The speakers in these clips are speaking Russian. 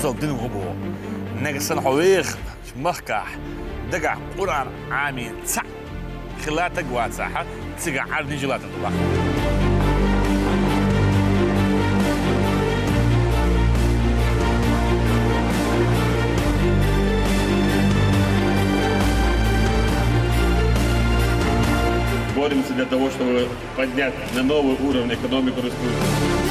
صوب دين غبو نقصن حويخ مخكح دقع قرار عامين تسع خلاتك واسعة تسقع عرض جلات الله Боремся для того, чтобы поднять на новый уровень экономику республики.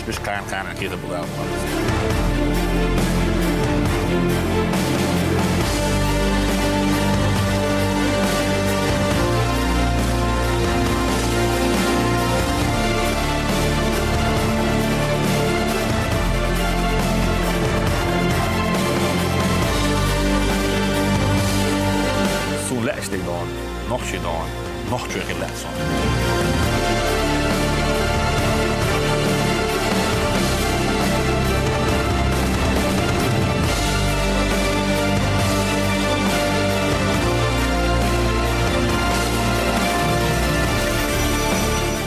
مش كان كده بقى سو لا اشتي دون نخشي دون نخشي غلا سون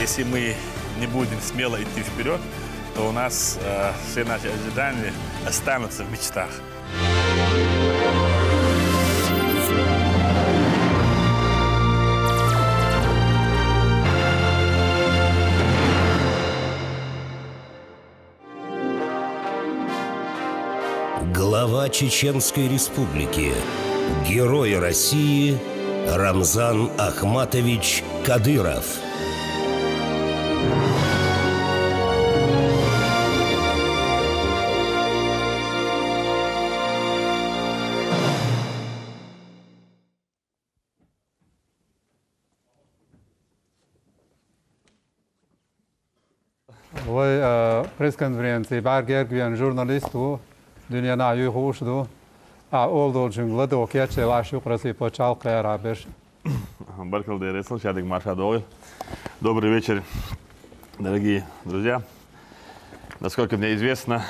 Если мы не будем смело идти вперед, то у нас все наши ожидания останутся в мечтах. Глава Чеченской Республики, герой России Рамзан Ахматович Кадыров. Пресс-конференции Баргергвиан журналисту Дуньяна Юхушду Олдо Джунгладо Кече Вашу Краси Почал Кайрабеш. Баркалды Ресл, Шадик Маршадой. Добрый вечер, дорогие друзья. Насколько мне известно,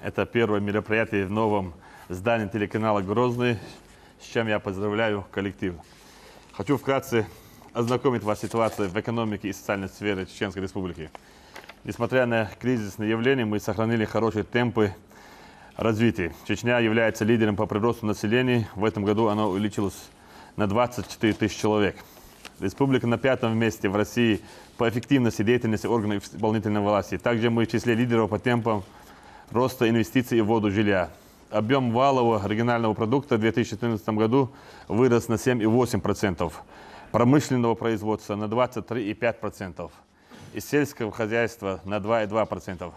это первое мероприятие в новом здании телеканала «Грозный», с чем я поздравляю коллектив. Хочу вкратце ознакомить вас с ситуацией в экономике и социальной сфере Чеченской Республики. Несмотря на кризисные явления, мы сохранили хорошие темпы развития. Чечня является лидером по приросту населения. В этом году оно увеличилось на 24 тысячи человек. Республика на 5-м месте в России по эффективности деятельности органов исполнительной власти. Также мы в числе лидеров по темпам роста инвестиций в воду жилья. Объем валового регионального продукта в 2014 году вырос на 7,8%. Промышленного производства на 23,5%. Из сельского хозяйства на 2,2%.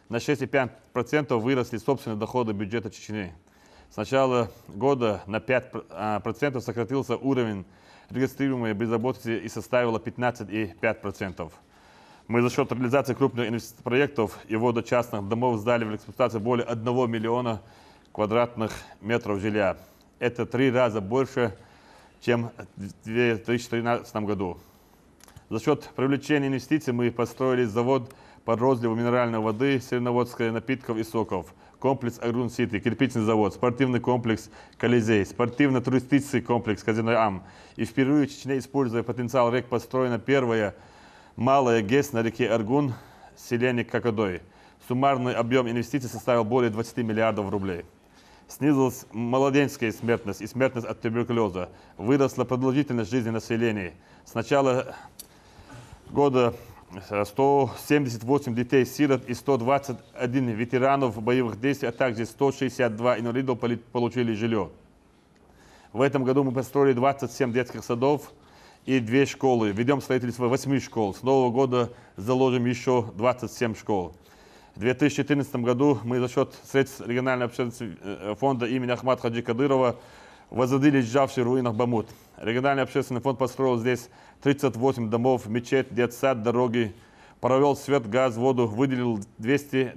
На 6,5% выросли собственные доходы бюджета Чечни. С начала года на 5% сократился уровень регистрируемой безработицы и составила 15,5%. Мы за счет реализации крупных инвестиционных проектов и ввода частных домов сдали в эксплуатацию более 1 миллиона квадратных метров жилья. Это 3 раза больше, чем в 2013 году. За счет привлечения инвестиций мы построили завод по розливу минеральной воды, сырноводской напитков и соков, комплекс Агрун-Сити, кирпичный завод, спортивный комплекс Колизей, спортивно-туристический комплекс Казино Ам. И впервые в Чечне, используя потенциал рек, построена первая малая ГЭС на реке Аргун, селение Кокодой. Суммарный объем инвестиций составил более 20 миллиардов рублей. Снизилась младенческая смертность и смертность от туберкулеза. Выросла продолжительность жизни населения. С начала года 178 детей-сирот и 121 ветеранов боевых действий, а также 162 инвалидов получили жилье. В этом году мы построили 27 детских садов и 2 школы. Ведем строительство 8 школ. С нового года заложим еще 27 школ. В 2014 году мы за счет средств регионального общественного фонда имени Ахмата Хаджи Кадырова возводили лежавший в руинах Бамут. Региональный общественный фонд построил здесь 38 домов, мечеть, детсад, дороги, провел свет, газ, воду, выделил 203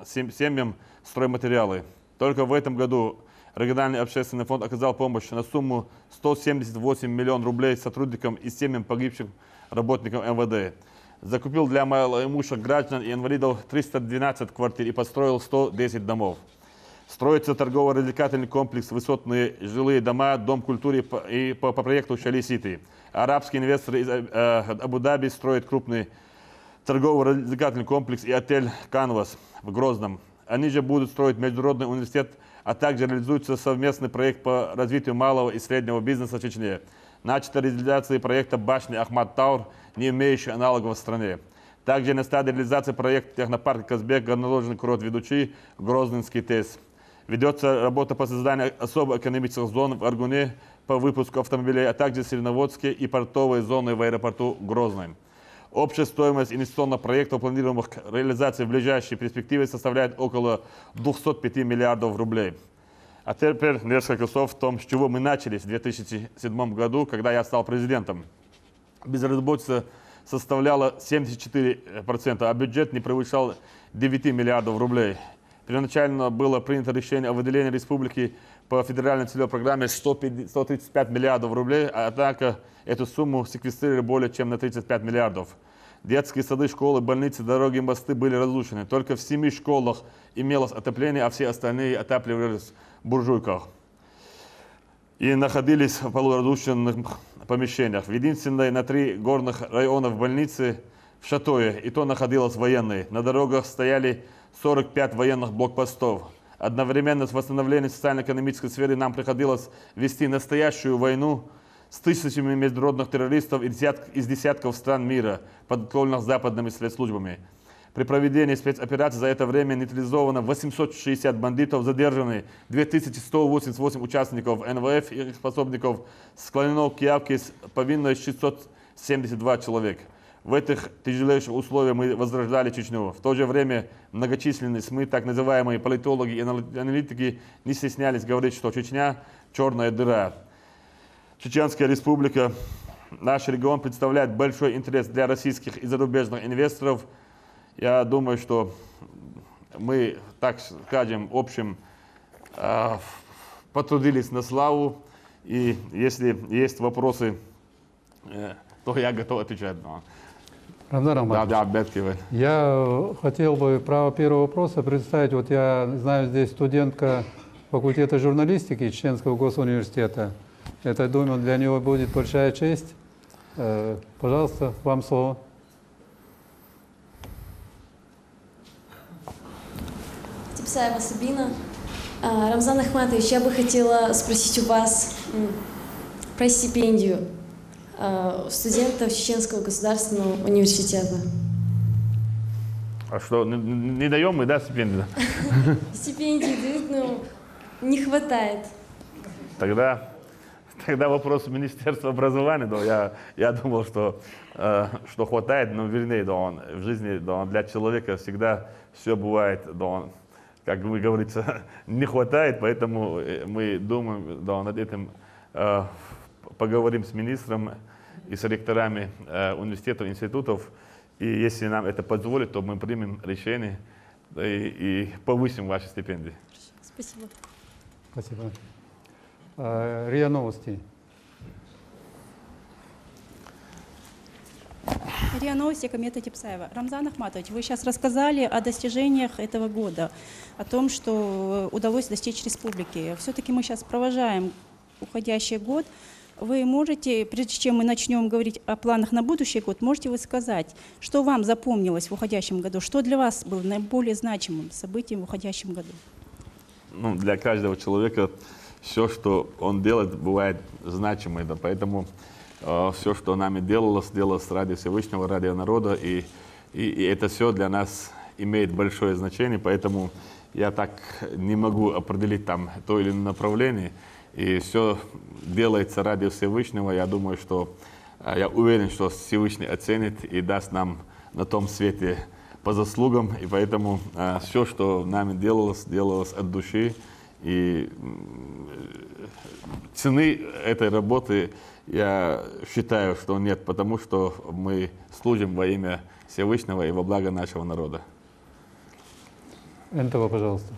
семьям стройматериалы. Только в этом году региональный общественный фонд оказал помощь на сумму 178 миллионов рублей сотрудникам и семьям погибших работников МВД. Закупил для малоимущих граждан и инвалидов 312 квартир и построил 110 домов. Строится торгово-развлекательный комплекс, высотные жилые дома, дом культуры и по проекту Шали-Сити. Арабские инвесторы из Абу-Даби строят крупный торгово-развлекательный комплекс и отель «Канвас» в Грозном. Они же будут строить международный университет, а также реализуется совместный проект по развитию малого и среднего бизнеса в Чечне. Начата реализация проекта «Башни Ахмад Таур», не имеющий аналогов в стране. Также на стадии реализации проекта технопарка «Казбек», горнолыжный курорт «Ведучий», Грозненский ТЭС. Ведется работа по созданию особо экономических зон в Аргуне по выпуску автомобилей, а также сельноводские и портовые зоны в аэропорту Грозный. Общая стоимость инвестиционных проектов, планируемых к реализации в ближайшей перспективе, составляет около 205 миллиардов рублей. А теперь несколько слов о том, с чего мы начали в 2007 году, когда я стал президентом. Безработица составляла 74%, а бюджет не превышал 9 миллиардов рублей. Первоначально было принято решение о выделении республики по федеральной целевой программе 135 миллиардов рублей, однако эту сумму секвестрировали более чем на 35 миллиардов. Детские сады, школы, больницы, дороги и мосты были разрушены. Только в 7 школах имелось отопление, а все остальные отапливались в буржуйках и находились в полуразрушенных помещениях. В единственной на 3 горных районах больнице в Шатое, и то находилось военные. На дорогах стояли 45 военных блокпостов. Одновременно с восстановлением социально-экономической сферы нам приходилось вести настоящую войну с тысячами международных террористов из десятков стран мира, подконтрольных западными спецслужбами. При проведении спецоперации за это время нейтрализовано 860 бандитов, задержаны 2188 участников НВФ и их способников, склонено к явке с повинной 672 человека. В этих тяжелейших условиях мы возрождали Чечню. В то же время многочисленные СМИ, так называемые политологи и аналитики, не стеснялись говорить, что Чечня – черная дыра. Чеченская республика, наш регион представляет большой интерес для российских и зарубежных инвесторов. Я думаю, что мы, так скажем, общем, потрудились на славу. И если есть вопросы, то я готов отвечать. Рамзан Ахматович, я хотел бы право первого вопроса представить. Вот я знаю, здесь студентка факультета журналистики Чеченского госуниверситета. Это, думаю, для него будет большая честь. Пожалуйста, вам слово. Типсаева Сабина. Рамзан Ахматович, я бы хотела спросить у вас про стипендию студентов Чеченского государственного университета. А что, не даем мы, да, стипендию? Стипендии дают, но не хватает. Тогда вопрос Министерства образования. Да, я думал, что хватает, но вернее, да, в жизни для человека всегда все бывает, да, как вы говорите, не хватает, поэтому мы думаем, да, над этим, поговорим с министром и с ректорами университетов, институтов, и если нам это позволит, то мы примем решение и повысим ваши стипендии. Спасибо. Спасибо. РИА Новости. РИА Новости, Комета Типсаева. Рамзан Ахматович, вы сейчас рассказали о достижениях этого года, о том, что удалось достичь республики. Все-таки мы сейчас провожаем уходящий год. Вы можете, прежде чем мы начнем говорить о планах на будущий год, можете вы сказать, что вам запомнилось в уходящем году, что для вас было наиболее значимым событием в уходящем году? Ну, для каждого человека все, что он делает, бывает значимым, да, поэтому все, что нами делалось ради Всевышнего, ради народа, и это все для нас имеет большое значение, поэтому я так не могу определить там то или иное направление, и все делается ради Всевышнего. Я думаю, что я уверен, что Всевышний оценит и даст нам на том свете по заслугам, и поэтому все, что нами делалось от души, и цены этой работы я считаю, что нет, потому что мы служим во имя Всевышнего и во благо нашего народа. Энтова, пожалуйста.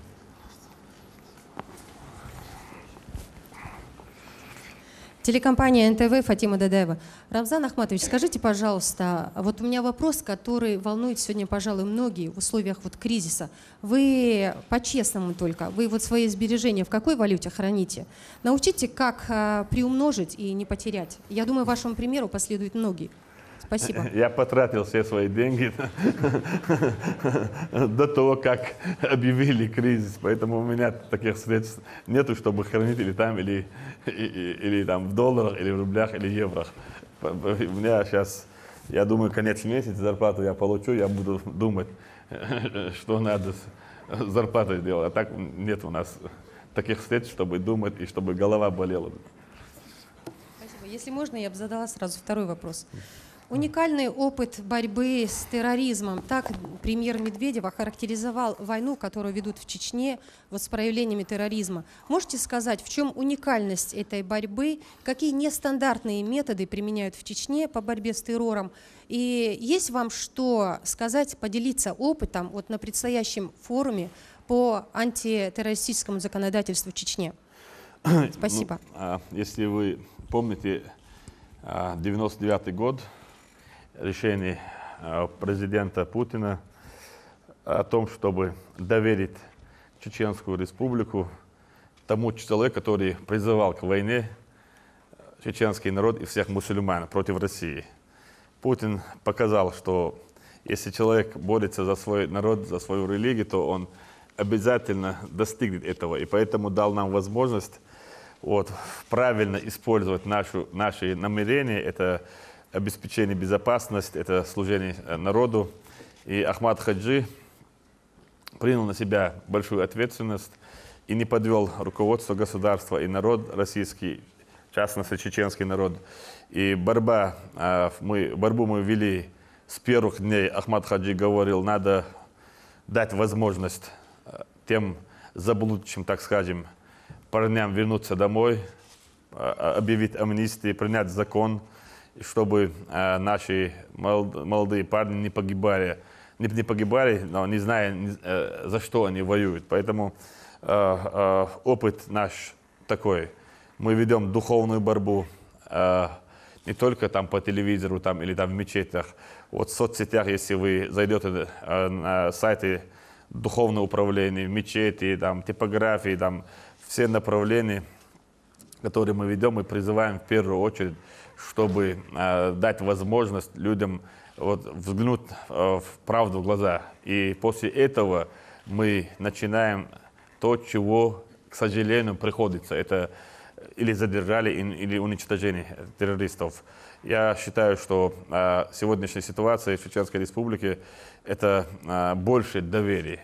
Телекомпания НТВ, Фатима Дадаева. Рамзан Ахматович, скажите, пожалуйста, вот у меня вопрос, который волнует сегодня, пожалуй, многие в условиях вот кризиса. Вы по-честному только, вы вот свои сбережения в какой валюте храните? Научите, как приумножить и не потерять. Я думаю, вашему примеру последуют многие. Спасибо. Я потратил все свои деньги до того, как объявили кризис. Поэтому у меня таких средств нету, чтобы хранить или там, или там в долларах, или в рублях, или еврох. У меня сейчас, я думаю, конец месяца, зарплату я получу, я буду думать, что надо с зарплатой делать. А так нет у нас таких средств, чтобы думать и чтобы голова болела. Спасибо. Если можно, я бы задала сразу второй вопрос. Уникальный опыт борьбы с терроризмом. Так премьер Медведев охарактеризовал войну, которую ведут в Чечне, вот с проявлениями терроризма. Можете сказать, в чем уникальность этой борьбы, какие нестандартные методы применяют в Чечне по борьбе с террором? И есть вам что сказать, поделиться опытом вот на предстоящем форуме по антитеррористическому законодательству в Чечне? Спасибо. Если вы помните, 1999 год, решение президента Путина о том, чтобы доверить Чеченскую республику тому человеку, который призывал к войне чеченский народ и всех мусульман против России. Путин показал, что если человек борется за свой народ, за свою религию, то он обязательно достигнет этого. И поэтому дал нам возможность правильно использовать наши намерения. Это обеспечение безопасности, это служение народу. И Ахмад Хаджи принял на себя большую ответственность и не подвел руководство государства и народ российский, в частности чеченский народ. И борьбу мы вели с первых дней. Ахмад Хаджи говорил, надо дать возможность тем заблудшим, так скажем, парням вернуться домой, объявить амнистию, принять закон, чтобы наши молодые парни не погибали, но не зная, за что они воюют. Поэтому опыт наш такой. Мы ведем духовную борьбу не только там по телевизору или там в мечетях. Вот в соцсетях, если вы зайдете на сайты духовного управления, мечети, там, типографии, там, все направления, которые мы ведем, мы призываем в первую очередь, чтобы дать возможность людям взглянуть в правду в глаза. И после этого мы начинаем то, чего, к сожалению, приходится. Это или задержали, или уничтожение террористов. Я считаю, что сегодняшняя ситуация в Чеченской Республике – это больше доверия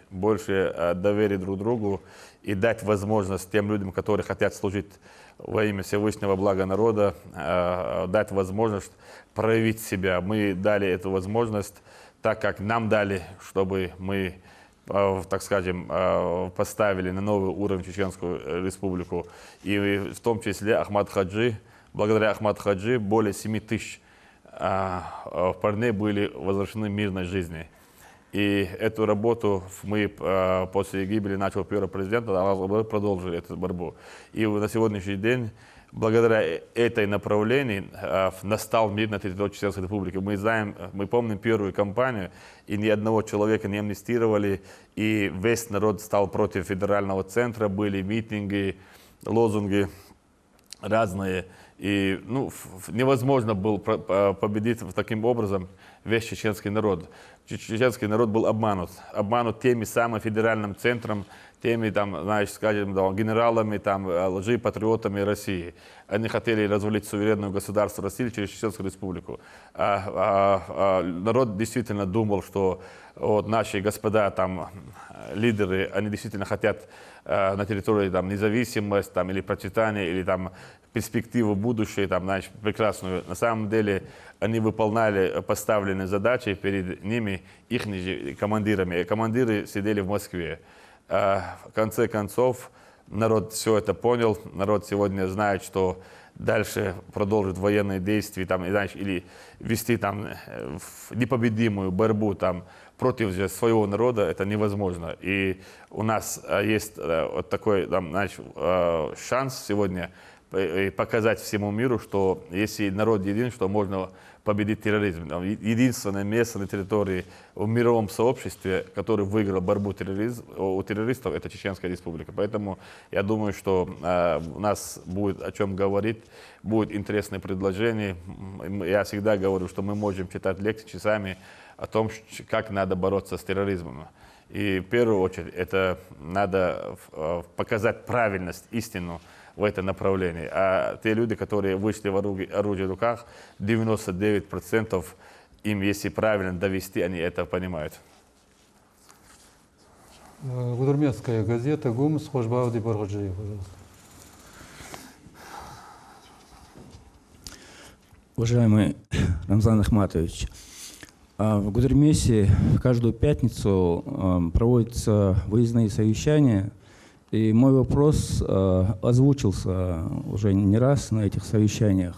друг другу и дать возможность тем людям, которые хотят служить во имя Всевышнего блага народа, дать возможность проявить себя. Мы дали эту возможность, так как нам дали, чтобы мы, так скажем, поставили на новый уровень Чеченскую Республику. И в том числе Ахмад Хаджи, благодаря Ахмад Хаджи более 7 тысяч парней были возвращены мирной жизни. И эту работу мы после гибели нашего первого президента продолжили эту борьбу. И на сегодняшний день, благодаря этой направлению, настал мир на территории Чеченской Республики. Мы знаем, мы помним первую кампанию, и ни одного человека не амнистировали, и весь народ стал против федерального центра, были митинги, лозунги разные. И невозможно было победить таким образом весь чеченский народ. Чеченский народ был обманут теми самым федеральным центром, теми, скажем, генералами, лжепатриотами России. Они хотели развалить суверенное государство России через Чеченскую Республику. Народ действительно думал, что наши господа, лидеры, они действительно хотят на территории независимость, или процветание, или перспективу будущее, прекрасную. На самом деле они выполняли поставленные задачи перед ними, их командирами. Командиры сидели в Москве. В конце концов, народ все это понял. Народ сегодня знает, что дальше продолжит военные действия или вести непобедимую борьбу против своего народа, это невозможно. И у нас есть такой шанс сегодня и показать всему миру, что если народ един, что можно победить терроризм. Единственное место на территории в мировом сообществе, который выиграл борьбу у террористов, это Чеченская Республика. Поэтому я думаю, что у нас будет о чем говорить, будет интересные предложения. Я всегда говорю, что мы можем читать лекции часами о том, как надо бороться с терроризмом. И в первую очередь это надо показать правильность, истину в это направлении. А те люди, которые вышли в оружие в руках, 99% им, если правильно довести, они это понимают. Гудермесская газета «Гумс», Хошбауди Баргаджиев, пожалуйста. Уважаемый Рамзан Ахматович, в Гудермесе каждую пятницу проводятся выездные совещания, и мой вопрос озвучился уже не раз на этих совещаниях.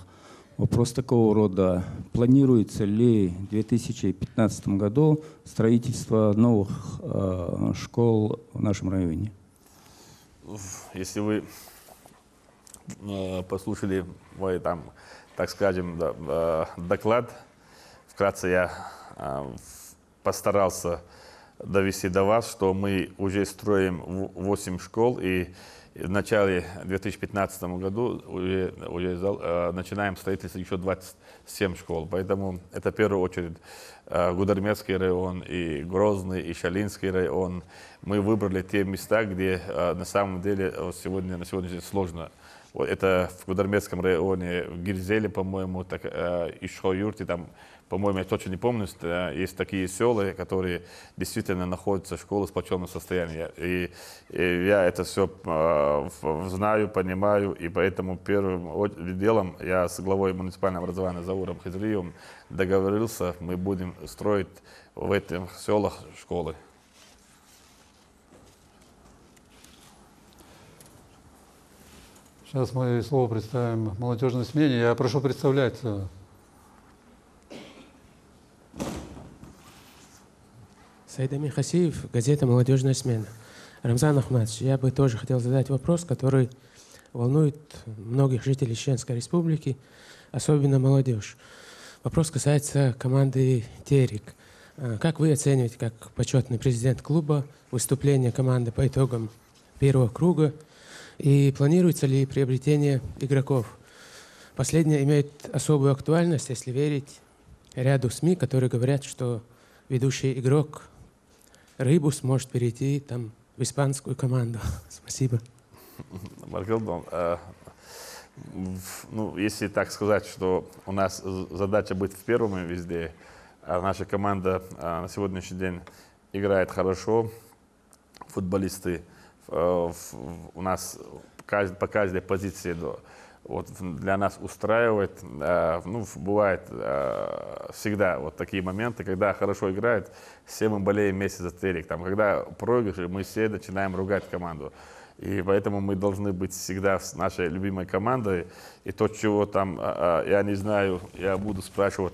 Вопрос такого рода: планируется ли в 2015 году строительство новых школ в нашем районе? Если вы послушали мой, там, так скажем, доклад, вкратце я постарался довести до вас, что мы уже строим 8 школ, и в начале 2015 году уже начинаем строительство еще 27 школ. Поэтому это в первую очередь Гудермесский район, и Грозный, и Шалинский район. Мы выбрали те места, где на самом деле на сегодня сложно. Вот это в Гудермесском районе, в Гирзеле, по-моему, и Шхо-Юрте, там, по-моему, я точно не помню, есть такие села, которые действительно находятся в школе в плачевном состоянии. И я это все знаю, понимаю, и поэтому первым делом я с главой муниципального образования Зауром Хизриевым договорился, мы будем строить в этих селах школы. Сейчас мы слово представим молодежной смене. Я прошу представляться. Саид Амин Хасиев, газета «Молодежная смена». Рамзан Ахматович, я бы тоже хотел задать вопрос, который волнует многих жителей Чеченской Республики, особенно молодежь. Вопрос касается команды «Терек». Как вы оцениваете, как почетный президент клуба, выступление команды по итогам первого круга? И планируется ли приобретение игроков? Последнее имеет особую актуальность, если верить ряду СМИ, которые говорят, что ведущий игрок Рыбус может перейти там в испанскую команду. Спасибо. Маркелдон, ну, если так сказать, что у нас задача быть в первом везде, а наша команда на сегодняшний день играет хорошо, футболисты у нас по каждой позиции вот, для нас устраивает. Ну, бывает всегда вот такие моменты, когда хорошо играют, все мы болеем вместе за Терек. Там, когда проигрыш, мы все начинаем ругать команду. И поэтому мы должны быть всегда с нашей любимой командой. И то, чего там, я не знаю, я буду спрашивать,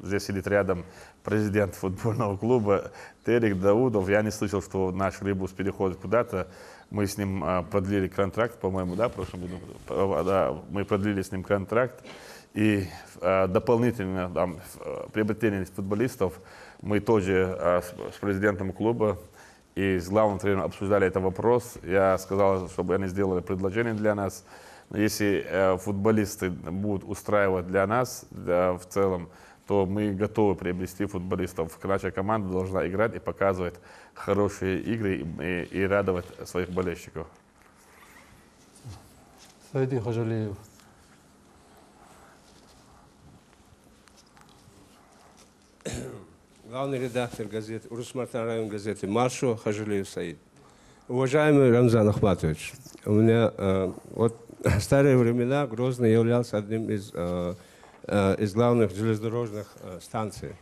здесь сидит рядом президент футбольного клуба Терек Даудов. Я не слышал, что наш Рыбус переходит куда-то. Мы с ним продлили контракт, по-моему, да, в прошлом году. Да, мы продлили с ним контракт. И дополнительно там, приобретение футболистов мы тоже с президентом клуба и с главным тренером обсуждали этот вопрос. Я сказал, чтобы они сделали предложение для нас. Но если футболисты будут устраивать для нас в целом, то мы готовы приобрести футболистов. Наша команда должна играть и показывать хорошие игры и радовать своих болельщиков. Сайди Хажалиев. Главный редактор газеты, Урус-Мартан район газеты Маршо Хажалиев Саид. Уважаемый Рамзан Ахматович, у меня вот в старые времена Грозный являлся одним из главных железнодорожных станций.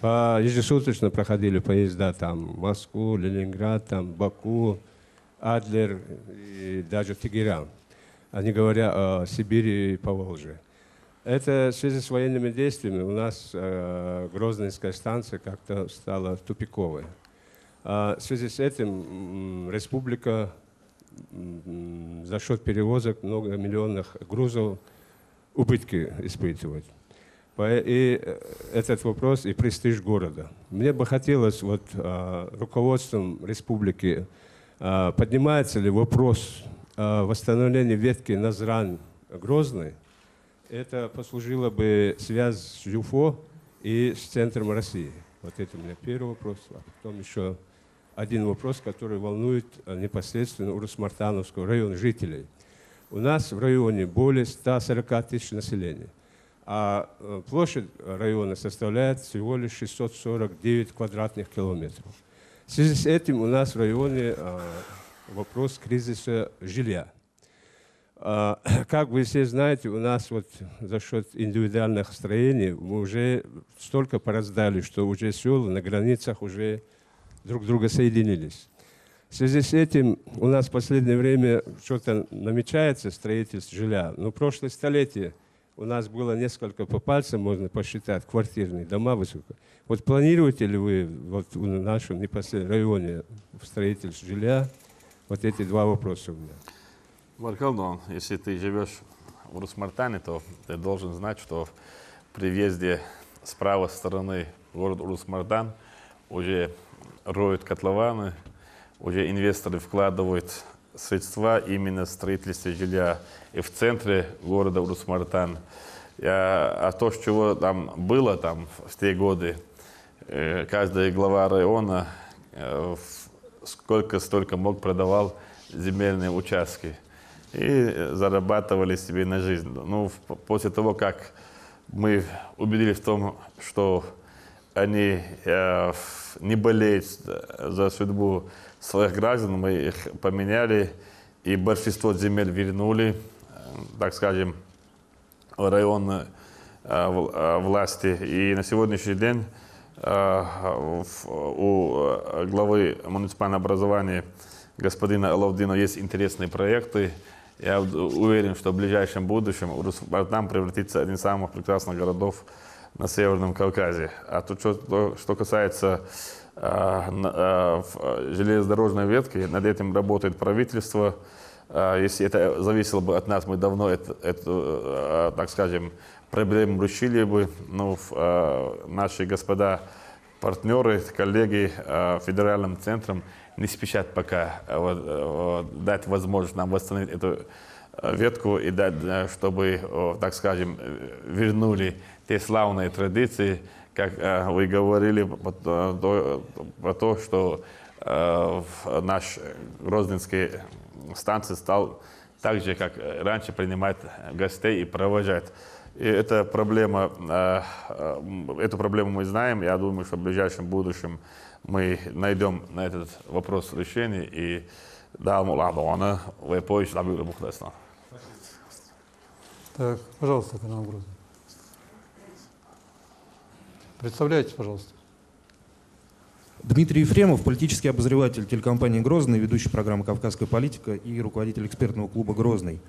Ежесуточно проходили поезда там в Москву, Ленинград, там, Баку, Адлер и даже Тегеран, а не говоря о Сибири и Поволжье. Это в связи с военными действиями у нас Грозненская станция как-то стала тупиковой. В связи с этим республика за счет перевозок многомиллионных грузов убытки испытывать. И этот вопрос и престиж города. Мне бы хотелось вот руководством республики, поднимается ли вопрос восстановления ветки Назрань-Грозный. Это послужило бы связь с ЮФО и с центром России. Вот это у меня первый вопрос. А потом еще один вопрос, который волнует непосредственно Урус-Мартановского района жителей. У нас в районе более 140 тысяч населения, а площадь района составляет всего лишь 649 квадратных километров. В связи с этим у нас в районе вопрос кризиса жилья. Как вы все знаете, у нас вот за счет индивидуальных строений мы уже столько пораздали, что уже села на границах уже друг друга соединились. В связи с этим у нас в последнее время что-то намечается строительство жилья. Но в прошлое столетие у нас было несколько по пальцам, можно посчитать, квартирные дома высокие. Вот планируете ли вы вот в нашем непосредственном районе в строительстве жилья? Вот эти два вопроса у меня. Баркалдон, если ты живешь в Урус-Мартане, то ты должен знать, что при въезде с правой стороны город Урус-Мартан уже роют котлованы, уже инвесторы вкладывают средства именно в строительство жилья и в центре города Урус-Мартан. А то, что там было там в те годы, каждый глава района сколько-столько мог продавал земельные участки и зарабатывали себе на жизнь. Ну, после того, как мы убедились в том, что они не болеют за судьбу своих граждан, мы их поменяли, и большинство земель вернули, так скажем, в районные власти. И на сегодняшний день у главы муниципального образования господина Алавдина есть интересные проекты. Я уверен, что в ближайшем будущем Урус-Мартан превратится в один из самых прекрасных городов на Северном Кавказе. А то, что касается железнодорожной ветки, над этим работает правительство. Если это зависело бы от нас, мы давно эту, так скажем, проблему решили бы. Но наши господа партнеры, коллеги федеральным центром не спешат пока дать возможность нам восстановить эту ветку и дать, чтобы, так скажем, вернули те славные традиции, как вы говорили, про то, что наш Грозненский станция стал так же, как раньше, принимать гостей и провожать. И эту проблему мы знаем. Я думаю, что в ближайшем будущем мы найдем на этот вопрос решение. И так, пожалуйста, канал Грозный. Представляйтесь, пожалуйста. Дмитрий Ефремов, политический обозреватель телекомпании «Грозный», ведущий программы «Кавказская политика» и руководитель экспертного клуба «Грозный».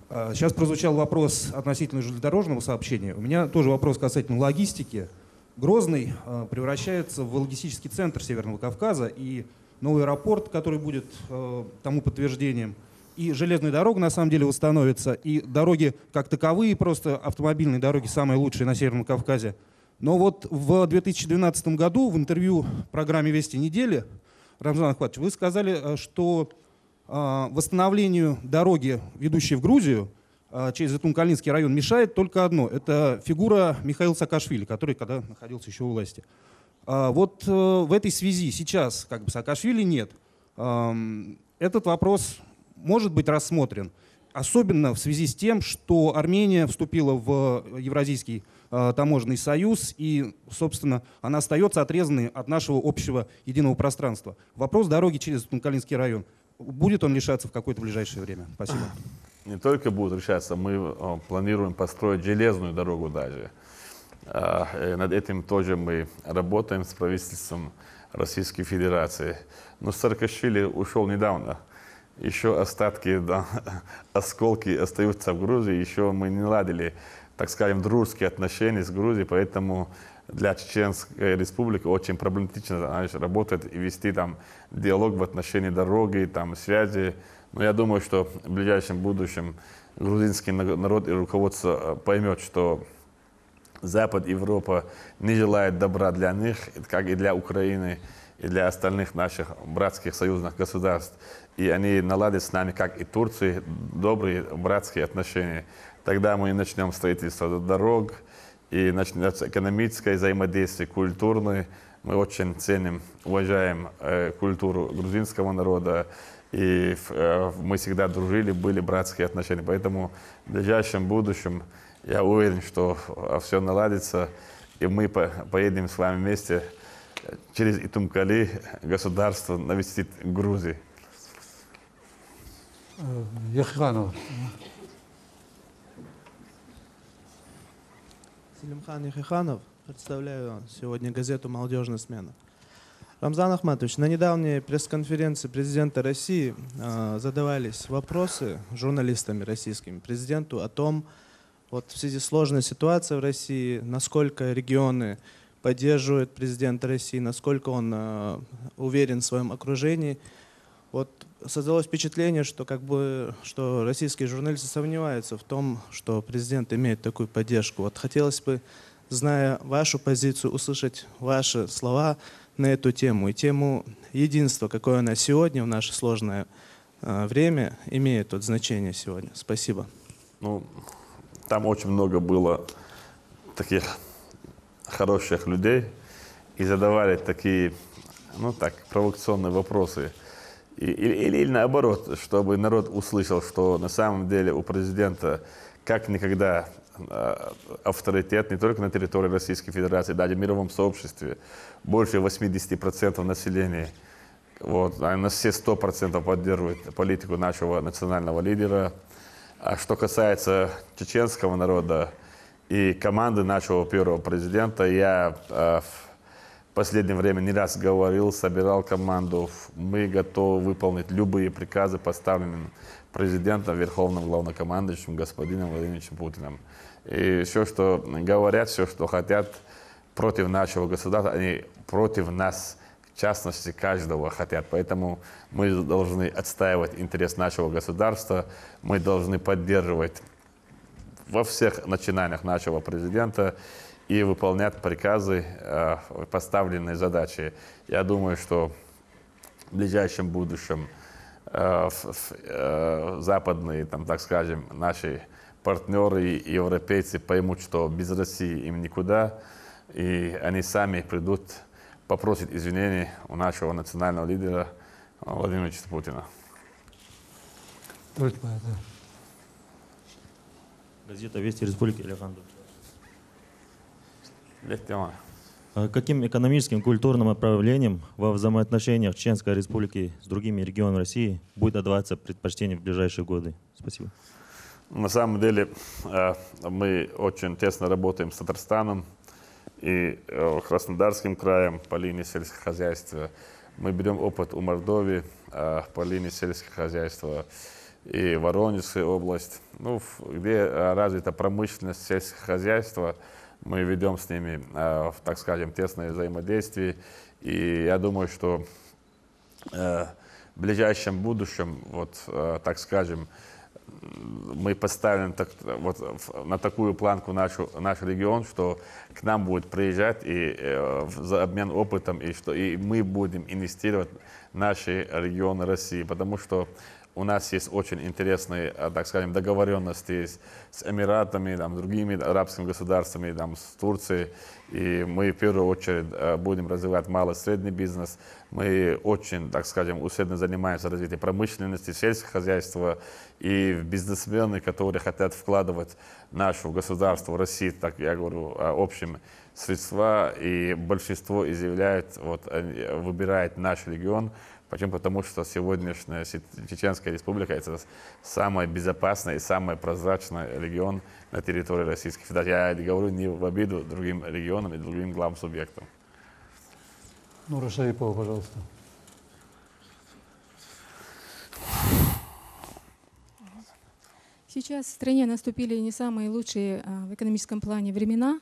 Сейчас прозвучал вопрос относительно железнодорожного сообщения. У меня тоже вопрос касательно логистики. Грозный превращается в логистический центр Северного Кавказа, и новый аэропорт, который будет тому подтверждением, и железная дорога на самом деле восстановится, и дороги как таковые, просто автомобильные дороги, самые лучшие на Северном Кавказе. Но вот в 2012 году в интервью программе «Вести недели», Рамзан Ахматович, вы сказали, что восстановлению дороги, ведущей в Грузию, через Затун-Калинский район, мешает только одно. Это фигура Михаила Саакашвили, который когда находился еще у власти. Вот в этой связи сейчас как бы Саакашвили нет. Этот вопрос может быть рассмотрен, особенно в связи с тем, что Армения вступила в Евразийский таможенный союз, и, собственно, она остается отрезанной от нашего общего единого пространства. Вопрос дороги через Затун-Калинский район. Будет он решаться в какое-то ближайшее время? Спасибо. Не только будет решаться, мы планируем построить железную дорогу даже. Над этим тоже мы работаем с правительством Российской Федерации. Но Саакашвили ушел недавно. Еще остатки, да, осколки остаются в Грузии. Еще мы не наладили, так скажем, дружеские отношения с Грузией, поэтому для Чеченской Республики очень проблематично работать и вести там диалог в отношении дороги, там, связи. Но я думаю, что в ближайшем будущем грузинский народ и руководство поймет, что Запад, Европа не желает добра для них, как и для Украины, и для остальных наших братских союзных государств. И они наладят с нами, как и Турции, добрые братские отношения. Тогда мы начнем строительство дорог, и начнется экономическое взаимодействие, культурное. Мы очень ценим, уважаем культуру грузинского народа. И мы всегда дружили, были братские отношения. Поэтому в ближайшем будущем я уверен, что все наладится, и мы поедем с вами вместе через Итумкали, государство, навестить Грузию. Яхиханов. Селимхан Яхиханов, представляю сегодня газету «Молодежная смена». Рамзан Ахматович, на недавней пресс-конференции президента России задавались вопросы журналистами российскими президенту о том, вот в связи с сложной ситуацией в России, насколько регионы поддерживают президента России, насколько он уверен в своем окружении. Вот создалось впечатление, что что российские журналисты сомневаются в том, что президент имеет такую поддержку. Вот хотелось бы, зная вашу позицию, услышать ваши слова на эту тему и тему единства, какое она сегодня в наше сложное время имеет вот значение сегодня. Спасибо. Ну, там очень много было таких хороших людей и задавали такие, провокационные вопросы. Или наоборот, чтобы народ услышал, что на самом деле у президента как никогда авторитет не только на территории Российской Федерации, даже в мировом сообществе. Больше 80% населения. Вот, на все 100% поддерживают политику нашего национального лидера. А что касается чеченского народа и команды нашего первого президента, я в последнее время не раз говорил, собирал команду. Мы готовы выполнить любые приказы, поставленные президентом, верховным главнокомандующим господином Владимировичем Путиным. И все, что говорят, все, что хотят против нашего государства, они против нас, в частности, каждого хотят. Поэтому мы должны отстаивать интерес нашего государства, мы должны поддерживать во всех начинаниях нашего президента и выполнять приказы, поставленные задачи. Я думаю, что в ближайшем будущем западные, так скажем, наши партнеры и европейцы поймут, что без России им никуда, и они сами придут, попросят извинений у нашего национального лидера Владимира Владимировича Путина. Газета «Вести Республики», Александр. Легко. Каким экономическим, культурным направлением во взаимоотношениях Чеченской Республики с другими регионами России будет отдаваться предпочтение в ближайшие годы? Спасибо. На самом деле мы очень тесно работаем с Татарстаном и Краснодарским краем по линии сельского хозяйства. Мы берем опыт у Мордовии по линии сельского хозяйства и Воронежская область, где развита промышленность, сельское хозяйство. Мы ведем с ними, так скажем, тесное взаимодействие. И я думаю, что в ближайшем будущем, так скажем, мы поставим на такую планку наш регион, что к нам будет приезжать за обмен опытом, и мы будем инвестировать в наши регионы России, потому что у нас есть очень интересные, так скажем, договоренности с Эмиратами, другими арабскими государствами, с Турцией. И мы в первую очередь будем развивать малый и средний бизнес. Мы очень, так скажем, усердно занимаемся развитием промышленности, сельского хозяйства. И бизнесмены, которые хотят вкладывать в наше государство, в Россию, так я говорю, общим средства. И большинство изъявляет, выбирает наш регион. Почему? Потому что сегодняшняя Чеченская Республика – это самый безопасный и самый прозрачный регион на территории Российской Федерации. Я говорю не в обиду другим регионам и другим главным субъектам. Нура Шарипова, пожалуйста. Сейчас в стране наступили не самые лучшие в экономическом плане времена.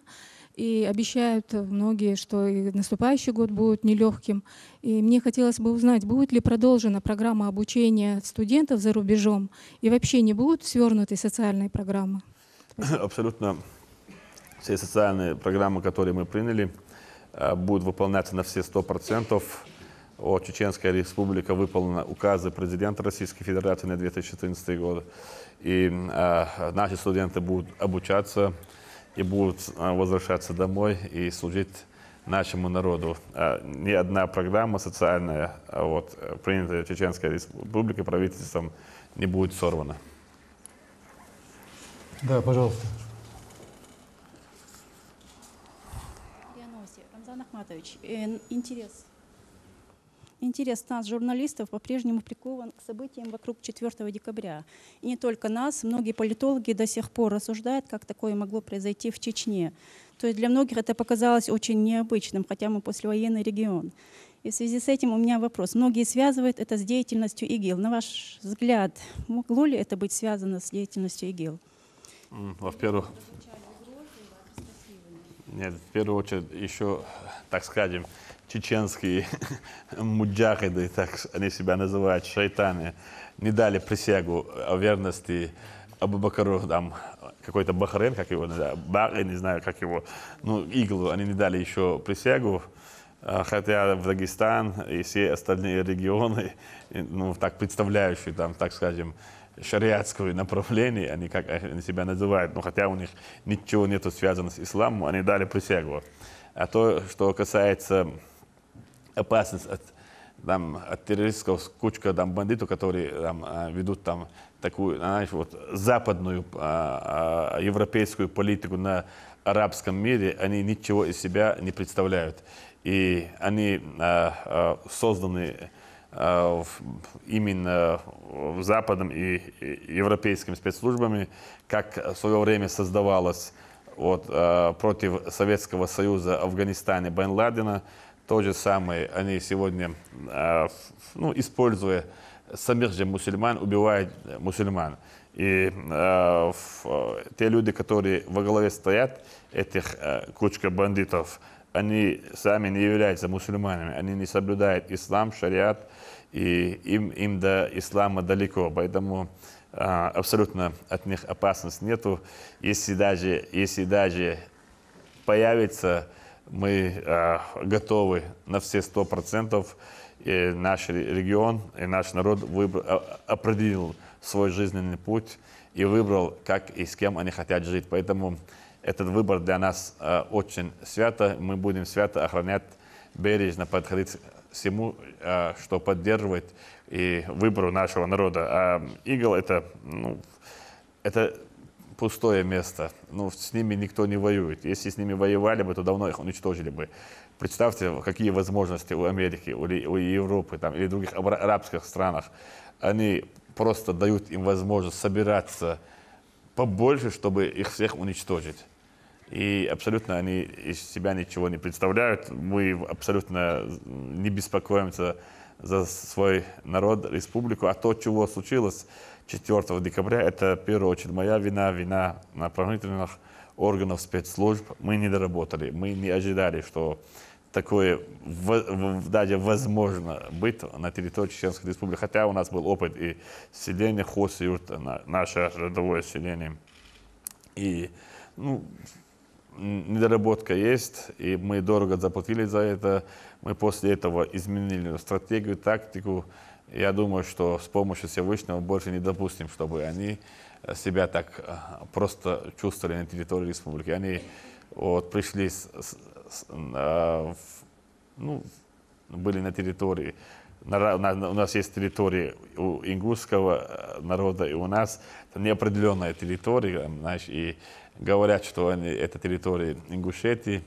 И обещают многие, что и наступающий год будет нелегким. И мне хотелось бы узнать, будет ли продолжена программа обучения студентов за рубежом и вообще не будут свернуты социальные программы? Абсолютно все социальные программы, которые мы приняли, будут выполняться на все 100%. Чеченская республика выполнена указы президента Российской Федерации на 2014 год. И наши студенты будут обучаться и будут возвращаться домой и служить нашему народу. Ни одна программа социальная, принятая Чеченской республикой правительством, не будет сорвана. Да, пожалуйста. Рамзан Ахматович, интерес нас, журналистов, по-прежнему прикован к событиям вокруг 4 декабря. И не только нас, многие политологи до сих пор рассуждают, как такое могло произойти в Чечне. То есть для многих это показалось очень необычным, хотя мы послевоенный регион. И в связи с этим у меня вопрос. Многие связывают это с деятельностью ИГИЛ. На ваш взгляд, могло ли это быть связано с деятельностью ИГИЛ? Во-первых, нет, в первую очередь еще, так скажем, чеченские муджахиды, так они себя называют, шайтаны, не дали присягу о верности Абу Бакру, там какой-то Бахрейн, как его, не знаю, как его, Иглу, они не дали еще присягу, хотя в Дагестан и все остальные регионы, так представляющие, там, так скажем, шариатское направление, они как они себя называют, хотя у них ничего нету связано с исламом, они дали присягу. А то, что касается опасности от террористов, кучка бандитов, которые ведут такую, западную европейскую политику на арабском мире, они ничего из себя не представляют. И они созданы именно Западом и европейскими спецслужбами, как в свое время создавалось против Советского Союза в Афганистане Бен Ладена. То же самое они сегодня, используя самих же мусульман, убивают мусульман. И те люди, которые во главе стоят, этих кучка бандитов, они сами не являются мусульманами, они не соблюдают ислам, шариат, и им до ислама далеко, поэтому абсолютно от них опасности нету. Если даже появится, мы готовы на все 100%, и наш регион, и наш народ определил свой жизненный путь и выбрал, как и с кем они хотят жить. Поэтому этот выбор для нас очень свято. Мы будем свято охранять, бережно подходить к всему, что поддерживает и выбору нашего народа. А ИГИЛ это пустое место. С ними никто не воюет. Если с ними воевали бы, то давно их уничтожили бы. Представьте, какие возможности у Америки, у Европы или других арабских странах. Они просто дают им возможность собираться побольше, чтобы их всех уничтожить. И абсолютно они из себя ничего не представляют. Мы абсолютно не беспокоимся за свой народ, республику. А то, чего случилось 4 декабря, это в первую очередь моя вина, вина правоохранительных органов, спецслужб. Мы не доработали, мы не ожидали, что такое даже возможно быть на территории Чеченской республики. Хотя у нас был опыт и селение Хос-Юрт, наше родовое селение. И недоработка есть, и мы дорого заплатили за это. Мы после этого изменили стратегию, тактику. Я думаю, что с помощью Всевышнего больше не допустим, чтобы они себя так просто чувствовали на территории республики. Они пришли, были на территории. У нас есть территории у ингушского народа, и у нас неопределенная территория, и говорят, что это территория Ингушетии,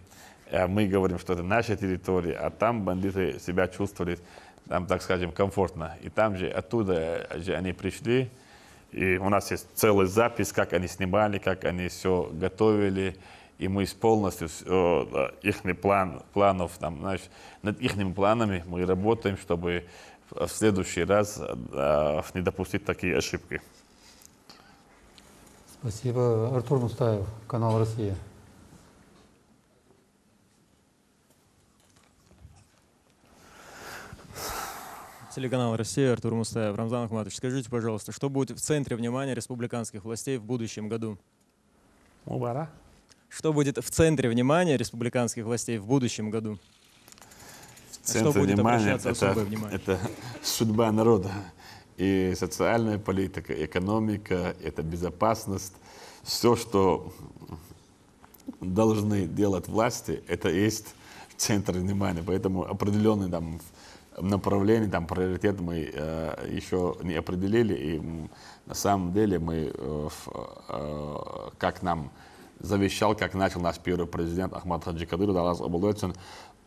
а мы говорим, что это наша территория, а там бандиты себя чувствовали, так скажем, комфортно. И там же, оттуда же они пришли, и у нас есть целая запись, как они снимали, как они все готовили, и мы полностью их планов, над их планами мы работаем, чтобы в следующий раз не допустить такие ошибки. Спасибо. Артур Мустаев, канал «Россия». Телеканал «Россия», Артур Мустаев. Рамзан Ахматович, скажите, пожалуйста, что будет в центре внимания республиканских властей в будущем году? Мубара? Что будет в центре внимания республиканских властей в будущем году? В центре внимания это судьба народа. И социальная политика, экономика, это безопасность. Все, что должны делать власти, это есть центр внимания. Поэтому определенные там направления, там приоритет мы еще не определили. И на самом деле мы, как нам завещал, как начал наш первый президент Ахмат Хаджи Кадыров,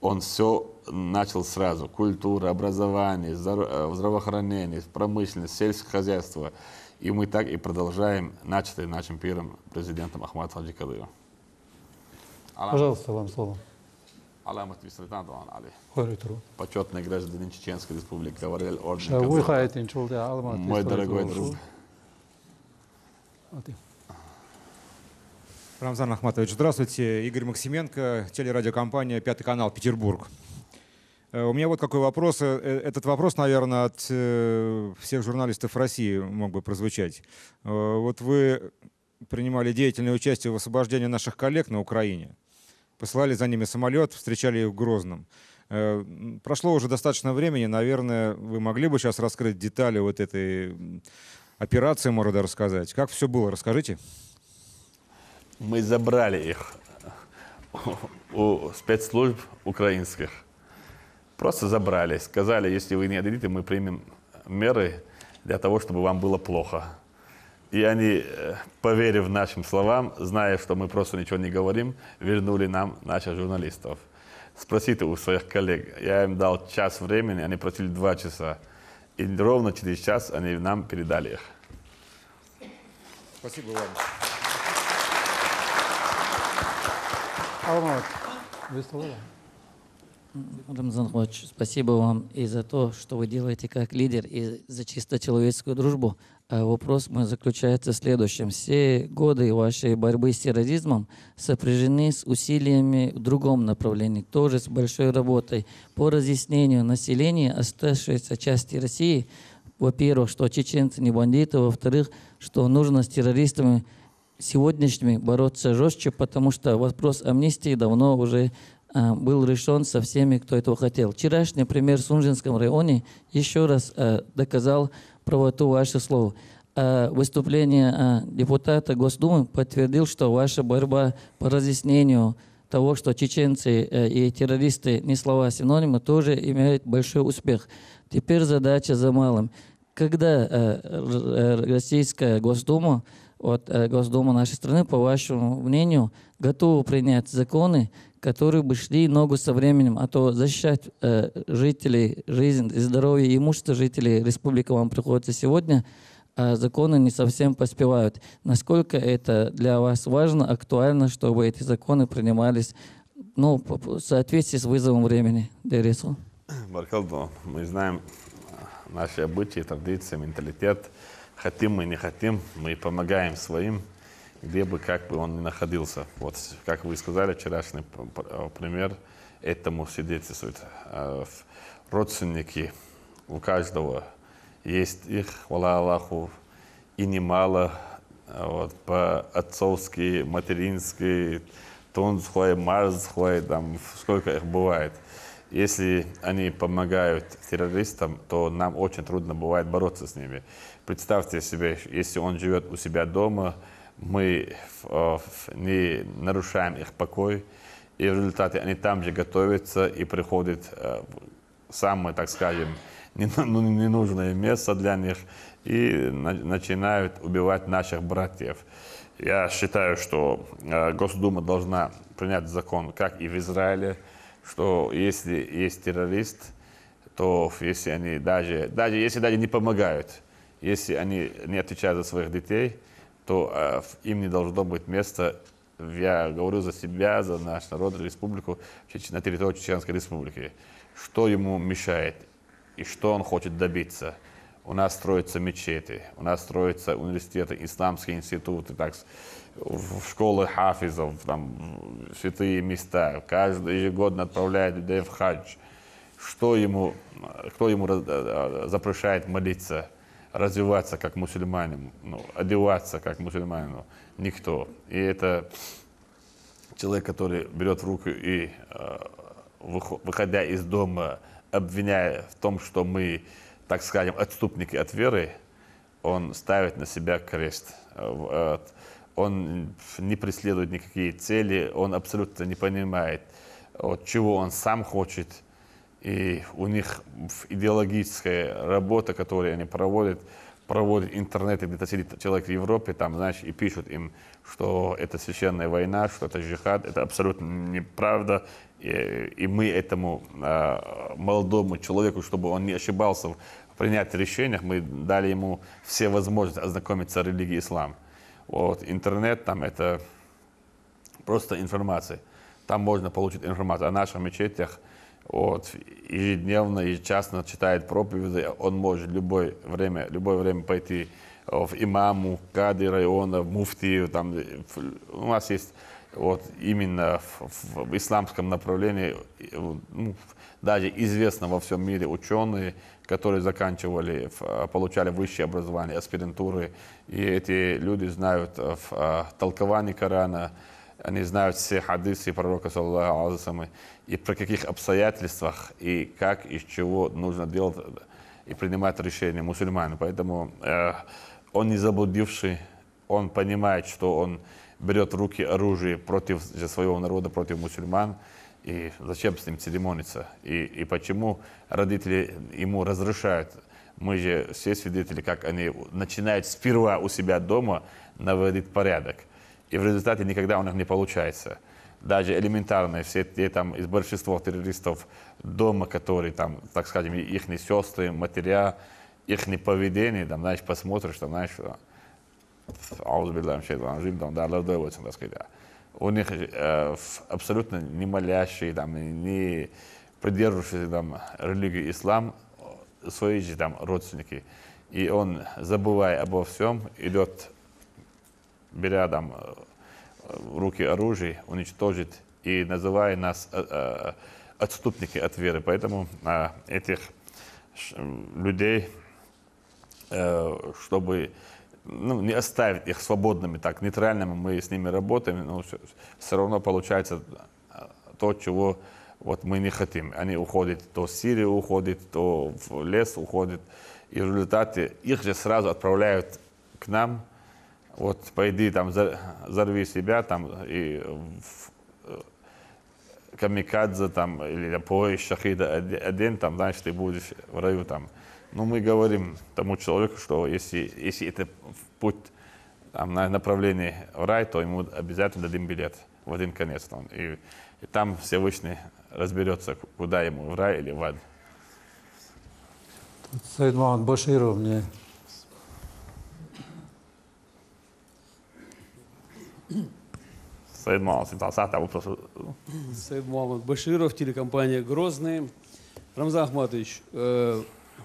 он все начал сразу. Культура, образование, здравоохранение, промышленность, сельское хозяйство. И мы так и продолжаем начатое нашим первым президентом Ахмат Хаджи Кадыров. Пожалуйста, вам слово. Почетный гражданин Чеченской Республики, кавалер ордена Кадырова. Мой дорогой друг. Рамзан Ахматович, здравствуйте. Игорь Максименко, телерадиокомпания «Пятый канал», Петербург. У меня вот какой вопрос. Этот вопрос, наверное, от всех журналистов России мог бы прозвучать. Вот вы принимали деятельное участие в освобождении наших коллег на Украине. Посылали за ними самолет, встречали их в Грозном. Прошло уже достаточно времени. Наверное, вы могли бы сейчас раскрыть детали вот этой операции, можно рассказать. Как все было? Расскажите. Мы забрали их у спецслужб украинских. Просто забрали. Сказали, если вы не отдадите, мы примем меры для того, чтобы вам было плохо. И они, поверив нашим словам, зная, что мы просто ничего не говорим, вернули нам наших журналистов. Спросите у своих коллег. Я им дал час времени, они просили 2 часа. И ровно через час они нам передали их. Спасибо вам. Рамзан Ахматович, спасибо вам и за то, что вы делаете как лидер, и за чисто человеческую дружбу. А вопрос мой заключается в следующем. Все годы вашей борьбы с терроризмом сопряжены с усилиями в другом направлении, тоже с большой работой по разъяснению населения оставшейся части России. Во-первых, что чеченцы не бандиты, во-вторых, что нужно с террористами сегодняшними бороться жестче, потому что вопрос амнистии давно уже был решен со всеми, кто этого хотел. Вчерашний пример в Сунжинском районе еще раз доказал правоту ваших слов. Выступление депутата Госдумы подтвердил, что ваша борьба по разъяснению того, что чеченцы и террористы не слова синонимы, тоже имеет большой успех. Теперь задача за малым. Когда Российская Госдума, Госдума нашей страны, по вашему мнению, готова принять законы, которые бы шли ногу со временем, а то защищать жителей, жизнь, здоровье и имущество жителей республики вам приходится сегодня, а законы не совсем поспевают. Насколько это для вас важно, актуально, чтобы эти законы принимались в соответствии с вызовом времени? Баркалдо, мы знаем наши обычаи, традиции, менталитет. Хотим мы, не хотим, мы помогаем своим, где бы, как бы он ни находился. Вот, как вы сказали, вчерашний пример этому свидетельствует. Родственники у каждого есть их, хвала Аллаху, и немало, по-отцовски, матерински, тунцхой, марзхой, там сколько их бывает. Если они помогают террористам, то нам очень трудно бывает бороться с ними. Представьте себе, если он живет у себя дома, мы не нарушаем их покой, и в результате они там же готовятся и приходят в самое, так скажем, ненужное место для них и начинают убивать наших братьев. Я считаю, что Госдума должна принять закон, как и в Израиле, что если есть террорист, то если они даже если не помогают, если они не отвечают за своих детей, то им не должно быть места, я говорю за себя, за наш народ, республику, на территории Чеченской Республики. Что ему мешает и что он хочет добиться? У нас строятся мечети, у нас строятся университеты, исламские институты, школы хафизов, святые места. Каждый ежегодно отправляет людей в хадж. кто ему запрещает молиться, развиваться как мусульманин, ну, одеваться как мусульманин? Никто. И это человек, который берет в руку и, выходя из дома, обвиняя в том, что мы, так скажем, отступники от веры, он ставит на себя крест. Он не преследует никакие цели, он абсолютно не понимает, чего он сам хочет. И у них идеологическая работа, которую они проводят интернет, где-то сидит человек в Европе, там, знаешь, и пишут им, что это священная война, что это джихад. Это абсолютно неправда. И мы этому молодому человеку, чтобы он не ошибался в принятии решениях, мы дали ему все возможности ознакомиться с религией ислам. Вот, интернет, там это просто информация. Там можно получить информацию о наших мечетях. Вот, ежедневно, ежечасно читает проповеди. Он может в любое время пойти в имаму, кади района, в муфтию. Там, у нас есть вот, именно в исламском направлении, ну, даже известно во всем мире ученые, которые получали высшее образование, аспирантуры. И эти люди знают в толковании Корана, они знают все хадисы пророка, саллаллаху алейхи ва саллям, и при каких обстоятельствах, и как, из чего нужно делать и принимать решения мусульман. Поэтому он не заблудивший, он понимает, что он берет в руки оружие против своего народа, против мусульман, и зачем с ним церемониться, и почему родители ему разрешают. Мы же все свидетели, как они начинают сперва у себя дома наводить порядок. И в результате никогда у них не получается. Даже элементарные, все те там из большинства террористов дома, которые там, так скажем, их сестры, матеря, их поведение, там, знаешь, посмотришь, там, знаешь, у них абсолютно не молящие, там, не придерживающиеся там религии ислам, свои же там родственники. И он, забывая обо всем, идет, беря там в руки оружие, уничтожить и называя нас отступники от веры. Поэтому этих людей, чтобы не оставить их свободными, так нейтральными, мы с ними работаем, но все равно получается то, чего вот мы не хотим. Они уходят, то в Сирию уходят, то в лес уходят, и в результате их же сразу отправляют к нам. Вот пойди там, взорви себя там, и камикадзе там, или поезд шахида один, там, знаешь, ты будешь в раю там. Но мы говорим тому человеку, что если это путь там, на направление в рай, то ему обязательно дадим билет в один конец. Там, и там Всевышний разберется, куда ему, в рай или в ад. Саид Мухаммад Баширов мне. Саид Мухаммад Баширов, телекомпания «Грозный». Рамзан Ахматович,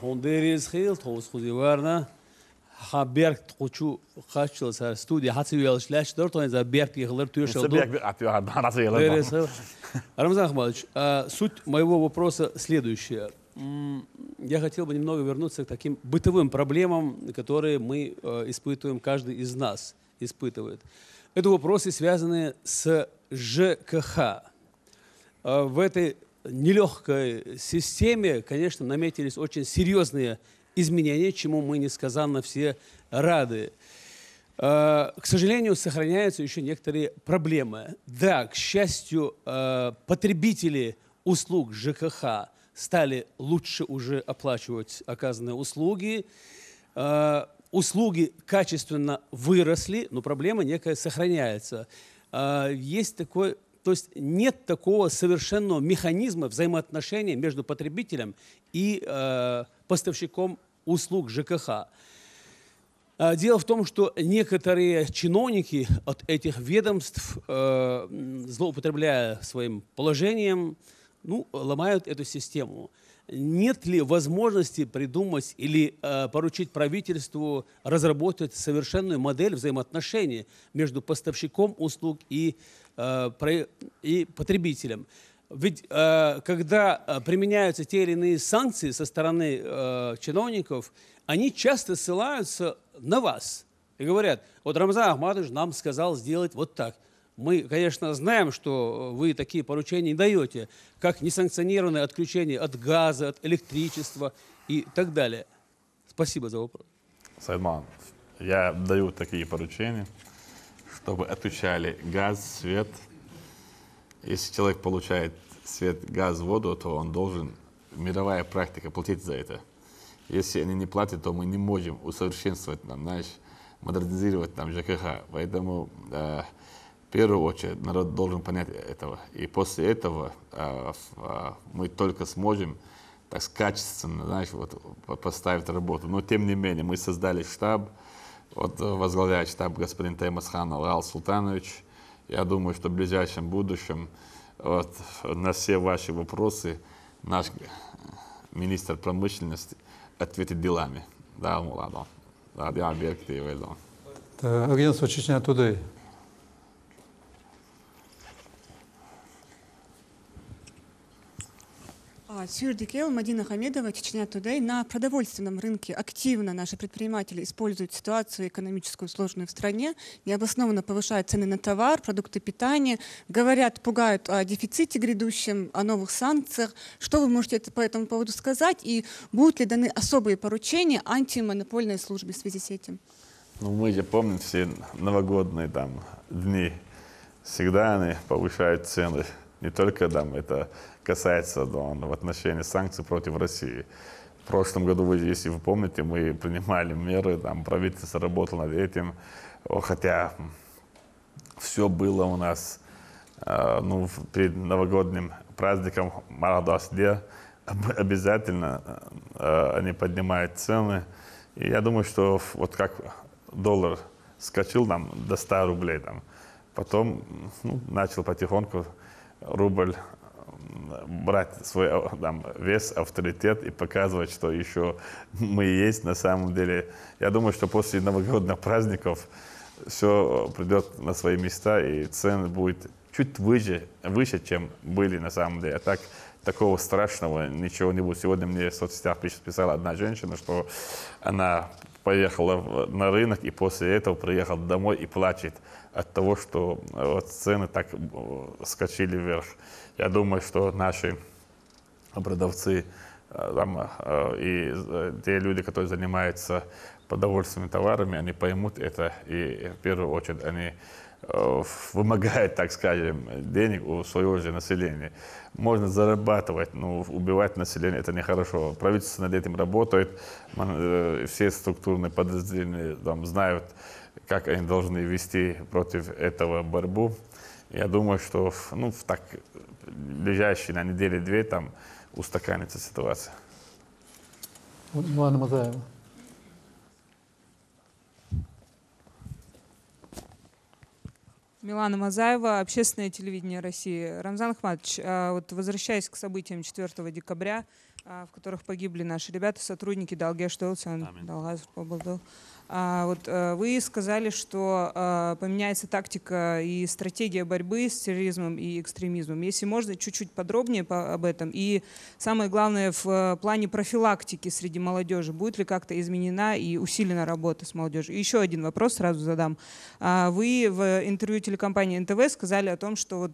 Хондерис Хилт, Хосхузиварна, Хаберг Тхучу Хачилса студия Хацивелш Ляш, Дортон за Берг Ихлер Тюшел. Рамзан Ахматович, суть моего вопроса следующая. Я хотел бы немного вернуться к таким бытовым проблемам, которые мы испытываем, каждый из нас испытывает. Это вопросы, связанные с ЖКХ. В этой нелегкой системе, конечно, наметились очень серьезные изменения, чему мы несказанно все рады. К сожалению, сохраняются еще некоторые проблемы. Да, к счастью, потребители услуг ЖКХ стали лучше уже оплачивать оказанные услуги. Услуги качественно выросли, но проблема некая сохраняется. Есть такой, то есть нет такого совершенного механизма взаимоотношения между потребителем и поставщиком услуг ЖКХ. Дело в том, что некоторые чиновники от этих ведомств, злоупотребляя своим положением, ломают эту систему. Нет ли возможности придумать или поручить правительству разработать совершенную модель взаимоотношений между поставщиком услуг и потребителем? Ведь когда применяются те или иные санкции со стороны чиновников, они часто ссылаются на вас и говорят, вот Рамзан Ахматович нам сказал сделать вот так. Мы, конечно, знаем, что вы такие поручения не даете, как несанкционированное отключение от газа, от электричества и так далее. Спасибо за вопрос. Сайман, я даю такие поручения, чтобы отключали газ, свет. Если человек получает свет, газ, воду, то он должен, мировая практика, платить за это. Если они не платят, то мы не можем усовершенствовать, знаешь, модернизировать ЖКХ. Поэтому в первую очередь народ должен понять этого. И после этого мы только сможем так качественно, знаешь, поставить работу. Но тем не менее мы создали штаб, возглавляет штаб господин Таймасхан Алгал Султанович. Я думаю, что в ближайшем будущем на все ваши вопросы наш министр промышленности ответит делами. Да, ладно. Да, я объективно. Агентство Чечня Today. Сюрдикел, Мадина Хамедова, Чечня Today. На продовольственном рынке активно наши предприниматели используют ситуацию экономическую сложную в стране, необоснованно повышают цены на товар, продукты питания, говорят, пугают о дефиците грядущем, о новых санкциях. Что вы можете по этому поводу сказать? И будут ли даны особые поручения антимонопольной службе в связи с этим? Ну, мы же помним все новогодние дни. Всегда они повышают цены. Не только это касается в отношении санкций против России. В прошлом году, если вы помните, мы принимали меры, правительство работало над этим, хотя все было у нас перед новогодним праздником Марадасде, обязательно они поднимают цены. И я думаю, что вот как доллар скачил до 100 рублей, потом начал потихоньку рубль брать свой вес, авторитет и показывать, что еще мы есть на самом деле. Я думаю, что после новогодних праздников все придет на свои места и цены будут чуть выше, чем были на самом деле. А так, такого страшного ничего не будет. Сегодня мне в соцсетях писала одна женщина, что она поехала на рынок и после этого приехала домой и плачет от того, что цены так скачали вверх. Я думаю, что наши продавцы и те люди, которые занимаются продовольственными товарами, они поймут это, и в первую очередь они вымогают, так скажем, денег у своего же населения. Можно зарабатывать, но убивать население — это нехорошо. Правительство над этим работает, все структурные подразделения знают, как они должны вести против этого борьбу. Я думаю, что в ближайшие недели-две устаканится ситуация. Милана Мазаева. Милана Мазаева, Общественное телевидение России. Рамзан Ахматович, возвращаясь к событиям 4 декабря, в которых погибли наши ребята, сотрудники Далгештолцан, вы сказали, что поменяется тактика и стратегия борьбы с терроризмом и экстремизмом. Если можно, чуть-чуть подробнее об этом. И самое главное, в плане профилактики среди молодежи, будет ли как-то изменена и усилена работа с молодежью? И еще один вопрос сразу задам. Вы в интервью телекомпании НТВ сказали о том, что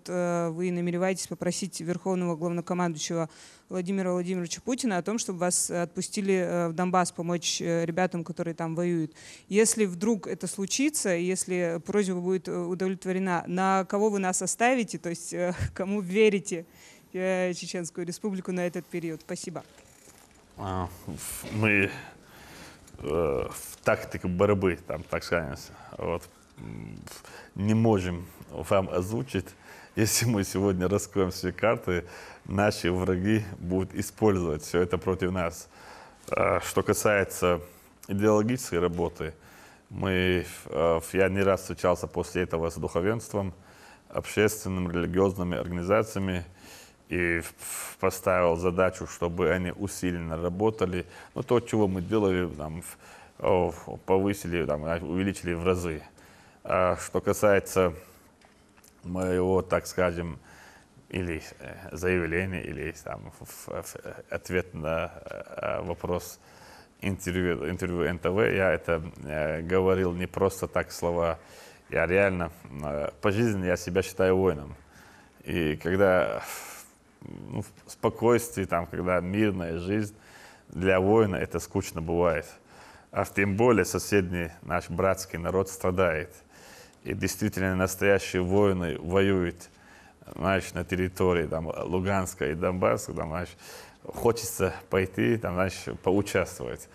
вы намереваетесь попросить Верховного главнокомандующего Владимира Владимировича Путина о том, чтобы вас отпустили в Донбасс помочь ребятам, которые там воюют. Если вдруг это случится, если просьба будет удовлетворена, на кого вы нас оставите, то есть кому верите в Чеченскую Республику на этот период? Спасибо. Мы в тактику борьбы, так скажем, не можем вам озвучить. Если мы сегодня раскроем все карты, наши враги будут использовать все это против нас. Что касается идеологической работы, я не раз встречался после этого с духовенством, общественными, религиозными организациями и поставил задачу, чтобы они усиленно работали. Но то, чего мы делали, повысили, увеличили в разы. Что касается моего, так скажем, или заявление, или там, ответ на вопрос интервью НТВ, я это говорил не просто так слова, я реально, по жизни я себя считаю воином. И когда в спокойствии, там, когда мирная жизнь, для воина это скучно бывает. А тем более соседний наш братский народ страдает. И действительно настоящие воины воюют, знаешь, на территории там, Луганска и Донбасса, там, знаешь, хочется пойти, там, знаешь, поучаствовать.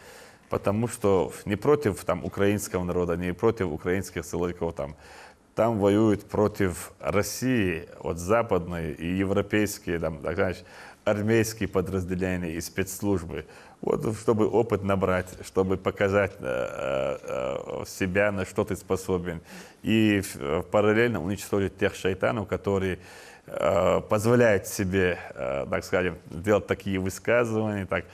Потому что не против там, украинского народа, не против украинских силовиков, там воюют против России, вот западные и европейские, там, так, знаешь, армейские подразделения и спецслужбы. Вот, чтобы опыт набрать, чтобы показать себя, на что ты способен. И параллельно уничтожить тех шайтанов, которые позволяют себе, так скажем, делать такие высказывания, так,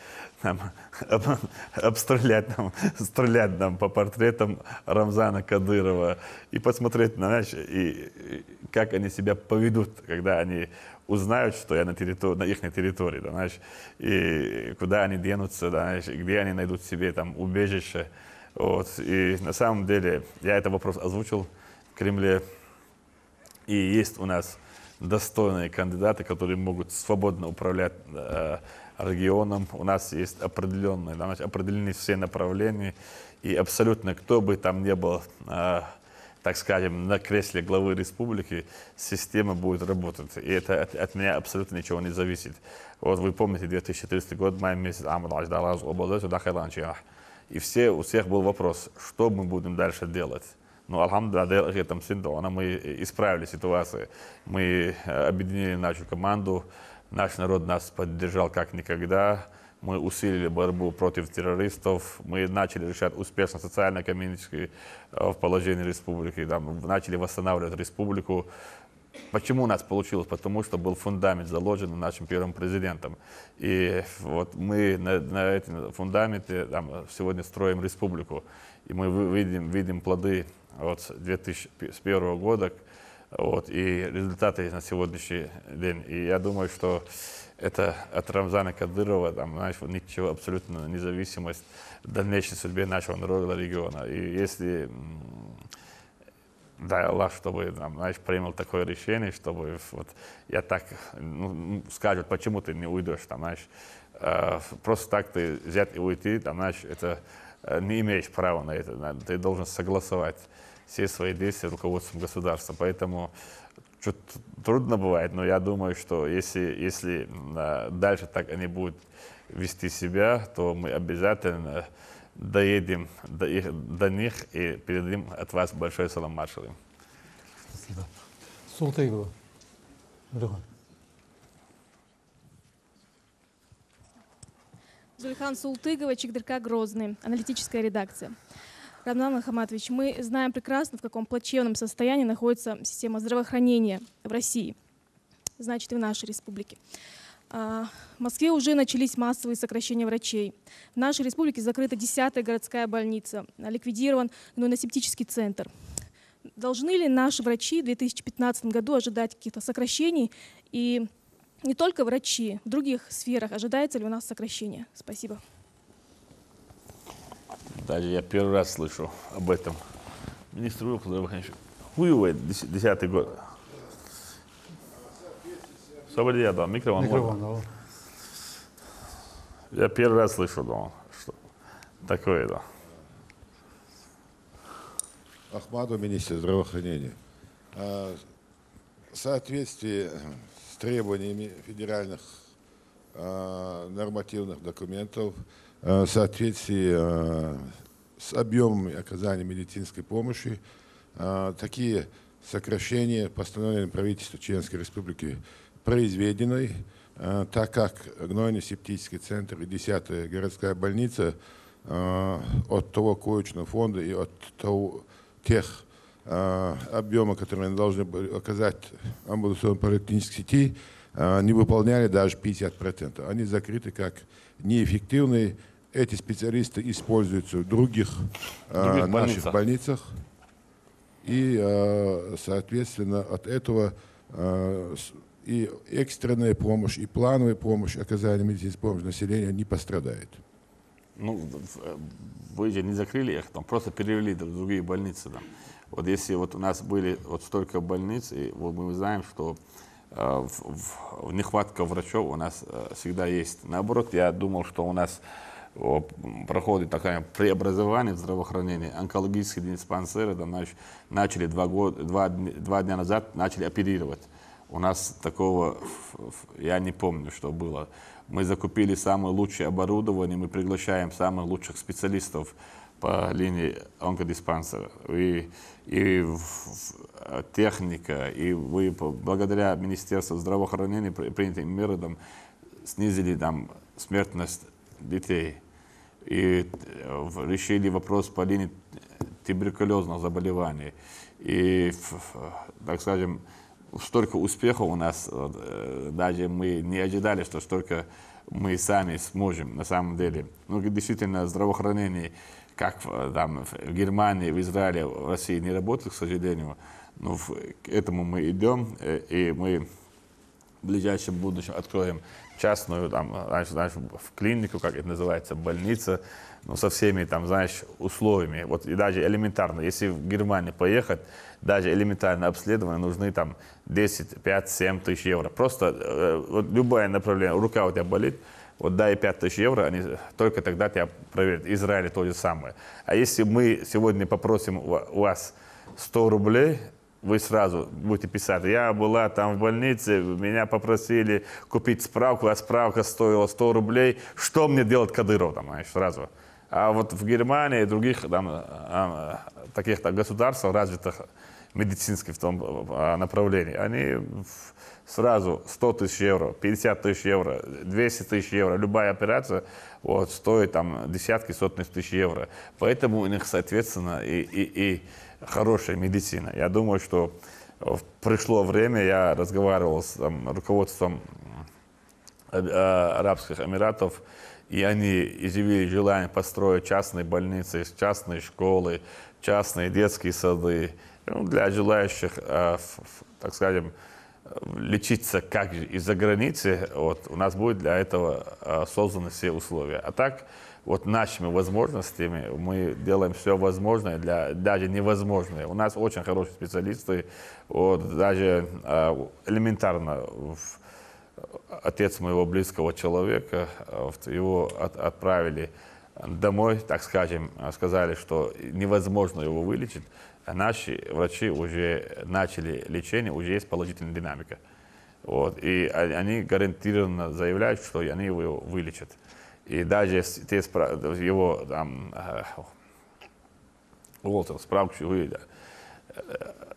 стрелять нам по портретам Рамзана Кадырова и посмотреть, знаешь, и как они себя поведут, когда они узнают, что я на их территории, да, знаешь, и куда они денутся, да, знаешь, и где они найдут себе там убежище. Вот. И на самом деле я этот вопрос озвучил в Кремле, и есть у нас достойные кандидаты, которые могут свободно управлять регионом. У нас есть определенные, да, значит, определены все направления, и абсолютно кто бы там ни был, так скажем, на кресле главы республики, система будет работать. И это от меня абсолютно ничего не зависит. Вот вы помните, 2014 год, май месяц, и у всех был вопрос, что мы будем дальше делать. Ну, алхамдулилlah, мы исправили ситуацию. Мы объединили нашу команду, наш народ нас поддержал как никогда. Мы усилили борьбу против террористов, мы начали решать успешно социально-экономические положения республики, начали восстанавливать республику. Почему у нас получилось? Потому что был фундамент заложен нашим первым президентом. И вот мы на этом фундаменте сегодня строим республику. И мы видим плоды с 2001 года, вот, и результаты на сегодняшний день. И я думаю, что это от Рамзана Кадырова, знаешь, ничего абсолютно независимость в дальнейшей судьбе нашего народа, региона. И если, дай Аллах, чтобы, знаешь, принял такое решение, чтобы вот я так, скажут, почему ты не уйдешь, знаешь, просто так ты взять и уйти, знаешь, это не имеешь права на это, ты должен согласовать все свои действия руководством государства. Поэтому чуть трудно бывает, но я думаю, что если дальше так они будут вести себя, то мы обязательно доедем до них и передадим от вас большой салам маршалам. Спасибо. Султыгова. Зульхан Султыгова, ЧГДРК «Грозный», аналитическая редакция. Рамзан Ахматович, мы знаем прекрасно, в каком плачевном состоянии находится система здравоохранения в России, значит, и в нашей республике. В Москве уже начались массовые сокращения врачей. В нашей республике закрыта 10-я городская больница, ликвидирован гнойно-септический центр. Должны ли наши врачи в 2015 году ожидать каких-то сокращений? И не только врачи, в других сферах ожидается ли у нас сокращение? Спасибо. Даже я первый раз слышу об этом. Министр здравоохранения. Хуевый, 10-й год. Свободи, да, микрофон. Я первый раз слышу, думал, что такое, да. Ахматов, министр здравоохранения. В соответствии с требованиями федеральных нормативных документов, в соответствии с объемами оказания медицинской помощи, такие сокращения постановлением правительства Чеченской Республики произведены, так как гнойно-септический центр и 10-я городская больница от того коечного фонда и от тех объемов, которые они должны были оказать амбулаторно-поликлинической сети, не выполняли даже 50%. Они закрыты как неэффективные. Эти специалисты используются в других наших больницах. И, соответственно, от этого и экстренная помощь, и плановая помощь, оказание медицинской помощи населению не пострадает. Ну, вы же не закрыли их, там просто перевели в другие больницы. Там. Вот если вот у нас были вот столько больниц, и вот мы знаем, что нехватка врачов у нас всегда есть. Наоборот, я думал, что у нас проходит такое преобразование в здравоохранении. Онкологические диспансеры там, начали 2 дня назад начали оперировать. У нас такого, я не помню, что было. Мы закупили самое лучшее оборудование, мы приглашаем самых лучших специалистов по линии онкодиспансера. И техника, и вы благодаря Министерству здравоохранения принятым мерам снизили там смертность детей. И решили вопрос по линии туберкулезных заболеваний. И, так скажем, столько успехов у нас, даже мы не ожидали, что столько мы сами сможем на самом деле. Ну, действительно, здравоохранение, как там, в Германии, в Израиле, в России не работает, к сожалению. Но к этому мы идем, и мы в ближайшем будущем откроем частную, там, знаешь, в клинику, как это называется, больница, ну, со всеми, там, знаешь, условиями. Вот, и даже элементарно, если в Германию поехать, даже элементарное обследование нужны там 10, 5, 7 тысяч евро. Просто вот любое направление, рука у тебя болит, вот дай 5 тысяч евро, они только тогда тебя проверят. В Израиле то же самое. А если мы сегодня попросим у вас 100 рублей, вы сразу будете писать, я была там в больнице, меня попросили купить справку, а справка стоила 100 рублей, что мне делать Кадыров, там, знаешь, сразу. А вот в Германии и других там, таких государствах, развитых медицинских в том направлении, они сразу 100 тысяч евро, 50 тысяч евро, 200 тысяч евро, любая операция вот, стоит там десятки, сотни тысяч евро. Поэтому у них, соответственно, и хорошая медицина. Я думаю, что пришло время, я разговаривал с руководством Арабских Эмиратов, и они изъявили желание построить частные больницы, частные школы, частные детские сады, ну, для желающих, так скажем, лечиться как же из-за границы. Вот, у нас будет для этого созданы все условия. А так, вот нашими возможностями мы делаем все возможное, даже невозможное. У нас очень хорошие специалисты, вот, даже элементарно отец моего близкого человека, его отправили домой, так скажем, сказали, что невозможно его вылечить. А наши врачи уже начали лечение, уже есть положительная динамика. Вот, и они гарантированно заявляют, что они его вылечат. И даже его там, справку,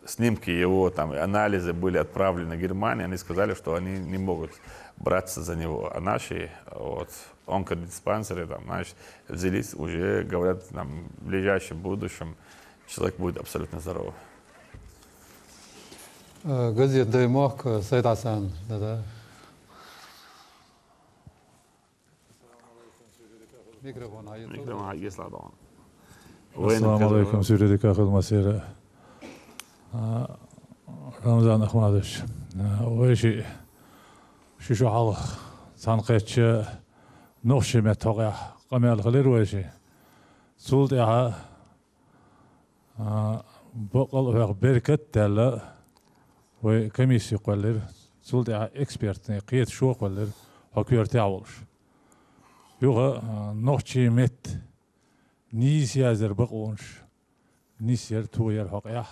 снимки его, там, анализы были отправлены в Германию, они сказали, что они не могут браться за него. А наши вот, онкодиспансеры там, знаешь, взялись, уже говорят, там, в ближайшем будущем человек будет абсолютно здоров. Газет «Даймок», Сайд Асан. Mikrofon har ikke slået over. Assalamu alaikum, sürdük akıl masirı. Ramazan Ahmadoviç. Oğuşi şu halı sanqetçi nohşime toğa qamel kılır oğuşi. Sult ya baqal ve bereket derler ve komisyon qılır. Sult ya ekspertni qiyet şu qılır. Hakiyerti avulur. Yoga nohçi met nis yazır baqonş. Nis yer tuğyer haqya.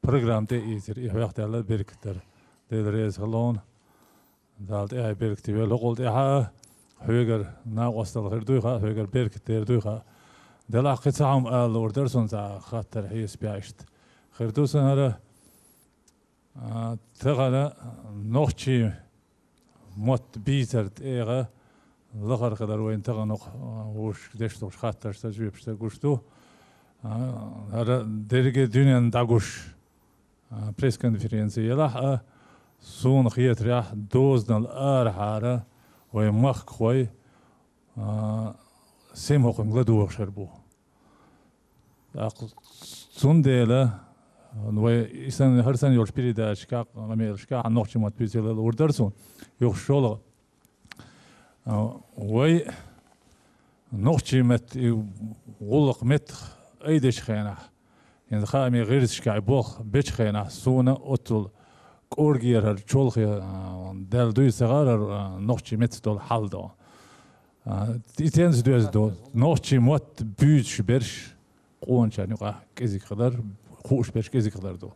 Programda izir ihvaqtlar berkitler. Dedrez halon. Dalt ay berkti ve loqol ya höger na qastal khirduha höger berkitler duha. Dala qitsam al orderson za khatar his biasht. Khirdusan ara tagala nohçi mot bizert era لغر قدر وين تغنق وش دشتو خاطر تجرب شتغشتو هذا درجة دنيا ندعوش بريس كونفرنسي يلا سون خيط ريح دوزنا الأرحارة ويمخ خوي سيم هقم غدو شربو سون ديلا وإنسان هر سنة يولش بريدا شكاق غمير شكاق عن نوع مات بيزيل الوردرسون يوخ شغل وي نوع مات غلق مت أيدش خينا يعني خامي غير شكاق بوخ بيش خينا سونا أطول كورجير هالشولخ دال دوي صغار نوع مت دول حال دو تيتنز دوز دو نوع مات بيج برش قوان شاني قا كذي قدر خوش برش كذي قدر دو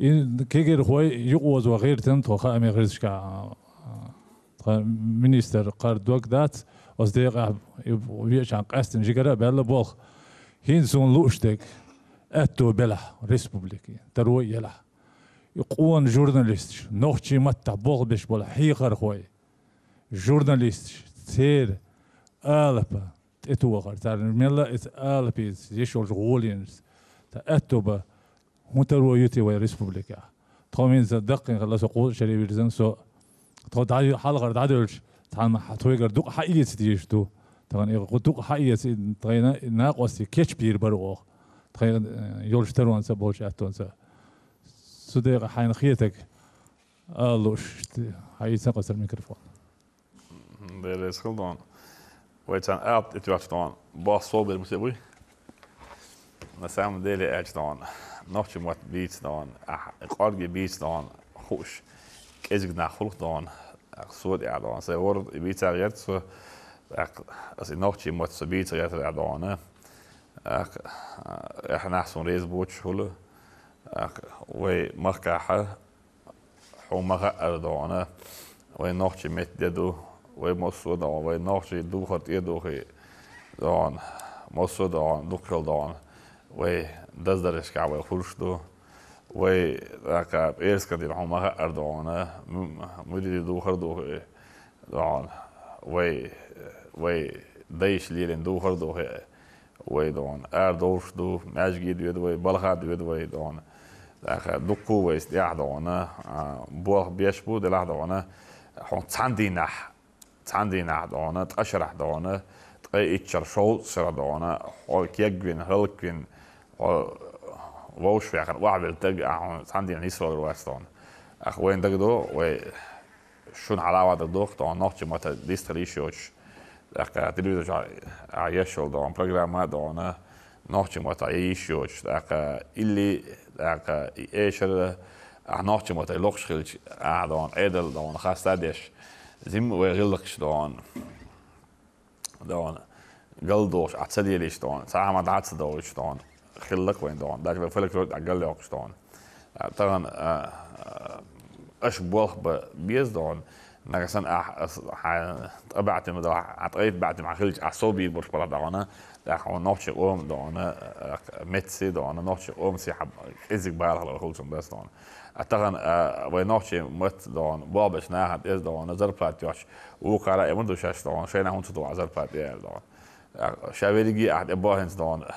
إن كيجر هو يقوز وغير تنتو خامي غير شكاق minister قار دوك دات أصدق ويش عن قاستن جيجرا بيلا بوخ هين زون لوشتك أتو بلا ريسبوبليكي تروي يلا يقوان جورناليست نوختي متى بوخ بيش بولا حيقر خوي جورناليست تير ألبا اتو غار تار ميلا ات ألبيز يشول غولينز تأتو با هون تروي يوتي وي ريسبوبليكا تقومين زدقين خلاص قول شريف يرزن سو تو داي حلقة دادولش تعال حتويجر دوق حقيقة تيجي تو طبعا يقول دوق حقيقة تغينا ناقصي كيش بير بروق تغين يولش تروان سبولش أتونسا صدق حين خيتك ألوش هاي سقط الميكروفون. Det är skuldan. Och ett sånt allt ett vart stan. Bara så blir det måste när samma del är stan. Något som att bit stan. Qalgi bit stan. Hush. Kezgna khulq stan. Så det är då så ord i bit rätt så alltså något som att så bit rätt är då. احنا احسن ريز بوتش هلو ومركحة ومغا أردوانا ونوحشي مت ديدو ومصو دان ونوحشي دوخت يدوخي دان مصو دان دوكل دان ودزدرش كعوي خلش دو وركب إيرسكا دي بحو مغا أردوانا مدي دوخر دوخي دان ديش ليلين دوخر دوخي ويدون أردوش دو ماجيد ويدوي بلغاد ويدوي دون دكو ويست يعدونا بوخ بيشبو دلعدونا حون تاندينا دونا تأشرح دونا تقي إتشر شو سر دونا حول كيجوين هلكوين ووش في آخر وعبل تجع تاندينا يسرق الوستون أخوين دقدو وشون علاوة دقدوخ دون نوتش ماتا ديستريشيوش تلفزيون عايشول دون برنامج دون نوتش ماتا عايشوش اللي إيشر نوتش ماتا لوكش خلش دون عدل دون خاصدش زم وغلقش دون قلدوش عتسديلش دون ساعة عتسدوش دون خلق وين دون داش بفلك رود قلدوش دون طبعا اش بوخ بيز دون نقصن طبعت مدة عطيت بعد ما خلج عصوبي برش بلا دعونا دعونا نوتش دعونا متسي دعونا نوتش سيحب إزيك بالغ لو خلصن بس دعونا أتغن ونوتش مت دعونا بابش ناحد إز دعونا زربات يوش وكارا يمندو شاش دعونا شينا هون تدعونا زربات يال دعونا شاويريجي أحد إباهنس دعونا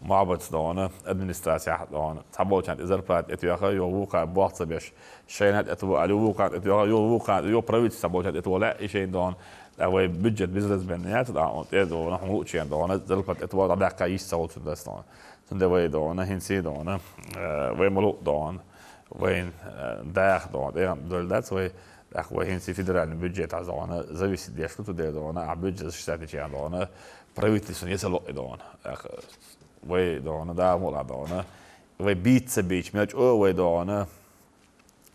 معبد دعونا أدمنستراسيا دعونا تابول كانت زربات إتياخا يووكا بوقت بيش شينات اتو علووكا إتياخا يووكا يو برايفت تابول كانت إتو لا إشين دعونا أو بيدجت بيزنس بنيات دعونا إيدو نحن لوتشين دعونا زربات إتو دعونا دعكا يستوى تدرس دعونا تندوي دعونا هنسي دعونا وين ملوك دعونا وين داخ دعونا دول دات وين أخوة هنسي فيدرال بيدجت دعونا زوي سيدي أشلو تدير دعونا عبيدجت شتاتي شيء دعونا برايفت لسون يسلوك دعونا وي دعونا دا مولا دعونا وي بيتس بيتش ميلج او وي دعونا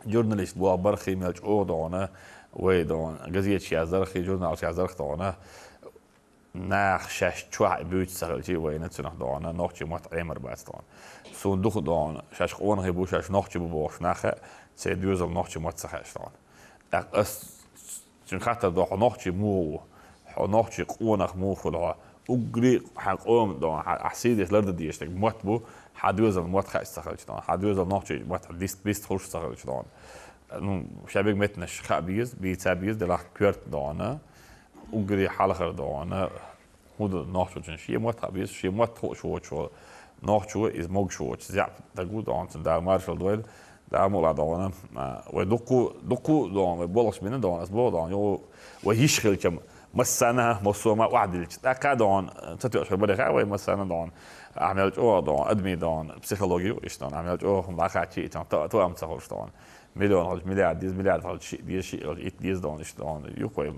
جورناليست بوا برخي ميلج او دعونا وي دعونا قزيت شي عزرخي جورنال شي عزرخ دعونا ناخ شاش تشوع بيوت سغلتي وي نتسنخ دعونا نوختي موت عمر بات دعونا سون دوخ دعونا شاش قوان غيبو شاش نوختي ببوش ناخ سيد يوزل نوختي موت سخاش دعونا أس خاطر دعونا نوختي مو نوختي قوانخ مو فلها أجري حقهم دون حسيد يسلرد ديشتك موت بو حدوزل موت خا استخرج دون حدوزل نوتشي موت بيست خوش استخرج دون شبيك متنش خابيز بيتابيز دلا كورت دون أجري حلقة دون هو نوتشو جنشي موت خابيز شي موت خوش وشو نوتشو إز موج شو زعب تقول دون تندار مارشال دويل دار مولا دون ودكو دون بولش من دون أسبوع دون يو ويشخل كم مسنا مصومة وعدلش أكادون تتوش بالبريخة مسنا دون عملت دون أدمي دون بسيكولوجي وإيش دون عملت ما خاطر شيء تو أم تخرج دون مليون مليار 10 مليار هذا شيء 10 دون إيش دون يقوي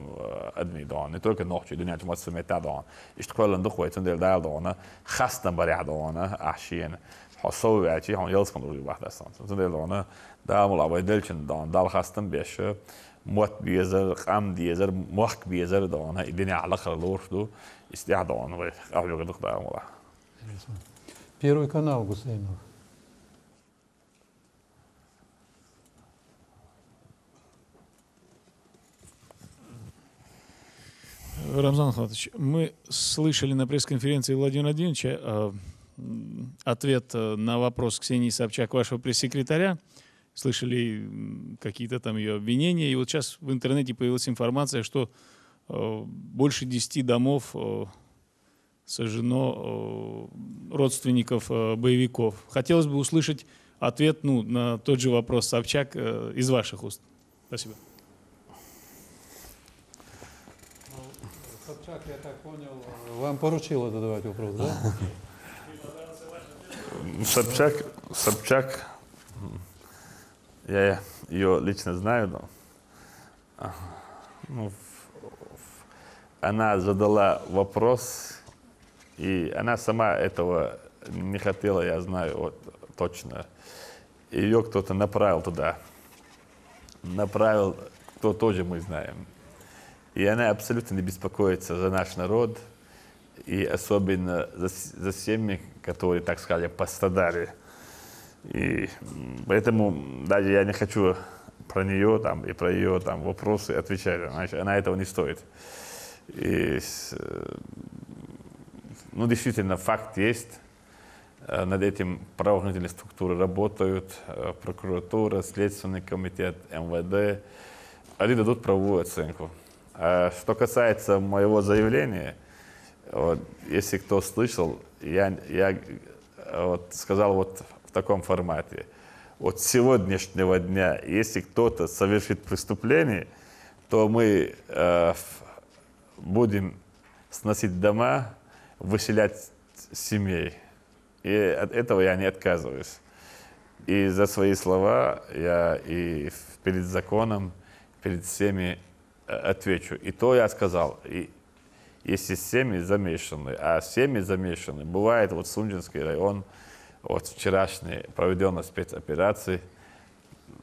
أدمي دون نتوك النقطة الدنيا تمثل متى دون إيش تقول إن دخوي تندل دال دون خاصة بريح دون أحشين حصوي عشي هم يلصقون دول واحد أصلا تندل دون دام الله ويدلشن دون دال خاصة بيش موت بيزر قام ديزر موخ بيزر دون الدنيا على آخر لورش دو استيع دون وأهلي قدر دام الله. Первый канал Гусейнов. Рамзан Ахматович, мы слышали на пресс-конференции Владимира Владимировича ответ на вопрос Ксении Собчак, вашего пресс-секретаря. Слышали какие-то там ее обвинения. И вот сейчас в интернете появилась информация, что больше 10 домов сожжено родственников боевиков. Хотелось бы услышать ответ на тот же вопрос Собчак из ваших уст. Спасибо. Собчак, я так понял, вам поручила задавать вопрос, да? Собчак, я ее лично знаю, но она задала вопрос, и она сама этого не хотела, я знаю вот, точно. Ее кто-то направил туда, кто тоже мы знаем. И она абсолютно не беспокоится за наш народ, и особенно за семьи, которые, так сказать, пострадали. И поэтому даже я не хочу про нее там, и про ее там, вопросы отвечать. Значит, она этого не стоит. И, действительно, факт есть. Над этим правоохранительные структуры работают, прокуратура, Следственный комитет, МВД. Они дадут правовую оценку. А что касается моего заявления, вот, если кто слышал, я вот, сказал вот в таком формате. Вот с сегодняшнего дня, если кто-то совершит преступление, то мы будем сносить дома, выселять семей. И от этого я не отказываюсь. И за свои слова я и перед законом, перед всеми отвечу. И то я сказал, и если семьи замешаны, а семьи замешаны, бывает вот Сунжинский район, вот вчерашней проведенной спецоперации,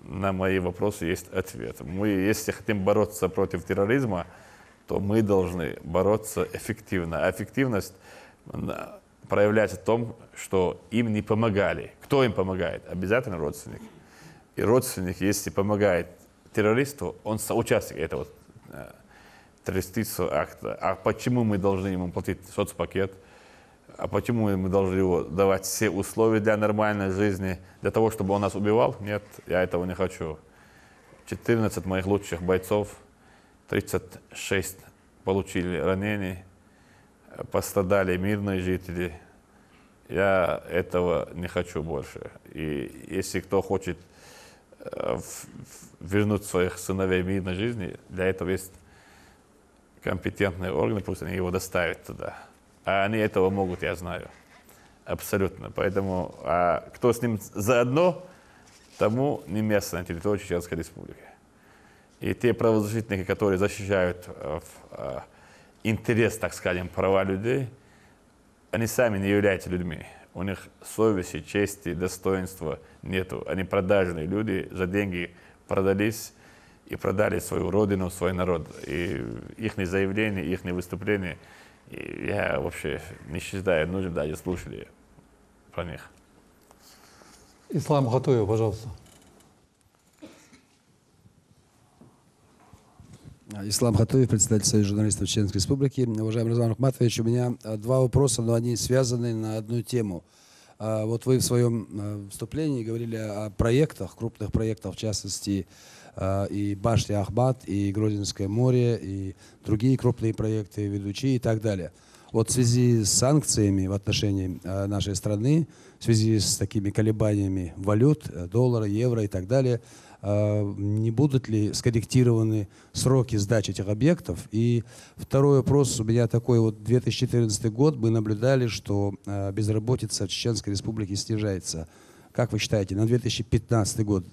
на мои вопросы есть ответ. Мы, если хотим бороться против терроризма, то мы должны бороться эффективно. А эффективность проявляется в том, что им не помогали. Кто им помогает? Обязательно родственник. И родственник, если помогает террористу, он соучастник этого террористического акта. А почему мы должны ему платить соцпакет? А почему мы должны его давать все условия для нормальной жизни, для того, чтобы он нас убивал? Нет, я этого не хочу. 14 моих лучших бойцов, 36 получили ранения, пострадали мирные жители. Я этого не хочу больше. И если кто хочет вернуть своих сыновей в мирной жизни, для этого есть компетентные органы, пусть они его доставят туда. А они этого могут, я знаю. Абсолютно. Поэтому кто с ним заодно, тому не место на территории Чеченской Республики. И те правозащитники, которые защищают интерес, так скажем, права людей, они сами не являются людьми. У них совести, чести, достоинства нету. Они продажные люди, за деньги продались и продали свою родину, свой народ. И их заявления, их выступления, я вообще не считаю нужным даже слушали про них. Ислам Хатуев, пожалуйста. Ислам Хатуев, председатель Союза журналистов Чеченской Республики. Уважаемый Рамзан Ахматович, у меня два вопроса, но они связаны на одну тему. Вот вы в своем вступлении говорили о проектах, крупных проектах, в частности, и башня Ахмат, и Грозинское море, и другие крупные проекты, ведучие и так далее. Вот в связи с санкциями в отношении нашей страны, в связи с такими колебаниями валют, доллара, евро и так далее, Не будут ли скорректированы сроки сдачи этих объектов? И второй вопрос у меня такой. Вот 2014 год мы наблюдали, что безработица в Чеченской Республике снижается. Как вы считаете, на 2015 год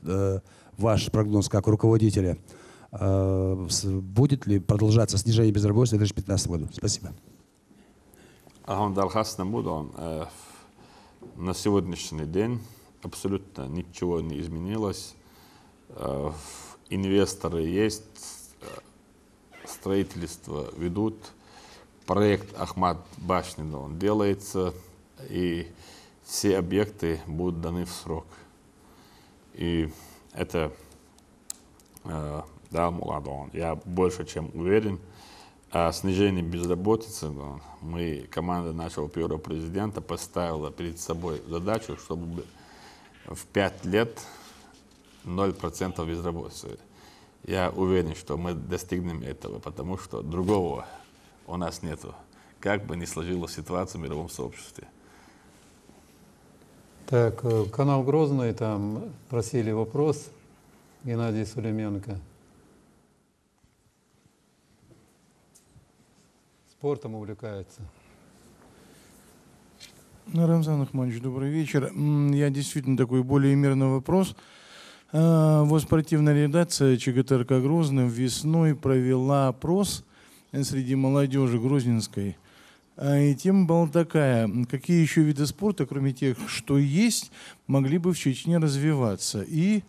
ваш прогноз как руководителя, будет ли продолжаться снижение безработицы в 2015 году? Спасибо. На сегодняшний день абсолютно ничего не изменилось. Инвесторы есть, строительство ведут, проект Ахмат башни он делается, и все объекты будут даны в срок. И это, да, Муладон, я больше чем уверен. О снижении безработицы команда нашего первого президента поставила перед собой задачу, чтобы в 5 лет 0% безработицы. Я уверен, что мы достигнем этого, потому что другого у нас нету, как бы ни сложилась ситуация в мировом сообществе. Так, канал Грозный, там просили вопрос. Геннадий Сулейменко. Спортом увлекается. Рамзан Ахматович, добрый вечер. Я действительно такой более мирный вопрос. Вот спортивная редакция ЧГТРК Грозный весной провела опрос среди молодежи грозненской. И тема была такая: какие еще виды спорта, кроме тех, что есть, могли бы в Чечне развиваться. И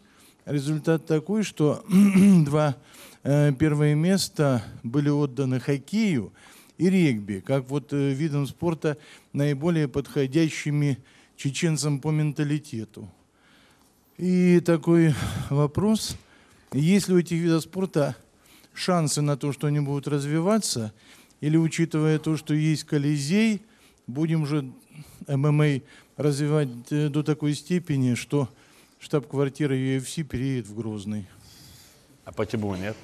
результат такой, что 2 первые места были отданы хоккею и регби, как вот видом спорта, наиболее подходящими чеченцам по менталитету. И такой вопрос: есть ли у этих видов спорта шансы на то, что они будут развиваться, или, учитывая то, что есть Колизей, будем же ММА развивать до такой степени, что штаб-квартира UFC переедет в Грозный? А почему нет?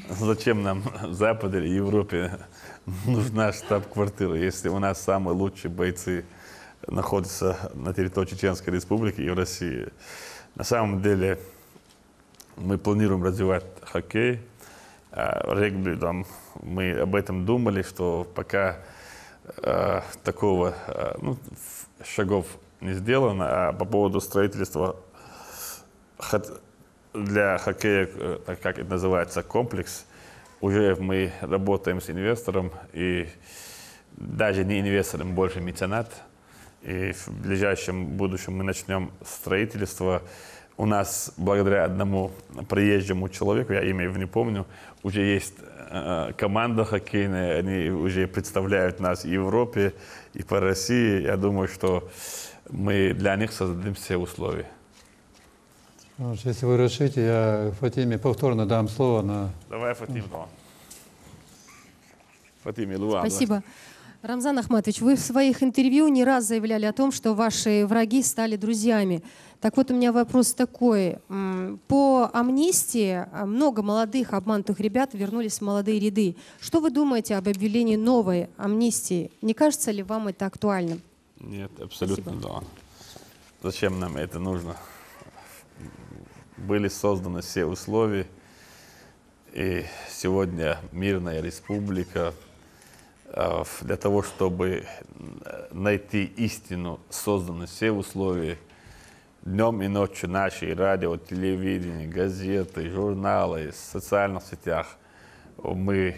Зачем нам в Западе и Европе нужна штаб-квартира, если у нас самые лучшие бойцы находятся на территории Чеченской Республики и в России? На самом деле мы планируем развивать хоккей, регби. Мы об этом думали, что пока такого шагов не сделано. А по поводу строительства для хоккея, как это называется, комплекс, уже мы работаем с инвестором, и даже не инвестором, больше меценат. И в ближайшем будущем мы начнем строительство. У нас, благодаря одному приезжему человеку, я имя его не помню, уже есть команда хоккейная, они уже представляют нас и в Европе, и по России. Я думаю, что мы для них создадим все условия. Если вы решите, я Фатиме повторно дам слово на... Давай, Фатиме. Фатиме, Луа. Спасибо. Рамзан Ахматович, вы в своих интервью не раз заявляли о том, что ваши враги стали друзьями. Так вот, у меня вопрос такой. По амнистии много молодых обманутых ребят вернулись в молодые ряды. Что вы думаете об объявлении новой амнистии? Не кажется ли вам это актуальным? Нет, абсолютно да. Зачем нам это нужно? Были созданы все условия, и сегодня мирная республика. Для того, чтобы найти истину, созданы все условия. Днем и ночью наши радио, телевидение, газеты, журналы, в социальных сетях мы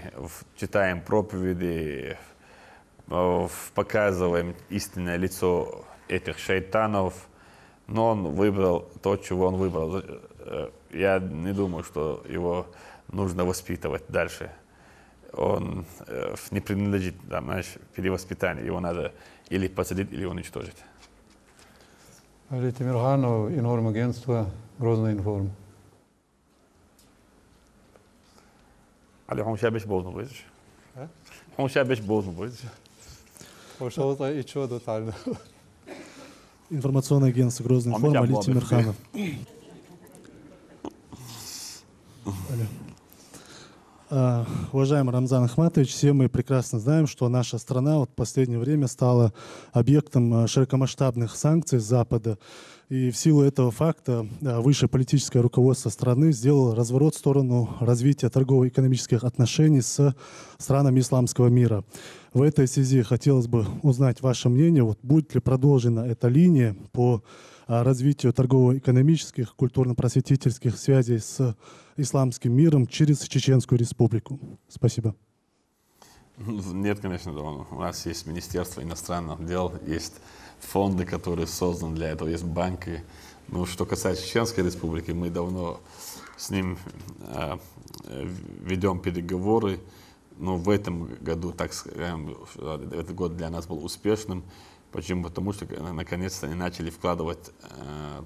читаем проповеди, показываем истинное лицо этих шайтанов. Но он выбрал то, чего он выбрал. Я не думаю, что его нужно воспитывать дальше. Он не принадлежит, перевоспитанию. Его надо или посадить, или уничтожить. Али Тимирханов, информагентство «Грозный информ». Али, он сейчас больно будет. Он сейчас больно будет. Пошел-то и что детально. Информационное агентство «Грозный информ», Али Тимирханов. Уважаемый Рамзан Ахматович, все мы прекрасно знаем, что наша страна в последнее время стала объектом широкомасштабных санкций Запада. И в силу этого факта высшее политическое руководство страны сделало разворот в сторону развития торгово-экономических отношений с странами исламского мира. В этой связи хотелось бы узнать ваше мнение, будет ли продолжена эта линия по развитию торгово-экономических, культурно-просветительских связей с исламским миром через Чеченскую Республику. Спасибо. Нет, конечно, да. У нас есть Министерство иностранных дел, есть фонды, которые созданы для этого, есть банки. Но что касается Чеченской Республики, мы давно с ним ведем переговоры. Но в этом году, так скажем, этот год для нас был успешным. Почему? Потому что наконец-то они начали вкладывать,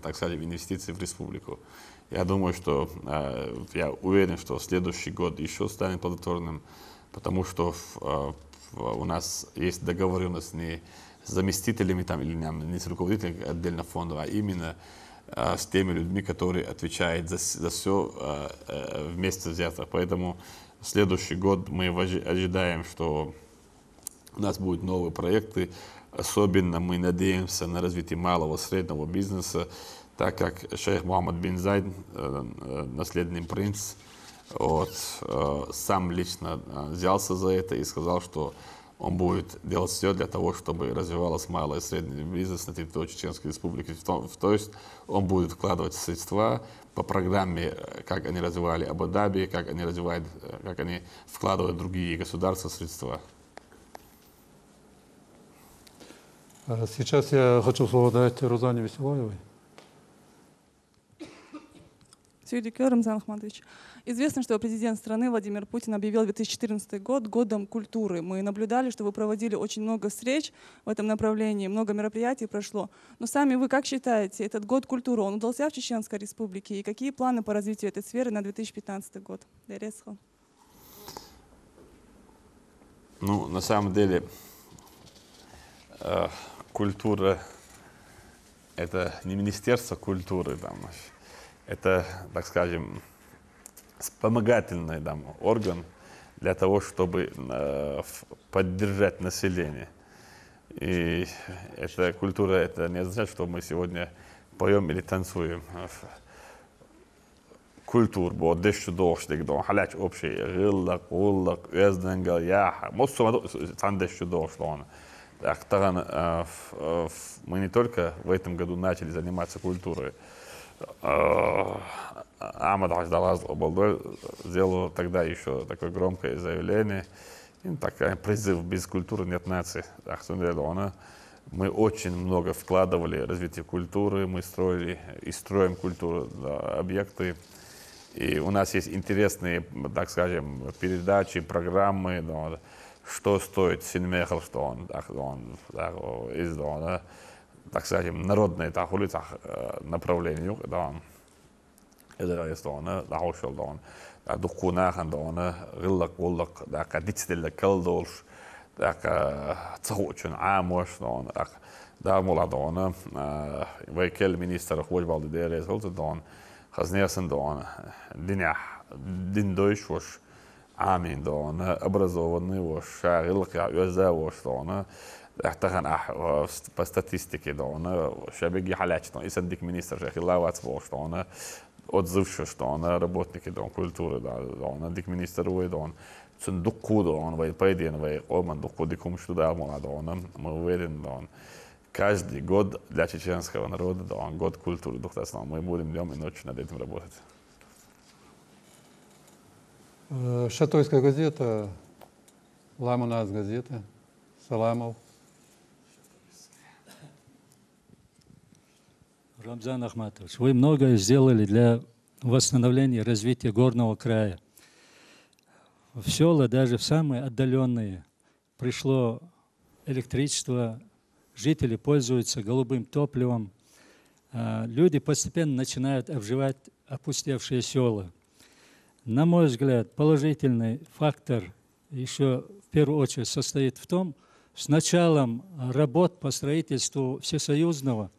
так сказать, инвестиции в республику. Я думаю, что, я уверен, что следующий год еще станет плодотворным, потому что у нас есть договоренность не с заместителями там, или не с руководителями отдельно фонда, а именно с теми людьми, которые отвечают за все вместе взятых. Поэтому следующий год мы ожидаем, что у нас будут новые проекты. Особенно мы надеемся на развитие малого и среднего бизнеса, так как шейх Мухаммад бин Зайд, наследный принц, сам лично взялся за это и сказал, что он будет делать все для того, чтобы развивалась малый и средний бизнес на территории Чеченской Республики. То есть он будет вкладывать средства по программе, как они развивали Абу-Даби, как они вкладывают в другие государства средства. Сейчас я хочу слово дать Рузане Веселоевой. Сюдикё Рамзан Ахматович. Известно, что президент страны Владимир Путин объявил 2014 год годом культуры. Мы наблюдали, что вы проводили очень много встреч в этом направлении, много мероприятий прошло. Но сами вы как считаете, этот год культуры, он удался в Чеченской Республике? И какие планы по развитию этой сферы на 2015 год? Ну, на самом деле, культура — это не Министерство культуры, это, так скажем, вспомогательный орган для того, чтобы поддержать население. И эта культура, это не означает, что мы сегодня поем или танцуем. Kultur bu deşu doğuştuk da halaç общий gıllık, gıllık, özdengal ya. Мосома там дешу doğuştu он. Мы не только в этом году начали заниматься культурой. Ахмад Хадждалаз сделал тогда еще такое громкое заявление, такой призыв: без культуры нет нации. Мы очень много вкладывали в развитие культуры, мы строили и строим культуру, объекты. И у нас есть интересные, так скажем, передачи, программы, что стоит Синмехал, что он издал, так скажем, народные направления. Духунахан, гыллак, гуллак, дичтеллак, калдолш, цахучин, амош, молодон, вайкел министр хвожбалды дерез, Хазнесен дон, дин дойш вош, амин дон, образованный вош, шагилка, юза вош дон, по статистике дон, шабеги халяч дон, исандик министр шахилавац вош дон, отзывший дон, работники дон, культуры дон, дик министр вой дон, цундуку дон, вой пойден вой, оман дуку дикум штуда мона дон, мы уверен дон. Каждый год для чеченского народа, год культуры, мы будем днем и ночью над этим работать. Шатойская газета, Ламаназ газета, Саламов. Рамзан Ахматович, вы многое сделали для восстановления и развития горного края. В села, даже в самые отдаленные, пришло электричество, жители пользуются голубым топливом. Люди постепенно начинают обживать опустевшие села. На мой взгляд, положительный фактор еще в первую очередь состоит в том, с началом работ по строительству всесоюзного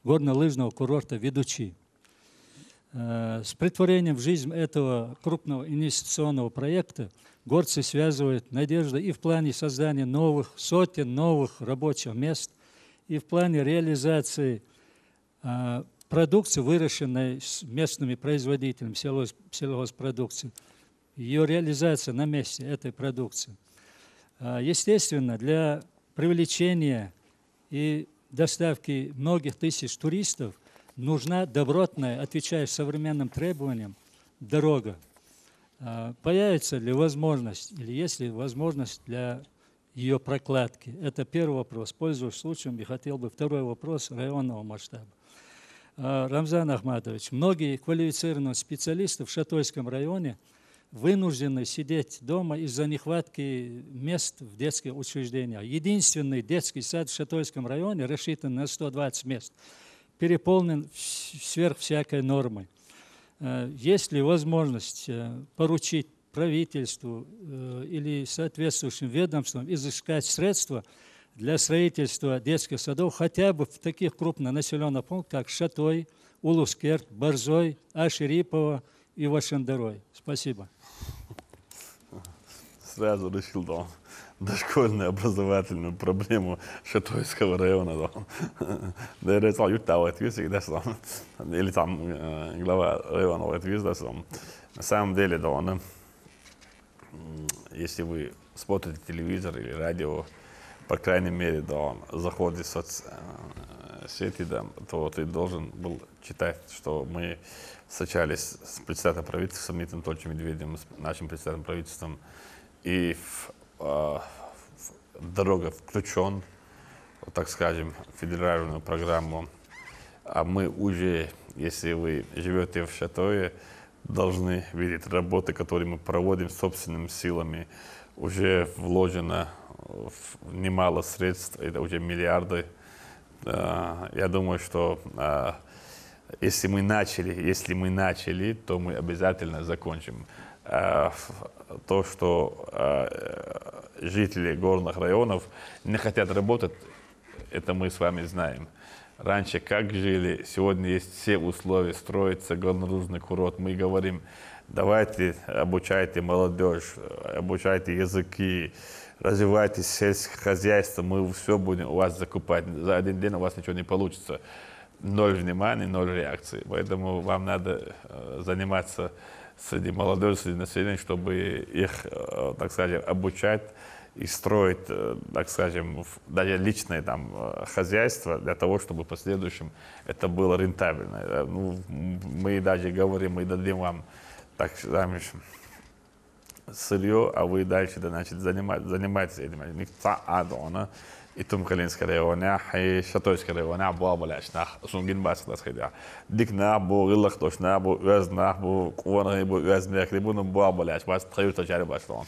горнолыжного курорта «Ведучи». С претворением в жизнь этого крупного инвестиционного проекта горцы связывают надежды и в плане создания сотен новых рабочих мест, и в плане реализации продукции, выращенной местными производителями сельхозпродукции, ее реализация на месте этой продукции. Естественно, для привлечения и доставки многих тысяч туристов нужна добротная, отвечая современным требованиям, дорога. Появится ли возможность, или есть ли возможность для ее прокладки? Это первый вопрос. Пользуясь случаем, я хотел бы второй вопрос районного масштаба. Рамзан Ахматович, многие квалифицированные специалисты в Шатойском районе вынуждены сидеть дома из-за нехватки мест в детских учреждениях. Единственный детский сад в Шатойском районе рассчитан на 120 мест, переполнен сверх всякой нормы. Есть ли возможность поручить правительству или соответствующим ведомствам изыскать средства для строительства детских садов хотя бы в таких крупных населенных пунктах, как Шатой, Улускерт, Борзой, Аширипово и Вашандарой? Спасибо. Сразу решил, да, дошкольную образовательную проблему Шатойского района. Да, я решил, Ютава отвезли, или там глава района отвезли. На самом деле, да, если вы смотрите телевизор или радио, по крайней мере, да, заходите в соцсети, да, то ты должен был читать, что мы встречались с председателем правительства Митом Анатольевичем Медведевым, с нашим председателем правительства, и дорога включен, так скажем, в федеральную программу. А мы уже, если вы живете в Шатое, должны видеть работы, которые мы проводим собственными силами. Уже вложено немало средств, это уже миллиарды. Я думаю, что если мы начали, то мы обязательно закончим. То, что жители горных районов не хотят работать, это мы с вами знаем. Раньше как жили, сегодня есть все условия, строится горнолыжный курорт. Мы говорим, давайте обучайте молодежь, обучайте языки, развивайте сельское хозяйство, мы все будем у вас закупать. За один день у вас ничего не получится. Ноль внимания, ноль реакции. Поэтому вам надо заниматься среди молодежи, среди населения, чтобы их, так скажем, обучать и строить, так скажем, даже личное там хозяйство для того, чтобы в последующем это было рентабельно. Ну, мы даже говорим, мы дадим вам, так скажем, сырье, а вы дальше, значит, занимаетесь этим. И Тумкалинская районе, и Шатойская районе, Буабаляшнах, Сунгин Баскласхидя. Дикна, Бугиллах, Тошна, Буэзнах, Буэна, Буэзнах, Рибуну, Буабаляш, вас троюта чари башлон.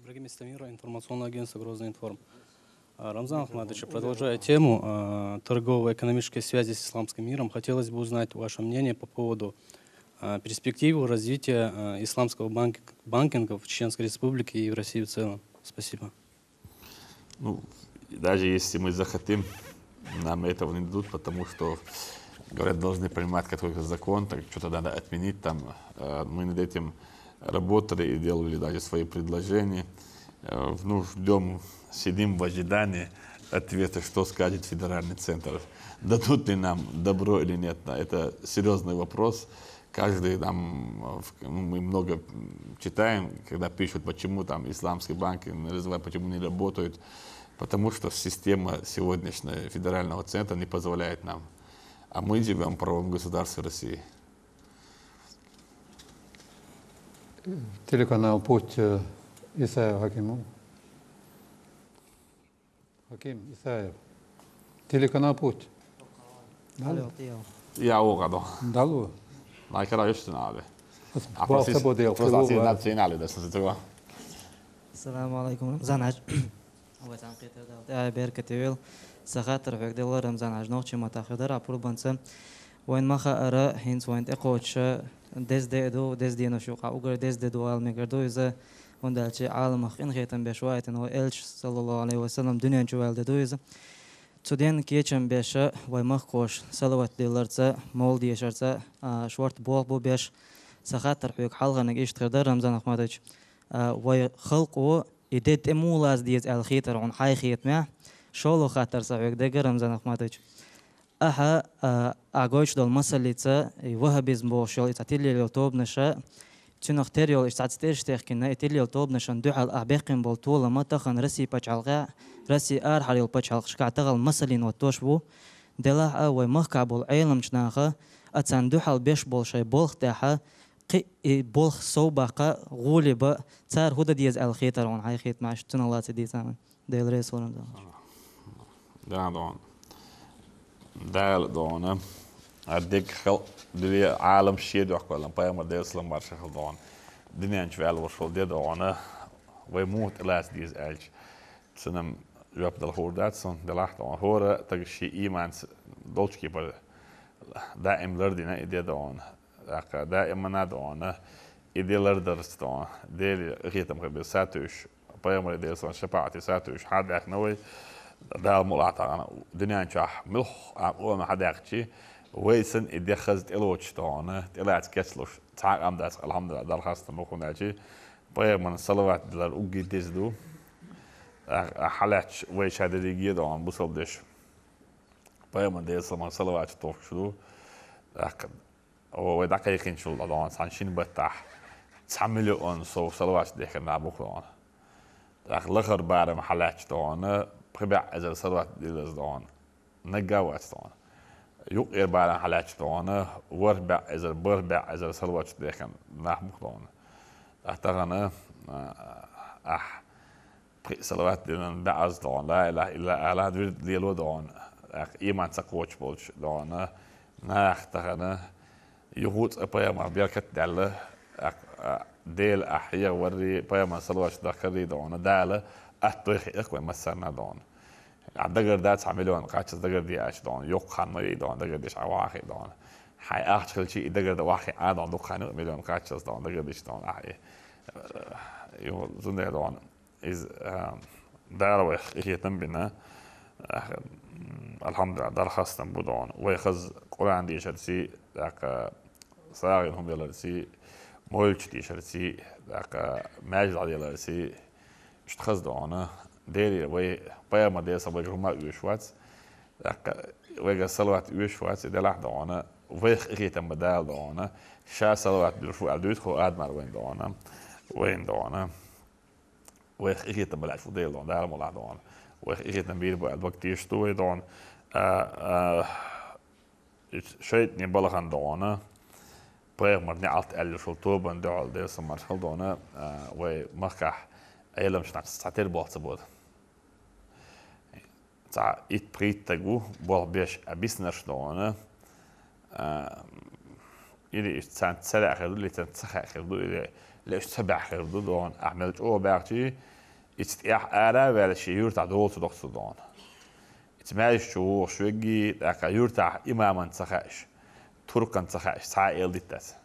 Ибрагим Истамиров, информационное агентство «Грозный информ». Рамзан Ахматович, продолжая тему торгово-экономической связи с исламским миром, хотелось бы узнать ваше мнение по поводу перспективы развития исламского банкинга в Чеченской Республике и в России в целом. Спасибо. Ну, даже если мы захотим, нам этого не дадут, потому что, говорят, должны принимать какой-то закон, так что-то надо отменить там. Мы над этим работали и делали даже свои предложения. Ну, ждем, сидим в ожидании ответа, что скажет федеральный центр. Дадут ли нам добро или нет? Это серьезный вопрос. Каждый там, мы много читаем, когда пишут, почему там исламские банки не развивают, почему не работают. Потому что система сегодняшнего федерального центра не позволяет нам. А мы живем в правовом государстве России. Телеканал «Путь» Исаев Хакимов. Хаким Исаев. Телеканал «Путь». Я угаду. Дало. Laikara justin abi. السلام عليكم رمضان عج وتنقيت داعي بيركتيل سخاطر في دل رمضان عج نوتش ما تاخذ رابور بنسم وين ما خأرا هينس وين تقوتش دز دو دز دينو شوقا وغير دز دو المقردو إذا وندالشي عالم إن خيتم بشوية هو إلش صلى الله عليه وسلم دنيا جوال دويزة تودين كيتشم بيشة ويمخكوش صلوات ديلرتة مولدي شرتة شورت بو بيش سخاطر حيوك حلقة نجيش تقدر رمضان أحمدج ويخلقوا يدت إمولاز ديز الخيتر عن حي خيت ما شولو خاطر صحيح دقر رمضان أحمدج أها أعوش دول مسألة وهبيز بوشل يتعتلي اليوتوب نشاء تنختاريو استعدتش تحكينا يتلي اليوتوب نشان دوحل أعباقين بالطول ما تخن رسي بتشعلقة رسي أرحل البتشعلق شكعتغل مسألين وتوشبو دلها ومخكع بالعلم جناخه أتسان دوحل بيش بالشي بالخ تاحه بولخ صوباقة غولبة صار هو ديز الخيتر عن هاي خيت معش تنالات دي زمان ديل ريس ورم دال دون أديك خل دلي عالم شيء دوك ولا بايم ديل سلام برشة خل دون دنيا نشوال وشول دي دون ويموت لاس ديز ألج سنم جاب دل خوردات سن دلحت دون هورا تجشي إيمان دولش كيبر دائم لردنا إدي دون دائما نادون إدي لردرس دون ديل غيتم قبل ساتوش بايم ديل سلام شبعتي ساتوش حد أخنوي ده ملاحظة أنا دنيا نشاح ملخ أقول ما حدا يحكي ويسن إدي خزت إلوش تاعنا طلعت كسلوش تعال أم داس الحمد لله دار خاصة مخونا شيء بايع من الصلوات دلار أوجي تزدو حلقت ويش هذا اللي جيدا عن بوصل دش بايع من ديس من الصلوات توف شلو هو دقيقة يخين شو الله سانشين بتاح 9 مليون صلوات ده كنا بخلون الآخر بعد ما حلقت تاعنا بخبع إذا صلوات ديلز دون نجاوات دون يقير بعد حالات دون وربع إذا صلوات ديكن نحمق دون أحتغنا صلوات دون بعض دون لا إله إلا الله درد ديلو دون إيمان سقوش بولش دون نحتغنا يهود أبايا ما بيركت دالة ديل أحيا وري بايا ما صلوات دكري دون دالة أتوخ إخوة مسرنا دون عندقر ده 9 مليون قاعدش دقر دي اش دون يوق خان مري دون دقر ديش عواخي دون حي اخش كل شيء دقر ده واخي دون دوق خان مليون قاعدش دون دقر ديش دون احي يو زنده دون از دار يتم بنا الحمد لله دار خاصة بدون ويخز قرآن دي شرسي ذاك صاغن هم يلرسي مولش دي شرسي ذاك ماجد على يلرسي اشتخز دونه ديري وي بايا ما ديسا بجرما يوشواتس ويجا صلوات يوشواتس دلح دونه ويخ إخيتم بدال دونه شا صلوات بلشو عدويت خو آدمار وين دونه ويخ إخيتم بلاش فضيل دون دار مولع دون ويخ إخيتم بير بو الوقت يشتوي دون شيتني بلغن دونه بايا مرني عالت ألي شلطوبن دعال ديسا مرشل دونه وي مخح أيلم شنات ستعتير بوحصبود تاع إيت بريت تجو بوح بيش أبيسناش دونه إلي إستان تسرع خيردو إلي تنتسخع خيردو إلي إستبع خيردو دون أحملت أو باعتي إستياح آرا ولا شي يورتع دول تدخص دون إتماش شو شوجي داك يورتع إماما تسخعش تركا تسخعش تاع إل ديتاس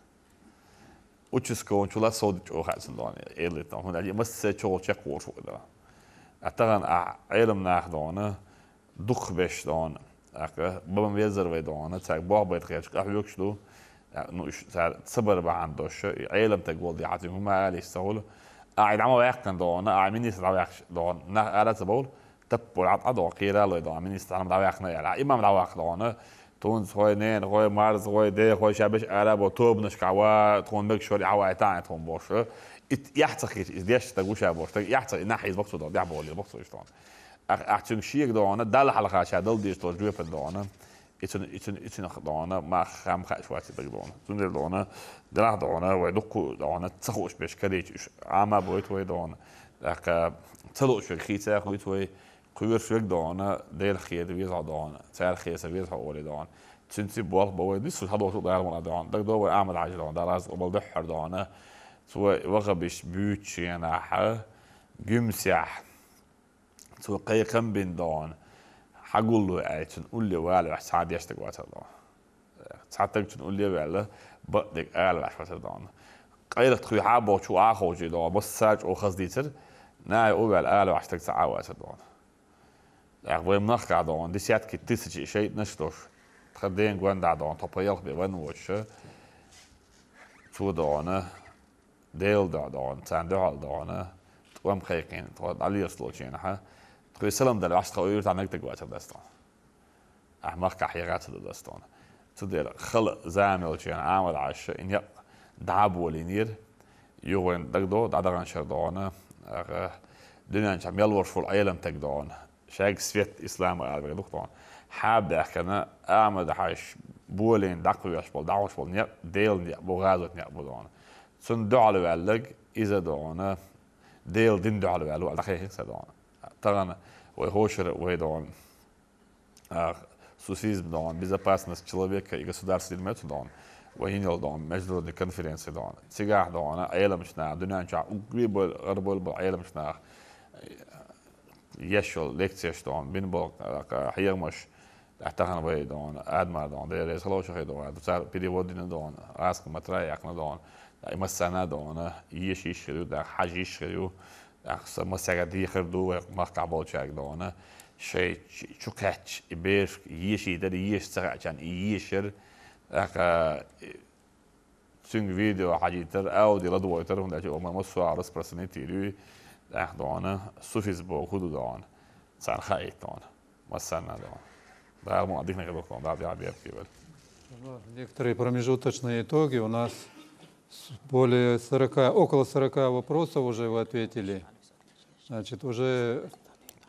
وتشسكون شو لا صوت شو خالص دون إل ديتاس هون علي مس شو تشقور شو ده أتغن علم ناخدونه دخ بيش دون أكره بابا بيزر ويدونه تاع بوح بيت خيرش كأحيوك شلو نوش تاع صبر بعندوش علم تقول دي عاتي هم على يستهول أعيد عمو يحكن دونه أعيد مني استدعوا يحش دون نخ تبول تبول عط عضو قيرة له دون مني استدعوا دعوا يحنا يعني إمام دعوا دونه تونس خوي نين خوي مارس خوي دي خوي شابش عرب وتوب نشكوا تون بك شوري عوا تاعي تون بوش يحتقي ديش تقول شابوش يحتقي ناحية بقصو دون يعبولي بقصو يشتون أحتم شيء دونه دل حلقة شادل ديش تور جوي دونه إتن دونه ما خام خاش وقت دونه زند دونه دلها دونه ويدقو دونه تخوش بيش كريش عما بويت وي دونه لك تلوش في خيتة خويت وي قيور شوك دونه ديل خير بيزع دونه سعر خير سبيزع أولي دونه تنتي بوال بوي ديس هذا وصل دار من دونه ده دو أعمل عجل دونه دراز قبل دحر دونه سو وغبش بيوتش يعني ح جمسح سو قيقم بين دون حقول له عيشن قول لي ولا سعد يشتق واتر دون ساعتك تقول لي ولا بدك قال عشان دون قيرت خوي حابو شو آخوجي دون بس ساج أو خزديتر نا أول آلو عشتك ساعة واسد دون يعني منخ دون دي سيات كي تسجي شيء نشتوش تخدين قوان دون طبيعي بيوان وش شو دون ديل دون ساندوال دون توام خيكين تو علي يصلوشين ها تقول سلام دل عشت خوي يرتع نقدر قوات دستون أحمق كحيرات دستون تدير خلق زامل شين عامل عش إن دعبو لينير يوين دقدو دعدغان شردون دنيا شام يلورش فول عالم تقدون شاك سفيت إسلام على دكتور حاب أحكنا أعمل حاش بولين دقوا يشبل دعوش بول نيا ديل نيا بغازة نيا بدون سن دعلو علق إذا دون ديل دين دعلو على دقيقة سدون طبعا وهوشر ويدون сусизм дон, безопасность человека и государственный метод дон, وهنا دون международной конференции дон, сега дон, عالمشنا دنيا نشا قريب غربول بعالمشنا يشول ليكتشر دون بينبول حيرمش احتقنا بي دون ادمر دون ده رسالوش خي دون دوسار переводين دون اسك مترايقنا دون مسنا دون يشيش ده حاجيش خيو اخس مساعدي خردو مقابل شاك دون شيء شوكاتش إبير يشي ده يشتغل عشان يشر سنگ فيديو حاجيتر أو دي لدويتر هم ده شيء أمم مصر عرس برسنتي لي ده دهانه سوفيز بو خدو دهان سر خايت دهان مثلا دهان ده مو عندك نقدر كون ده بيعبير كيبل. Некоторые промежуточные итоги у нас более 40, около 40 вопросов уже вы ответили. Значит, уже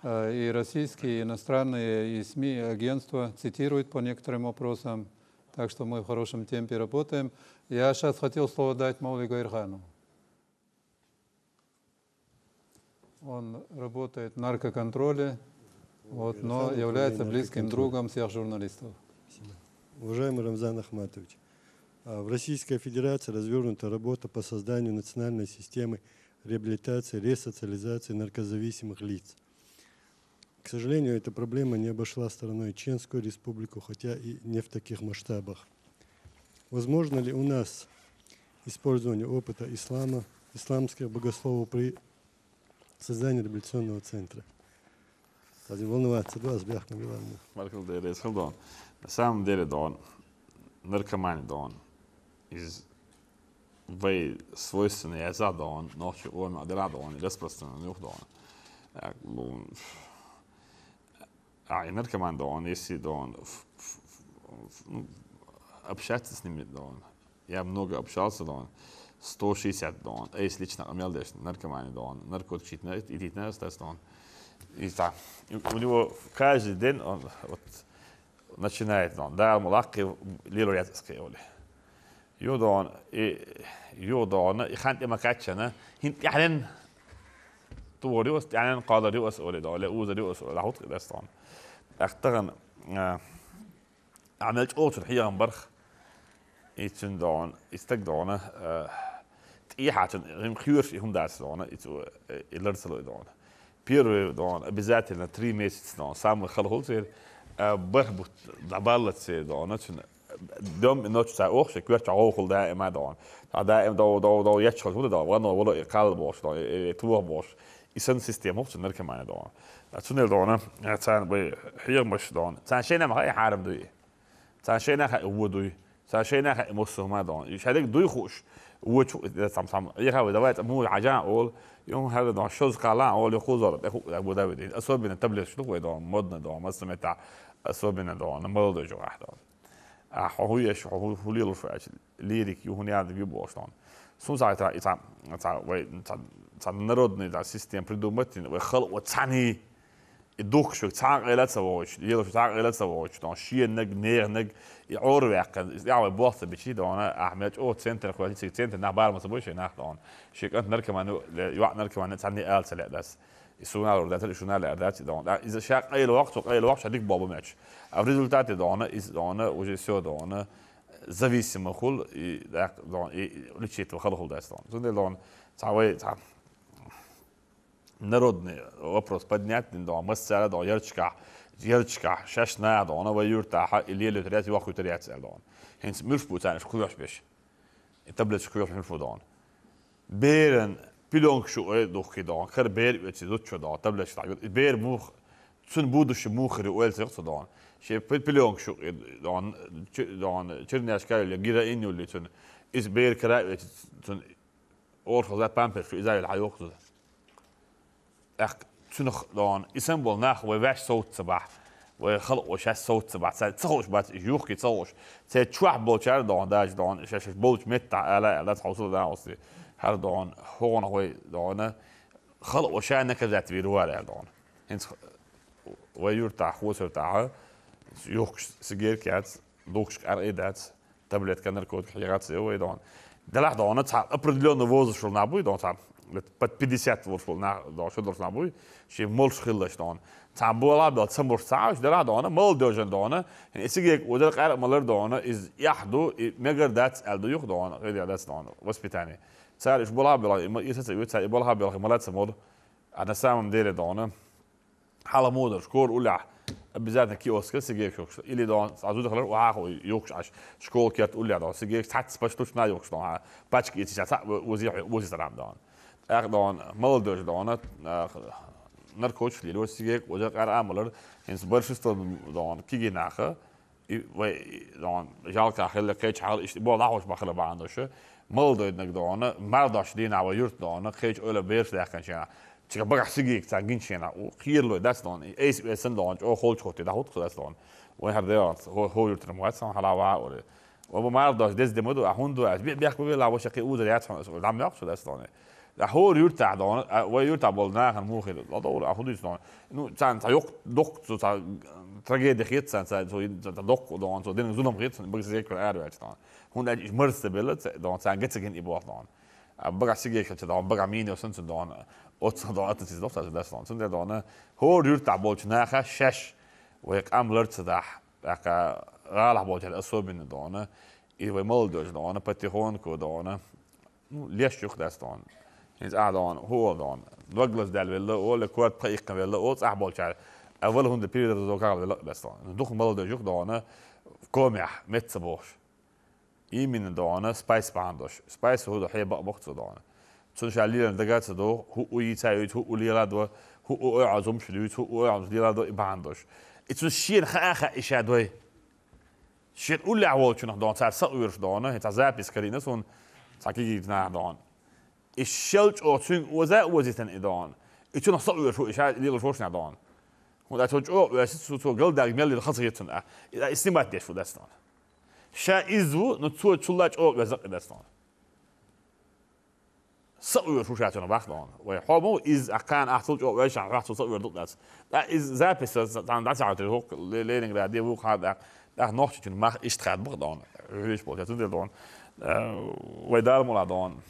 и российские, и иностранные, и СМИ, и агентства цитируют по некоторым вопросам. Так что мы в хорошем темпе работаем. Я сейчас хотел слово дать Маули Гайрхану. Он работает в наркоконтроле, вот, но является близким другом всех журналистов. Уважаемый Рамзан Ахматович, в Российской Федерации развернута работа по созданию национальной системы реабилитации, ресоциализации наркозависимых лиц. К сожалению, эта проблема не обошла стороной Чеченскую республику, хотя и не в таких масштабах. Возможно ли у нас использование опыта ислама, исламских богословов при создании реабилитационного центра? Волноваться, два сбяхна Милана. Маркел Дейрес Халдон. На самом деле, Дон, наркомания, Дон, из вей свойственный яза, Дон, ночью он адера, Дон, и распространенный Дон. А наркоман, Дон, если, Дон, общаться с ними, Дон, я много общался, Дон, 160, Дон, если лично имел наркоманию, Дон, наркотичный, и Дон. И так, у него каждый день он вот начинает, он да, мулакки лилуят скеоли. Юдон и хант ما كاتش أنا هنت يعني توريوس يعني قادر يوس أولي ده ولا أوزر يوس ولا حوت كده استان. أختارن عملت أوتر هي أمبرخ يتشندون يستقدونه تي حاجة هم خيورش هم دارسونه يتو يلرسلوا دون. بيرو دون بالذات إن 3 meses دون سام خلول سير بربط دبالت سير دون نتشن دوم نوتش سا أوخش كويرش عوخل دائما دون دائما دو يشخل هو دون ولا يقال باش دون يتوه باش يسن سيستم هوش نركب معنا دون تشنل دون تان بي حير مش دون تان شينا ما هي حارم دوي تان شينا هو دوي تان شينا مصر ما دون يشهدك دوي خوش وشو سام يخاوي دوات مو عجان أول يوم هذا دون شوز قالان أول يخوزر أبو داود أصوبنا تبلش شنو دون مدن دون مثلا متاع أصوبنا دون مرض جو واحد دون هو يش هو ليلو فاش ليريك يهوني هذا بيبوش دون سوزا تا народный да систем придумать وخلق وتعني الدوك شو تعق إلى تسويش يلو شو تعق إلى تسويش دون شيء نج نير نج يعور وياك يعني بوقت بشي دون أحمد أو سنتر كواليتي سنتر نعبار ما سبوش هناك دون شيء كنت نركب عن يوع نركب عن تعني آل سلع داس يسونا ولا ده شو نال ده دون إذا شاق أي وقت هديك بابا ماتش الريزولتات دون إز دون وجسوا دون зависимо خل دون ليشيت وخلق داس دون دون تعوي народный вопрос поднять, да, мы сцена, да, ярчка, шашна, да, она воюет, а или литература, ваху литература, да. Хинс мирш путаешь, куда беш. И таблеточку куда мирш путан. بيرن بيلونك شو إيه دوخي دان خير بير يتزود شو دان تبلش تعيد بير موخ تون بودش موخري ويل تيغت دان شيء بيلونك شو دان تشرني أشكال اللي جيرا إنيو اللي تون إس بير كراء تون أورخ ذا بامبر شو إزاي الحيوق ده أخ تونخ دان إسمبل ناخ ويباش صوت صباح وخلق وش هالصوت صباح تصوش بات يوخي تصوش تشوح بولشار دان داج دان شاش بولش مت على لا تحصل ده أصلي هر دان هون هوي دانه خلق وشان نكذات بيروار دان هنس ويرتاح خوسرتاح يوخ سجير كات دوكش أريدات تبلت كان الكود حيرات سوي دان دلح دان تصع أبردلون نفوز شو نابوي دان تصع بات 50 ورشل نا دان شو درس نابوي شيء مولش خلش دان تصع بولا بات سمر ساعش دلح دان مول دوجن دان يعني سجير ودل قارئ مالر دان إز يحدو مجر دات ألدو يوخ دان غير دات دان وسبيتاني صار إيش بولا بلا يسوي يسوي بولا بلا مالات سمود أنا سامم دير دانه حالا مودر شكور ولا بزاد كيوسك سجيك شوكش اللي دان عزوز خلر وعاقو يوكش عش شكول كيات ولا دان سجيك تحت سبشتوش نا يوكش دان باتش كيتش تاع وزي سلام دان اخ دان مالدوش دان نركوش لي لو سجيك وجا قار عملر انس برشست دان كيجي ناخه وي دان جالك اخل كيتش حال ايش بو لاوش بخله باندوش مالدو دان مارداش دين او يورت دان كيتش اوله بيرس داخن شنا تيجي بقى سجيك تاعين شنا وخير له داس دان ايس اسن دان او خول خوتي دا هوت داس دان وهر ديات هو يورت مواتسان حلاوا اور وبو مارداش دز دمدو اهوندو از بيخ بي لا وشقي ودريات دام ياخ داس دان هو يورت دان ويورت بولنا كان مو خير لا دور اهوندو دان انه تان تا يوق دوق تو tragedie geht sein so doch oder so den so noch jetzt bis sehr klar wird dann und ich möchte bildet dann sagen geht gegen ibor dann aber sie geht dann aber mine und so dann und so da das ist doch das dann sind dann هو يرتع بولشناخه شش ويقام لرت ده غالح بولش الاسوب من دونه اي مولدوش دونه باتيهون كو دونه ليش يخ ده دان يعني قاعدون هو دان دوغلاس دال ولا ولا كوات طريق ولا او صح بولش اول هون ده بيريد دو قال لا بس دان دوخ مولدوش يخ دونه كومح متسبوش اي من دونه سبايس باندوش سبايس هو ده هي بقى بوقت دونه تون شاليل دغات دو هو يتايت هو ليرادو هو عزم شلوت هو عزم ليرادو باندوش اتس شين خاخه اشادوي شين اول عوال شنو دون تاع سوير دونه هتا زابيس كارينا سون تاكي نا دون الشلت او تون وزا وزيتن ادون اتس سوير شو اشاد ليل فورش نا دون هو داتوج او اسيت تو جل داغ ميل خاصيتن استيمات ديش فداستان شا ازو نتو تشلاج او وزق داستان سوير شو شاتنا باخدون وحومو از اكان احتوج او ويش راح سوير دوت dat is زابيس dan dat zou het ook leerling daar die ook gaat daar nog iets mag is het dan respect dat doen dan wij daar maar dan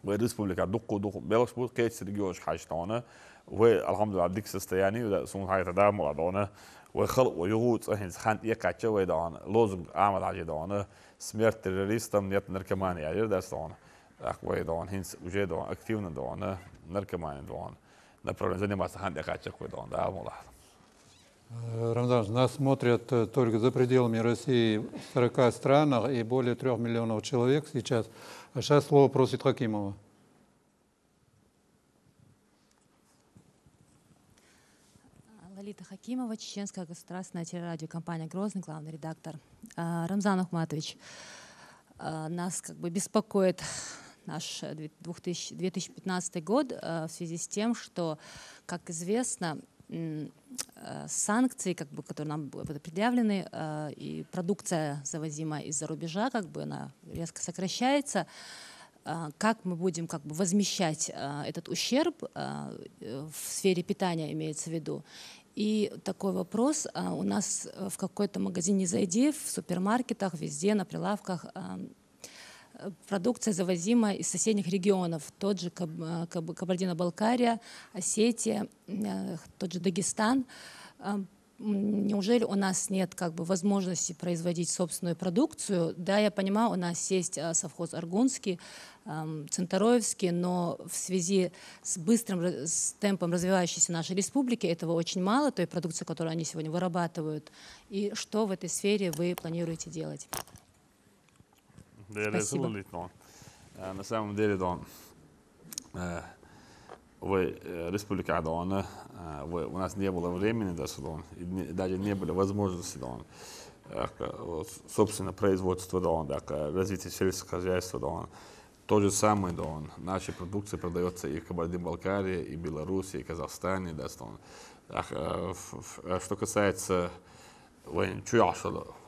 wij Republika دوق بلغسبورg كيتس ريجوش حاجتنا والحمد لله ديك سستياني ودا سون هاي daar maar dan وخلق ويغوت هن خان يقاتش ويدان لازم اعمل حاجه دان سميرت تيروريستم نيت نركمان يا داستان اخوي دان هنس وجدوا اكتيفنا دان نركمان دان направление заниматься хандекачек выдал, да, мула. Рамзан, нас смотрят только за пределами России в 40 странах и более 3 миллионов человек сейчас. А сейчас слово просит Хакимова. Лолита Хакимова, Чеченская государственная телерадиокомпания «Грозный», главный редактор. Рамзан Ахматович, нас как бы беспокоит наш 2015 год в связи с тем, что, как известно, санкции, как бы, которые нам будут предъявлены, и продукция, завозимая из-за рубежа, как бы она резко сокращается. Как мы будем как бы возмещать этот ущерб в сфере питания, имеется в виду? И такой вопрос. У нас в какой-то магазине зайди, в супермаркетах, везде на прилавках продукция, завозимая из соседних регионов. Тот же Кабардино-Балкария, Осетия, тот же Дагестан. Неужели у нас нет как бы возможности производить собственную продукцию? Да, я понимаю, у нас есть совхоз Аргунский, Центороевский, но в связи с быстрым темпом развивающейся нашей республики этого очень мало, той продукции, которую они сегодня вырабатывают. И что в этой сфере вы планируете делать? Det är det som är lite något. на самом деле, Дон, республика Дон, у нас не было времени даже, Дон, даже не было возможности, Дон, собственно, производство, Дон, развитие сельского хозяйства, Дон. То же самое, Дон, наши продукции продаются и в Кабардино-Балкарии, и в Беларуси, и в Казахстане, да, Дон. Что касается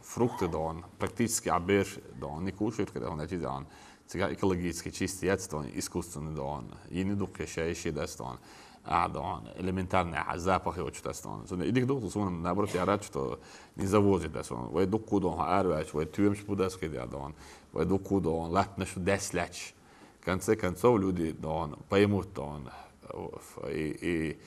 фрукты, Дон, практически обед, Дон, не кушают, когда он эти, Дон, экологически чистый яйца, Дон, искусственный, Дон, и не духящий, да, Дон. Дон, элементарные запахи очень, да, Дон. И духу, Дон, наоборот, я рад, что не завозит, да, Дон. Вы духу, Дон, арвач, вы тюмш будаски, да, Дон. Вы духу, Дон, латна, что десляч. В конце концов, люди, Дон, поймут, Дон, и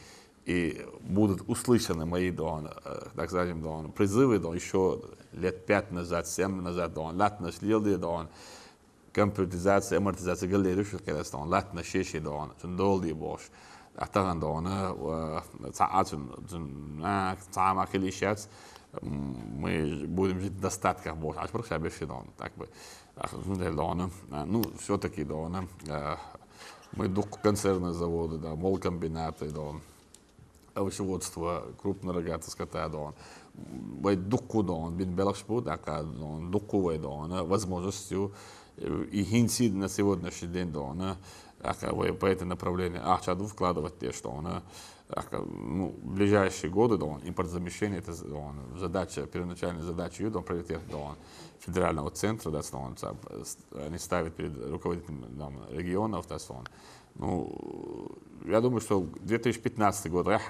будут услышаны мои, Дон, так скажем, Дон, призывы, Дон, еще лет 5 назад, 7 назад, Дон, латна слилды, Дон, компьютеризация, амортизация, галерию, что когда, Дон, латна шеши, Дон, долди бош. أعتقد أنه ساعات ساعة كل شيء мы будем жить в достатках больше. А что больше Дон, так бы, Дон, ну все-таки Дон, мы концерны заводы, да, молкомбинаты, Дон, овощеводство, крупная рогатая скота, Дон, мы духу Дон, бин белашпу, так Дон, духу Дон, возможностью и хинси на сегодняшний день Дон. По это направлению Ахчаду вкладывать те, что он, ну, в ближайшие годы, да, импортозамещение, это задача, первоначальная задача, да, приоритет, да, федерального центра, да, он, они ставят перед руководителем регионов, да, он. Ну, я думаю, что 2015 год, да,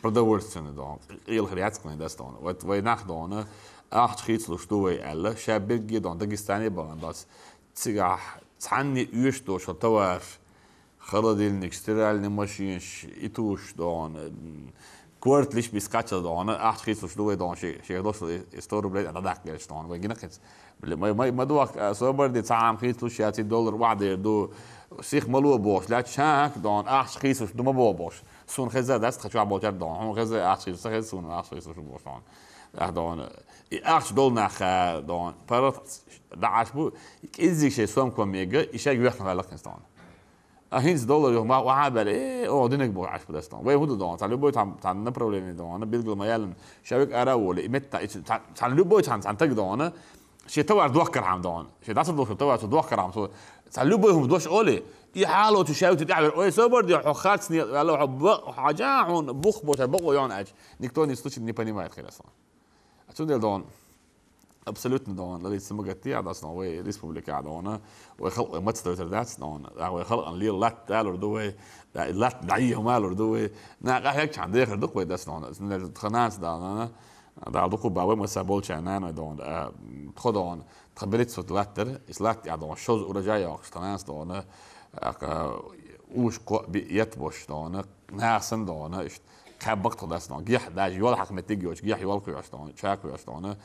продовольственный, да, илхряцкий, да, он, вот война, да, Ахчхицлу, что вы, Элла, Шабирги, да, Дагестане, да, цигах, цанни уйшто, что товар, холодильник, стиральный машин, и туш, дон, квартлиш бискача, дон, ахчхицу, что вы, дон, шех дошло 100 рублей, это так, говорит, дон, вы гинахец. Мадуак, соборди, цам, хицу, $60, вады, до сих малу бош, ля чак, дон, ахчхицу, что мабо бош. Сун хеза, даст, хочу абочар, дон, он хеза, ахчхицу, сахез, сун, ахчхицу, что бош, дон. دون اخش دول نخ دون پرت دعش بو ازيك شيء سوم كم ميجا يشاق يحنا على لقنستان هينز دولار يوم ما وعبل ايه او دينك بو عش بدستان وي هدو دون تعالوا بو تعال نبروبلم دون بيلقوا ما يلن شابك اراول متى تعالوا بو تعال تق دون شيء توار دوكر عم دون شيء داس دوكر توار دوكر عم تعالوا بو هم دوش اولي يحالوا تشاوت تعمل اوي صبر دي خاصني لو حاجه بوخ بو تبقوا يون اج никто не слышит не понимает хорошо. Отсюда Дон абсолютно Дон, лали самогати, а дас новый республика Дона, وخلق متستوي تردات Дон, وخلق اللي لات دالور دوي, لات دعيه مالور دوي, نا هيك عند ديخر دقوي داس Дон, تخناس Дон, دا دقو باوي مسابول شانان Дон, تخدون تخبرت صوت لاتر, إسلات يا Дон, شوز ورجايا تخناس Дон, وش يتبوش Дон, ناسن Дон, كابقت داس نون جيح داج يول حق متيجوش جيح يول كيوش دون شاكوش دون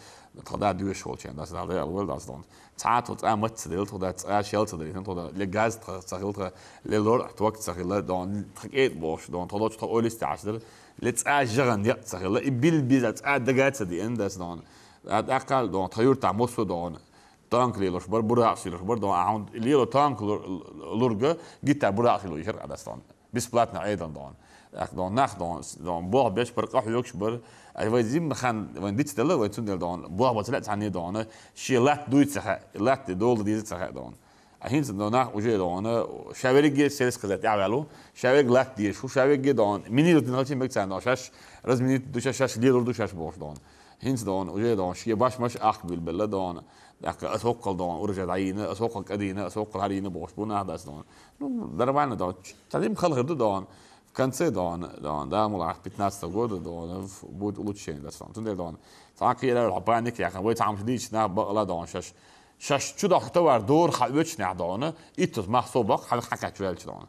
تخدا دوش هول شين داس دال الول داس دون ساعات وتا متسدل تخدا شيلت دل تخدا لغاز تسخيل للور توقت تسخيل دون تخيت بوش دون تخدا تقول استعشدر لتس جغن يا تسخيل بيل بيزات دغات دي ان داس دون اقل دون طيور تاع موسو دون تانك ليلوش بر براس ليلوش بر دون عند ليلو تانك لورغا جيتا براس ليلو يشرق داس دون بسبلاتنا ايضا دون دون ناخ دون بوه بيش برقح يوكش بر اي زين خان وين ديت دلا وين تندل دون بوه بطلعت عني دون شي لات دويت صح لات دول دي صح دون الحين دون ناخ وجي دون شاوريج سيلس كذا يعملوا شاوريج لات دي شو شاوريج دون مني دون نالتين بك سان شاش رزمني دوش شاش لي دور دوش بوش دون الحين دون وجي دون شي باش مش اخبل بلا دون داك اسوق دون ورجع عينه اسوق قدينه اسوق علينا بوش بونا هذا دون دربانا دون تعليم خلق دون В конце да, мула 15 года будет улучшение, да, тунде дон. Так я лапаник я kan weet aan die na la don شش شو ده توار دور خلوش نعدانه إتوس محسوبك حال حكت شوية دون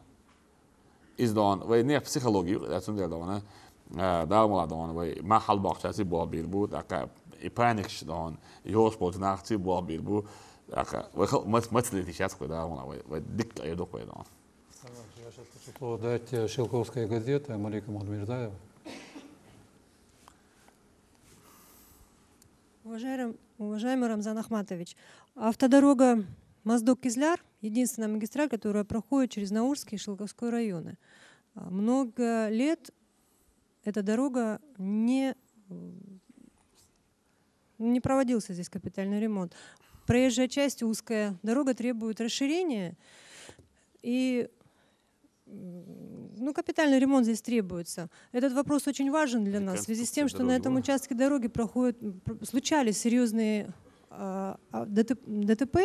إز دون وينيه psychology ده تندر دونه ده ملا دونه وي ما حال باقشة بوا بيربو ده إبانيكش دون يوش بود ناختی بوا بيربو ده وخل مت لتيشات كده ملا وي دك أيدو كده دون. Я сейчас хочу слово дать Шелковская газета Малика Мухаммедзаева. Уважаемый Рамзан Ахматович, Автодорога Моздок-Кизляр — единственная магистраль, которая проходит через Наурский и Шелковской районы. Много лет эта дорога не проводился здесь капитальный ремонт. Проезжая часть узкая, дорога требует расширения, и капитальный ремонт здесь требуется. Этот вопрос очень важен для нас в связи с тем, что на этом участке дороги случались серьезные ДТП,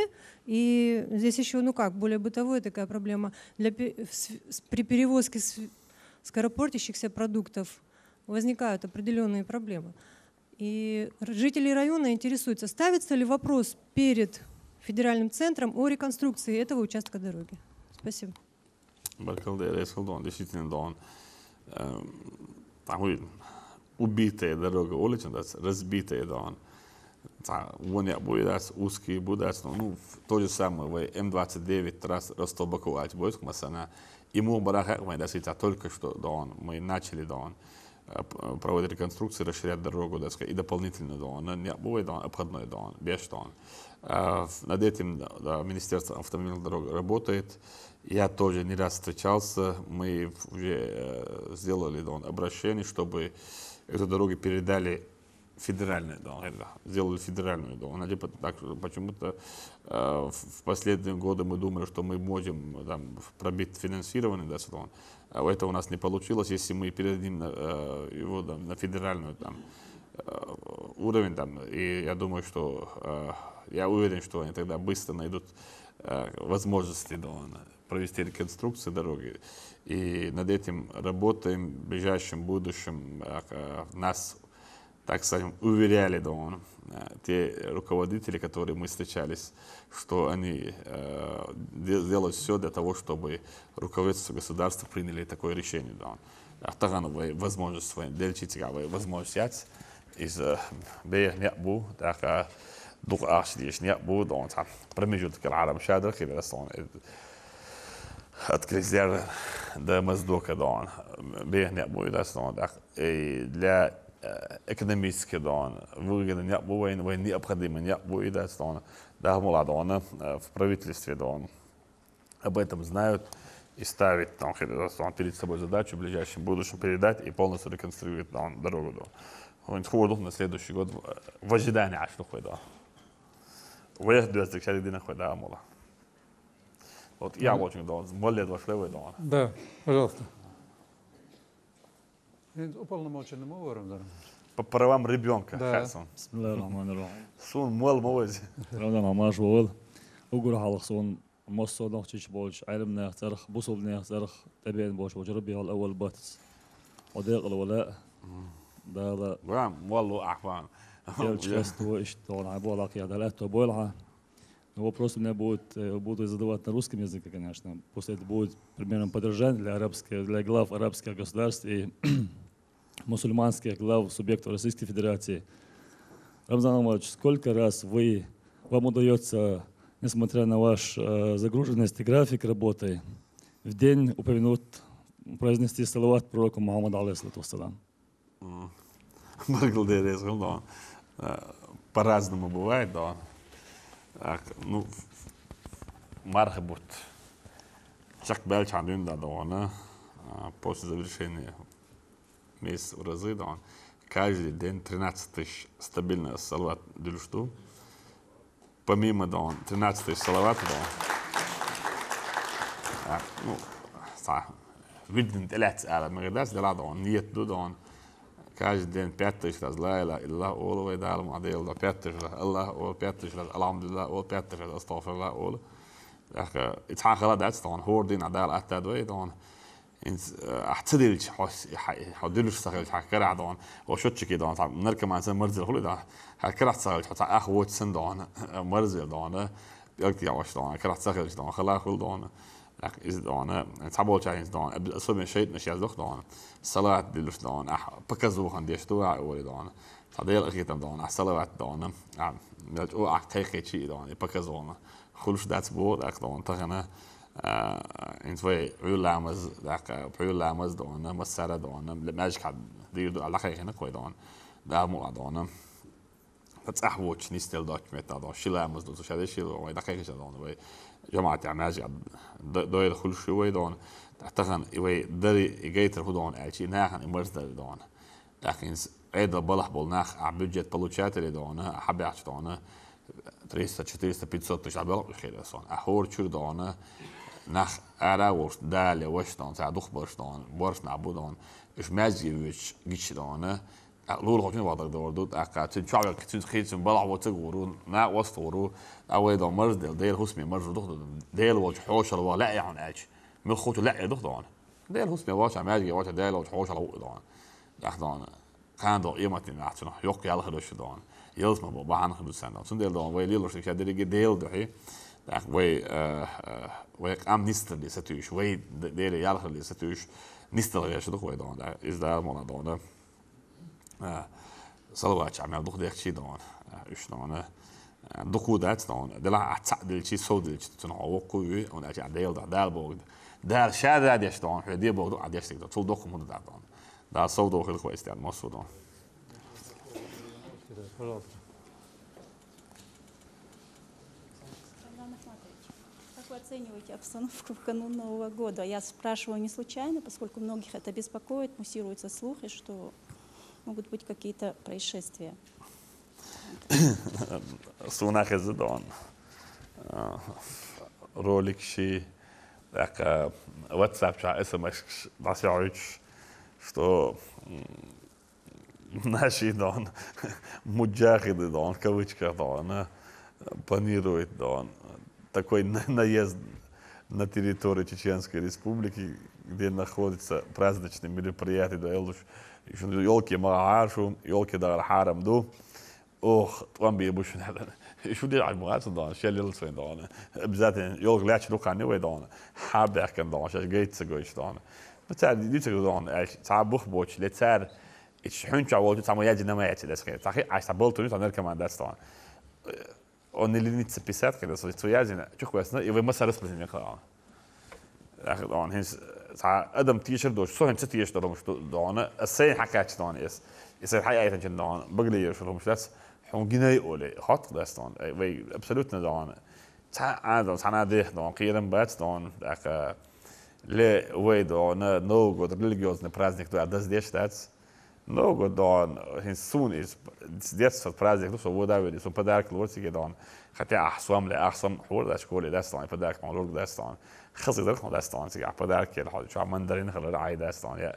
и здесь еще, более бытовая такая проблема. При перевозке скоропортящихся продуктов возникают определенные проблемы. И жители района интересуются, ставится ли вопрос перед федеральным центром о реконструкции этого участка дороги. Спасибо. Действительно, убитая дорога улица, разбитая дорога. Узкие будут, то же самое, М29 трасс Ростов-Баку-Альтбойск, ему барахак, только что мы начали проводить реконструкцию, расширять дорогу и дополнительно не будет обходной без над этим Министерство автомобильных дорог работает. Я тоже не раз встречался, мы уже сделали обращение, чтобы эту дорогу передали федеральную, сделали федеральную. Почему-то в последние годы мы думали, что мы можем пробить финансирование, это у нас не получилось. Если мы передадим его на федеральную уровень, и я думаю, что я уверен, что они тогда быстро найдут возможности провести реконструкцию дороги. И над этим работаем в ближайшем будущем. Нас, так скажем, уверяли те руководители, которые мы встречались, что они делают все для того, чтобы руководство государства приняли такое решение. Тагановая возможность делчитиговая возможность из беяхнябу, так дугашдиш нябу, промежуток араб шадрах или от Кизляра до Моздока, беяхнябу, для экономически выгоды не было, необходимо не будет, в правительстве об этом знают и ставят перед собой задачу в ближайшем будущем передать и полностью реконструировать дорогу. На следующий год в ожидании вот я очень более дошли. Да, пожалуйста. Уполномоченным говором, по правам ребенка. Да. Сон мол мовез. Рамдан амаш бол. Угур халык сон моссодох чич болч, айрымнах зарх, бусулнах зарх, табиан болч, وجربي على الأول باتس. وداق الولاء. ده والله أحوان. Часто что на болаке далеко болха. Вопрос у меня буду задавать на русском языке, конечно. После этого будет примерно подражание для глав арабских государств и мусульманских глав субъектов Российской Федерации. Рамзан Амарович, сколько раз вам удается, несмотря на вашу загруженность и график работы, в день упомянуть, произнести салават пророку Мухаммаду алейхиссалату вассалам? Благодарю. По-разному бывает, да. Мархабут. Чак Белчан после завершения месяца в разы, каждый день 13 тысяч стабильно салават дюльшту. Помимо 13 тысяч салават, видно, нет, каждый день 5 тысяч раз ла иля илля олу вайдал мадел, 5 тысяч раз Аллах, 5 тысяч раз алхамдулилlah, 5 тысяч раз астагфирулlah олу. اتحاخر هذا طبعا هو دين عدال أتدوي طبعا احتدل حدلش سخل حكرع طبعا وشوتش كده طبعا نركب مع إنسان مرزل هولي ده حكرع سخل حتى أخوة سن طبعا مرزل طبعا يقطع يعوش طبعا كرع سخل طبعا خلاه خل طبعا لك إذا طبعا تعبوا شيء طبعا أصلا من شيء مش يزوج طبعا صلاة دلش طبعا بكزو خنديش توع أولي طبعا صديق أخي طبعا صلاة طبعا ملجأ أعتقد شيء طبعا بكزو خلوش دات بود اقدام تغنى این توی عیول لامز عیول لامز دونه مسر دونه لماش کد دیر دو علاقه هنگ کوی دونه دام و دونه فتأحوش نستل دوكمنت هذا شلامز دو شهادة شيء وين دقيقة دون وين جماعة عماجي دويل كل شيء وين دون تحتقن وين دري جيتر هدون أشي ناخن إمرز دون لكن أيضا بلح بولناخ عبجت بلوشات اللي دون حبي عش دون 300 400 500 تشعب بلق خير أصلا أحور شو دون ناخ أرا ورش دال وش دون تعدخ برش دون برش نعبو دون إيش مازي وش جيش دون لول خوشين وضع دوردود أكاد شعب كتير خير بلع وتجورون نا وسطورو أول دون مرز ديل هسمي مرز دخل ديل وش حوش الله لا يعني أج من خوته لا يدخل دون ديل هسمي واش عماجي واش ديل وش حوش الله دون دون كان دو قيمة نحتنا يوقي على خدوش دون يلزم ببعض خدوش سنة سنديل دون ويلي لوش كده ديل دحي وي am nister det sätter ju way det är i alla fall det sätter ju nister det så då då där is där man då صلوات عم يضخ ديك شي دون ايش دون دخو دات دون دلا تعدل شي صود تنعوقو وانا جا ديل دار بوغ دار شاده ديش دون دي بوغ ديش تك طول دخ مود دار دون دا صودو خيل كويس يعني مو صودو Как вы оцениваете обстановку в канун Нового года? Я спрашиваю не случайно, поскольку многих это беспокоит, муссируются слухи, что могут быть какие-то происшествия. Сунах из Дон. Ролик ши, так WhatsApp ша SMS насяуч, что наши Дон муджахиды Дон, в кавычках Дон, планирует Дон такой наезд на территорию Чеченской Республики, где находится праздничное мероприятие, да, елки Магашу, елки Дар Харам ду, ох, там бьебуш надо. شو دي على المغاسل دون شيء اللي لسوين دون بذات يوغ لاتش لوكا نوي دون حاب يحكم دون شاش جيت سجويش دون بتاع دي تقول دون ايش تعبخ بوش لتسار ايش حنش عوض تعمل يجي نما ياتي ده صحيح صحيح عايز تبلتو نيت نركب مع داس دون он или не записать когда что язина чух ясно и вы мы сарас без меня он هيس ادم تيشر دوش سو هنت تيشر دوش دون السين حكاش دون اس يصير حقيقه جدا دون بقلي شو مش داس حون جناي اولي خط داس دون وي ابسولوتنا دون انا ده دون قيرن بات دون داك ل وي دون نو год религиозный праздник да здесь дать много дон هنسون is детство праздник что вот давали что подарок лорсиге дон хотя ахсам لا احسن حور ده شكول ده دون подарок مولور ده دون خصي ده دون سيجا подарок كده شو مندرين خلال عاي ده دون يا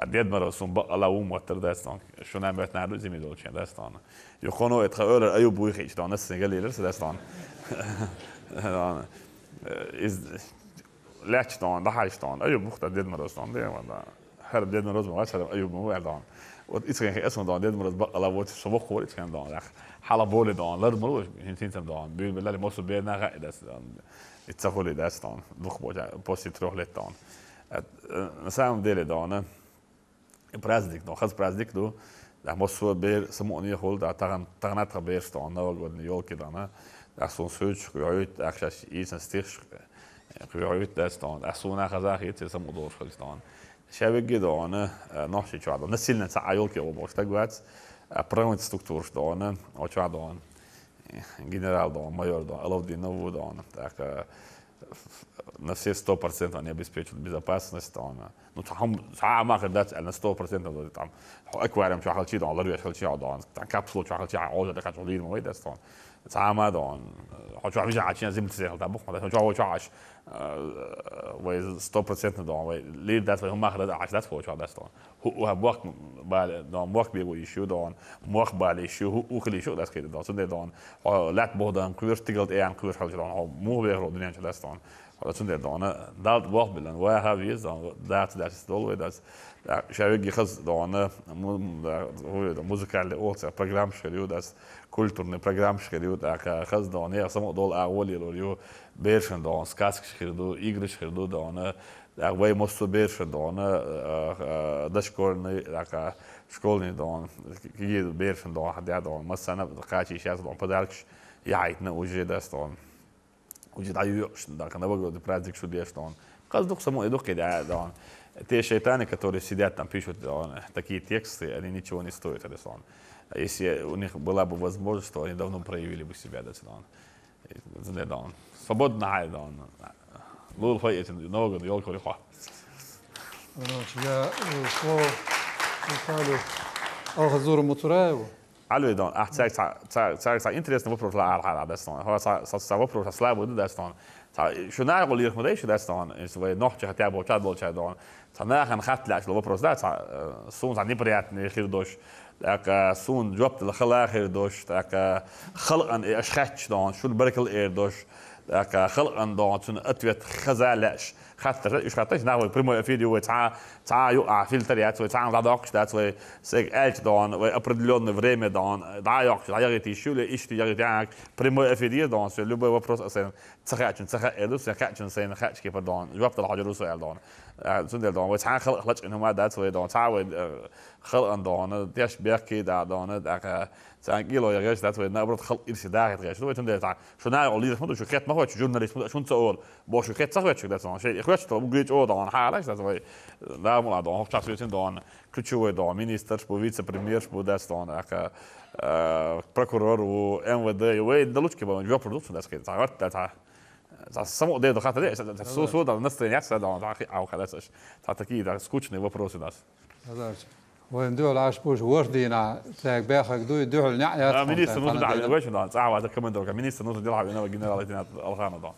ديد مرسوم بقى لو موتر ده دون شو نعمت نعرض زي ميدول شين ده دون يخونوا يتخيل ايوب ويخيش دون السنغالي لرس ده دون دون is لاتش دون ده حاش دون ايوب مخت ديد مرسوم ده ولا هرب ديد مرسوم واسه ايوب مو دون وإيش كان اسمه دون ديد مرز بقى لو صباح خور إيش كان دون حالا بول دون لرد مروش هنتين تم دون بيل بالله موسو بينا غايد داس دون يتسخول داس دون دوخ بوجا بوسي تروح لت دون نسام ديل دون برازديك دون خاص برازديك دو ده موسو بير سموني هول ده تغنات بير دون نول ود نيول كده انا ده سون سوتش قويت اخشاش ايسن ستيش قويت داس دون اسونا خزاخ يتسمو دور خلص دون شابك دون نحشي شو نسيلنا ساعة كي وبوش تقوات برامج ستركتور دون أو شو دون جنرال دون مايور دون ألف دي نوو دون так на все 100% они обеспечивают безопасность дон ну там сама خدات на 100% там аквариум شو حالتي دون لريش حالتي دون كابسول شو حالتي عوض ده كاتولين مويد دون سما دون شو عم يجي عشان زي متسهل ده بخ شو عاش و 100% دون ليه ده هم اخذ عاش ده فوق شو ده دون هو بوق بال دون بوق بيقول يشو دون بوق بال يشو هو خلي شو ده كده دون سند دون لا بودن كوير تيجلد ايه عن كوير حاجه دون مو بيغرو الدنيا شو ده دون هذا سند دون ده بوق بلن وها بيز دون ده دول ده شاوي خص دون هو موسيقى اوت برنامج شريو ده كولتورني برنامج شريو ده خص دون يا سمو دول اولي لو بيرشن دون سكاسك شريو игры شريو دون وي موسو بيرشن دون دشكورني ده школьный дон какие биршен дон حد دون مثلا قاعد شيء دون подаркش яйтна уже да дон уже даюш да когда вы праздник что делаешь дон قصدك саму иду кида дон те шайтаны которые сидят там пишут дон такие тексты они ничего не стоят это дон Если у них была бы возможность, то они давно проявили бы себя. Свободно, Лул Фаэтин, много, елку легко. Я слово Виталию Алхазуру Муцураеву. Алло, Дон, интересный вопрос для Алхада, вопрос слабый, Дастон. Что на голове их мудей, Дастон, если ночь хотя бы чат был чат, Дон. Нахан хатляш, вопрос, да, сун неприятный хирдош, так сун جوابت الخلاء хирдош, так خلقن اشخاش Дон, شو البركل إيردوش, так خلقن Дон, سون أتويت خزالش. خاطر إيش خاطرش ناوي بريمو فيديو وتاع يقع فلتريات وتاع ضادوكش دات وسيك ألش دون وأبردلون فريمة دون ضايقش ضايقتي شو اللي إيش تيجي بريمو فيديو دون سو لوبا وبروس أصلا تخاتشن إدوس تخاتشن سين خاتش كيف دون جوابت الحاجة روسو دون سندل دون وتاع خلق إنهم دات دون تاع خلق دون تيش بيحكي دون داك تاع كيلو يا جاش دات نبرد خلق إيش داعي تغيش لو تندل تاع شو ناقل لي خمدو شو كات ما هو جورناليست شو نسأل بوش كات صغير شو دات شيء إخواتش تو بقوليش دون حالش دات да, мало, он сейчас ведь он ключевой, да, министр, вице-премьер, да, он прокурор, МВД, и да лучше бы он вел продукцию, да, сказать, это само да, это хата, это все, да, настроение, да, а когда это такие, да, скучные вопросы, да. وين دول عاش بوش وردينا تلاقي باخك دول نعيات. Министр нужно да, وش да, а это командор, министр нужно делать, иного генерала лейтенант Алхана, да.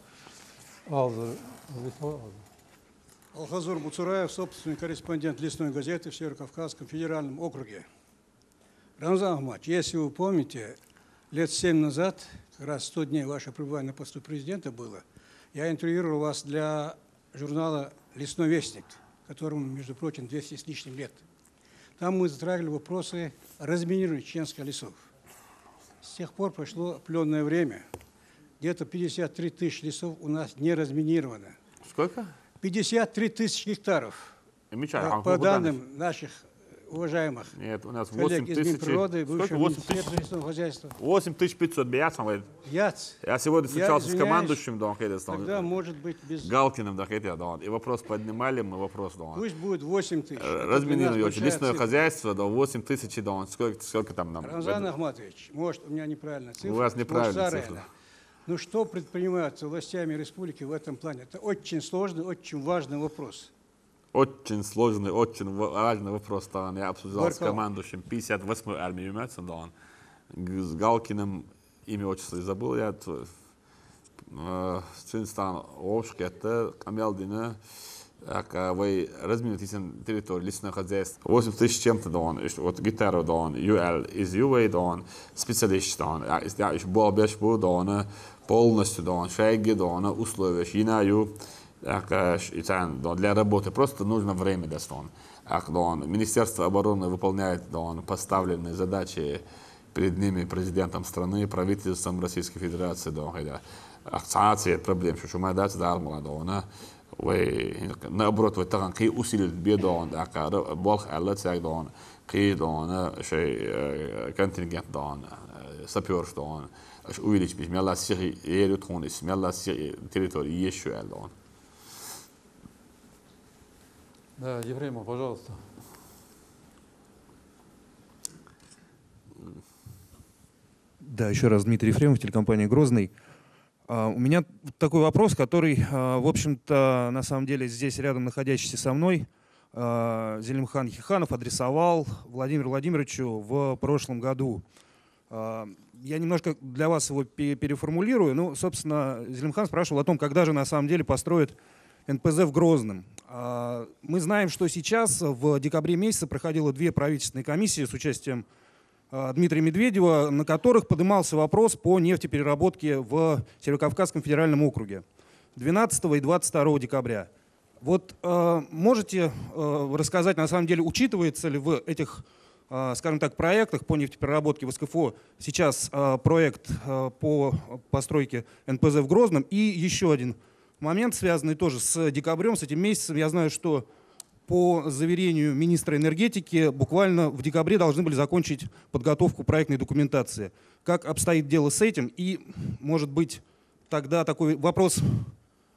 Алхазур Муцураев, собственный корреспондент лесной газеты в Северо-Кавказском федеральном округе. Рамзан Ахматович, если вы помните, лет 7 назад, как раз 100 дней ваше пребывание на посту президента было, я интервьюировал вас для журнала «Лесной вестник», которому, между прочим, 200 с лишним лет. Там мы затрагивали вопросы разминирования чеченских лесов. С тех пор прошло определенное время. Где-то 53 тысячи лесов у нас не разминировано. Сколько? 53 тысячи гектаров. По данным наших уважаемых Нет, у нас коллег 8 из тысяч. Минприроды, бывшего Министерства лесного хозяйства. 8500 бияцам. Я сегодня встречался с командующим, да, тогда может быть без... Галкиным, да, и вопрос поднимали, мы вопрос, да. Пусть будет 8 тысяч. Разминировали, лесное хозяйство, да, 8 тысяч, да, сколько там нам? Рамзан Ахматович, может, у меня неправильная цифра. У вас неправильная цифра. Ну что предпринимается властями республики в этом плане? Это очень сложный, очень важный вопрос. Очень сложный, очень важный вопрос. Я обсуждал с командующим 58-й армии Юмяцин, с Галкиным, имя отчество забыл, я Цинстан Овшкетте, Камелдина, вы разминуете территорию лесного хозяйства. 8 тысяч чем-то, вот гитару, UL из UA, специалист, я еще был без полностью, шаги, условия, шинаю, для работы просто нужно время, Министерство обороны выполняет поставленные задачи перед ними президентом страны, правительством Российской Федерации, акцияция проблем, что мы дать дармала, наоборот, вот так кей усилит бедон, болх аллат сагдон, кей шей контингент сапер увеличить, смело сири ерутхуни, смело сири территории еще аллон. Да, Ефремов, пожалуйста. Да, еще раз Дмитрий Ефремов, телекомпания «Грозный». У меня такой вопрос, который, в общем-то, на самом деле здесь рядом находящийся со мной, Зелимхан Хиханов адресовал Владимиру Владимировичу в прошлом году. Я немножко для вас его переформулирую. Ну, собственно, Зелимхан спрашивал о том, когда же на самом деле построят НПЗ в Грозном. Мы знаем, что сейчас в декабре месяце проходило 2 правительственные комиссии с участием Дмитрия Медведева, на которых поднимался вопрос по нефтепереработке в Северо-Кавказском федеральном округе 12 и 22 декабря. Вот можете рассказать, на самом деле, учитывается ли в этих, скажем так, проектах по нефтепереработке в СКФО сейчас проект по постройке НПЗ в Грозном? И еще один момент, связанный тоже с декабрем, с этим месяцем. Я знаю, что по заверению министра энергетики буквально в декабре должны были закончить подготовку проектной документации. Как обстоит дело с этим? И, может быть, тогда такой вопрос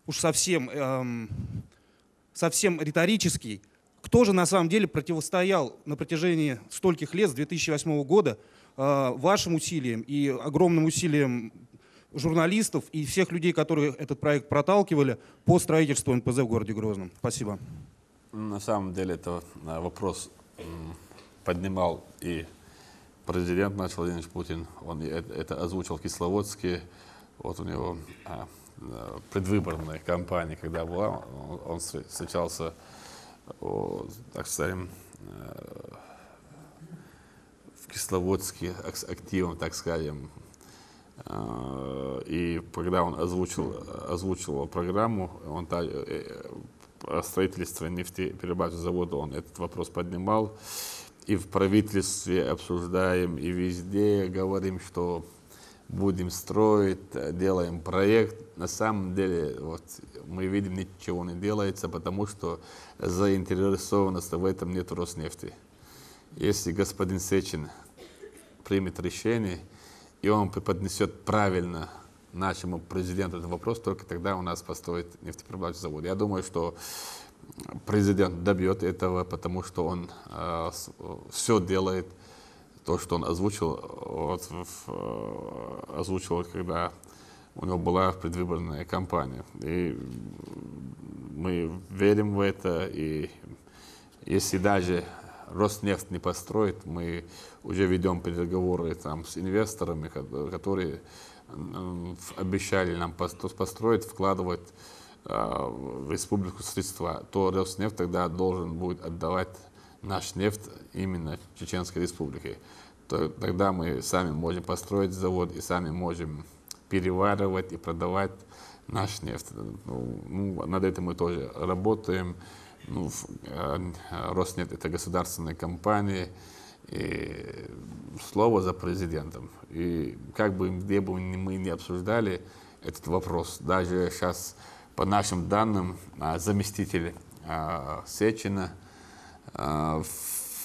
уж совсем риторический. Кто же на самом деле противостоял на протяжении стольких лет, с 2008 года, вашим усилиям и огромным усилиям журналистов и всех людей, которые этот проект проталкивали по строительству НПЗ в городе Грозном. Спасибо. На самом деле это вопрос поднимал и президент наш Владимир Путин. Он это озвучил в Кисловодске. Вот у него предвыборная кампания, когда была, он встречался, так скажем, в Кисловодске с активом, так скажем. И когда он озвучил программу, он о строительстве нефтеперерабатывающего завода, он этот вопрос поднимал. И в правительстве обсуждаем, и везде говорим, что будем строить, делаем проект. На самом деле, вот, мы видим, ничего не делается, потому что заинтересованности в этом нет Роснефти. Если господин Сечин примет решение, и он поднесет правильно нашему президенту этот вопрос, только тогда у нас построит нефтеперерабатывающий завод. Я думаю, что президент добьет этого, потому что он все делает, то, что он озвучил, озвучил, когда у него была предвыборная кампания. И мы верим в это, и если даже Роснефть не построит, мы уже ведем переговоры там с инвесторами, которые обещали нам построить, вкладывать в республику средства, то Роснефть тогда должен будет отдавать наш нефть именно Чеченской республике. Тогда мы сами можем построить завод и сами можем переваривать и продавать наш нефть. Над этим мы тоже работаем. Роснефть — это государственная компания, и слово за президентом. И как бы где бы мы ни обсуждали этот вопрос, даже сейчас по нашим данным заместитель Сечина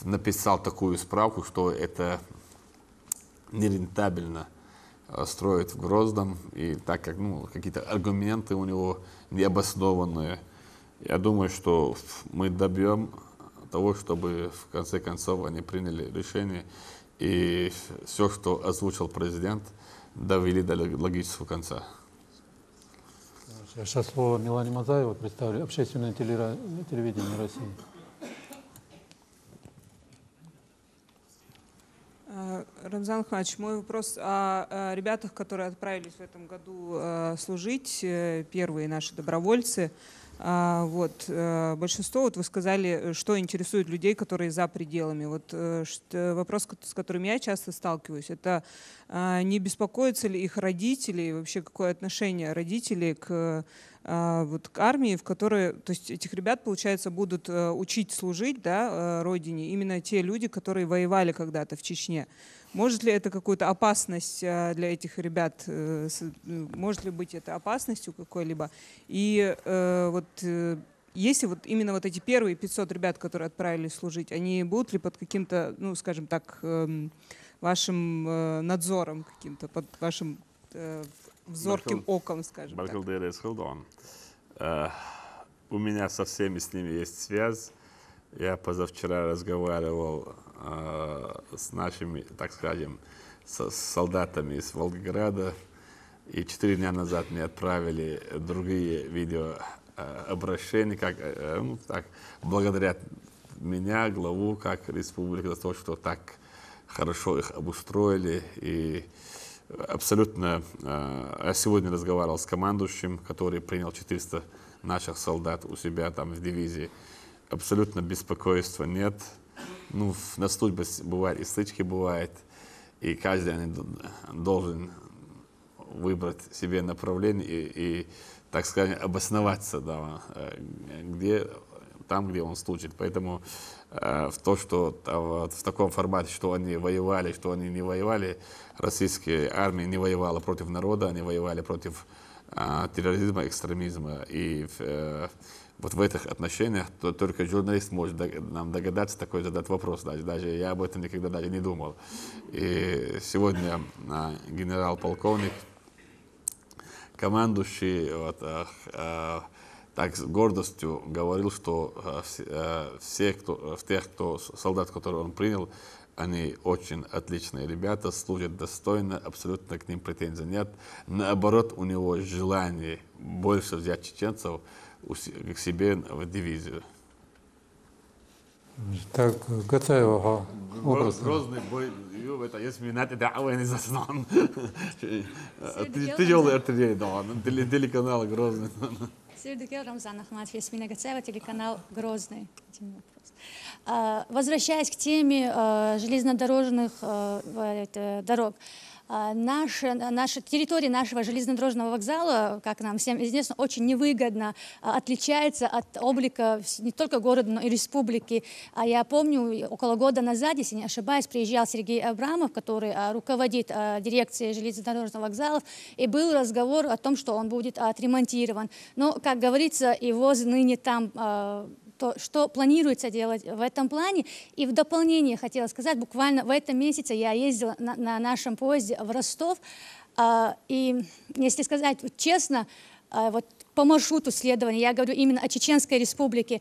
написал такую справку, что это нерентабельно строить в Грозном, и так как какие-то аргументы у него необоснованные, я думаю, что мы добьем того, чтобы в конце концов они приняли решение, и все, что озвучил президент, довели до логического конца. Сейчас слово Милане Мазаевой, представителю общественного телевидения России. Рамзан Ахматович, мой вопрос о ребятах, которые отправились в этом году служить, первые наши добровольцы. Большинство, вы сказали, что интересует людей, которые за пределами. Вопрос, с которым я часто сталкиваюсь, это не беспокоятся ли их родители, и вообще какое отношение родителей к армии, в которой, то есть этих ребят, получается, будут учить служить, да, родине, именно те люди, которые воевали когда-то в Чечне. Может ли это какую-то опасность для этих ребят, может ли быть это опасностью какой-либо? И если именно эти первые 500 ребят, которые отправились служить, они будут ли под каким-то, скажем так, вашим надзором каким-то, под вашим взорким оком, скажем так? У меня со всеми с ними есть связь. Я позавчера разговаривал с нашими, так скажем, с солдатами из Волгограда, и 4 дня назад мне отправили другие видеообращения, как благодарят меня, главу, как республика, за то, что так хорошо их обустроили. И абсолютно, я сегодня разговаривал с командующим, который принял 400 наших солдат у себя там в дивизии. Абсолютно беспокойства нет. На службе бывает и стычки бывает, и каждый должен выбрать себе направление и так сказать, обосноваться, да, там, где он служит. Поэтому в таком формате, что они воевали, что они не воевали, российская армия не воевала против народа, они воевали против терроризма, экстремизма. И в этих отношениях только журналист может нам догадаться такой задать вопрос. Даже я об этом никогда даже не думал. И сегодня генерал-полковник, командующий, так с гордостью говорил, что тех солдат, которые он принял, они очень отличные ребята, служат достойно, абсолютно к ним претензий нет. Наоборот, у него желание больше взять чеченцев к себе в дивизию. Так, Гацаева образ. Грозный бой, это есть минуты, да, вы не заснул. Тяжелый артиллерий, да, телеканал Грозный. Сергей Рамзан Ахматович, Ясмина Гацаева, телеканал Грозный. Возвращаясь к теме железнодорожных дорог, наша территория нашего железнодорожного вокзала, как нам всем известно, очень невыгодно отличается от облика не только города, но и республики. Я помню, около года назад, если не ошибаюсь, приезжал Сергей Абрамов, который руководит дирекцией железнодорожных вокзалов, и был разговор о том, что он будет отремонтирован. Но, как говорится, его ныне там... То, что планируется делать в этом плане. И в дополнение хотела сказать, буквально в этом месяце я ездила на нашем поезде в Ростов, и, если сказать честно, вот по маршруту следования, я говорю именно о Чеченской Республике,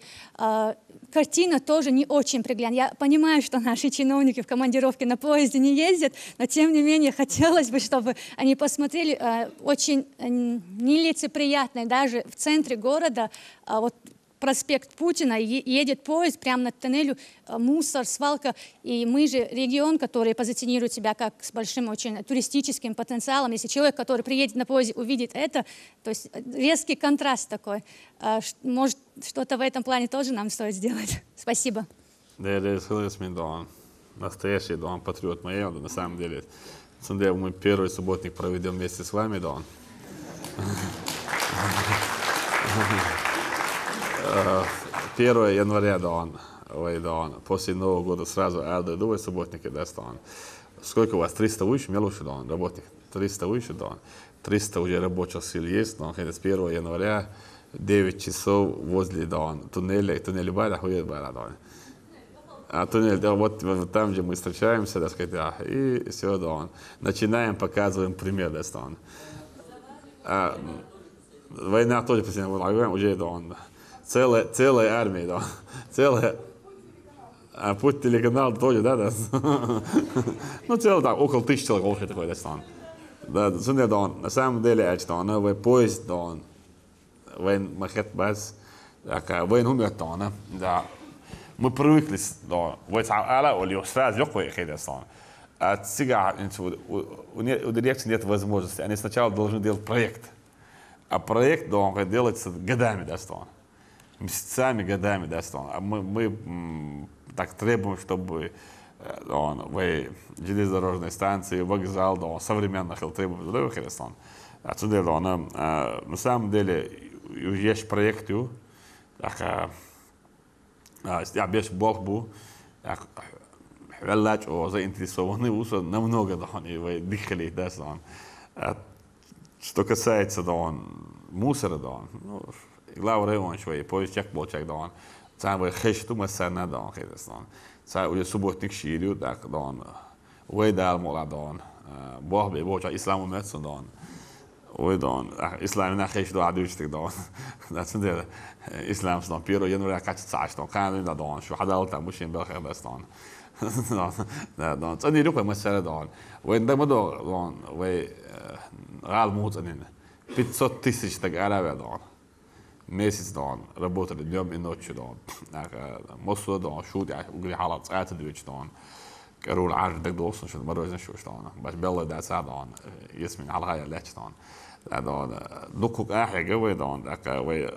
картина тоже не очень приглядна. Я понимаю, что наши чиновники в командировке на поезде не ездят, но тем не менее хотелось бы, чтобы они посмотрели очень нелицеприятно, даже в центре города, вот проспект Путина, едет поезд прямо над тоннелью, мусор, свалка. И мы же регион, который позиционирует себя как с большим очень туристическим потенциалом. Если человек, который приедет на поезде, увидит это, то есть резкий контраст такой. Может, что-то в этом плане тоже нам стоит сделать. Спасибо. Да, это настоящий Дон, патриот моей, на самом деле. Мы первый субботник проведем вместе с вами, Дон. 1 января, после Нового года сразу другой субботники, сколько у вас? 300 выше, мелочи, работник? 300 выше, 300 уже рабочих сил есть, но с 1 января 9 часов возле туннеля, туннель Байда, а туннель, вот там, где мы встречаемся, и все, начинаем, показываем пример, война тоже уже, целая армия, целая, а путь телеканал тоже, ну, целый, около 1000 человек, такой, на самом деле, новый поезд, войн махет бас, войн умер, мы привыкли, у сразу легкой, а сега, у дирекции нет возможности, они сначала должны делать проект, а проект, делается годами, месяцами, годами, а мы так требуем, чтобы железнодорожные станции, вокзал, современных требуем, отсюда, на самом деле, есть проекты, я без Бога, велач, заинтересованы, намного, и дыхали, что касается, мусора, главный район, поезд чек был чек, самый хешту масса уже субботник ширю, уйдал мола, Бог бы боча исламу метсон, ислам на хешту адучтик, ислам 1 января качается, канун, что хадал там мужчин белхер, они рукой масса, уйдал гал мутанин, 500 тысяч так арабия, месяц, работали днем и ночью, мосу, шут, угли халат, саат двич, كرول عارف بدك دوصل شو مرة إذا شو شلون بس بالله ده ساعدون يسمع على هاي اللي شلون ده نقوك أحيا جوي دون ده وي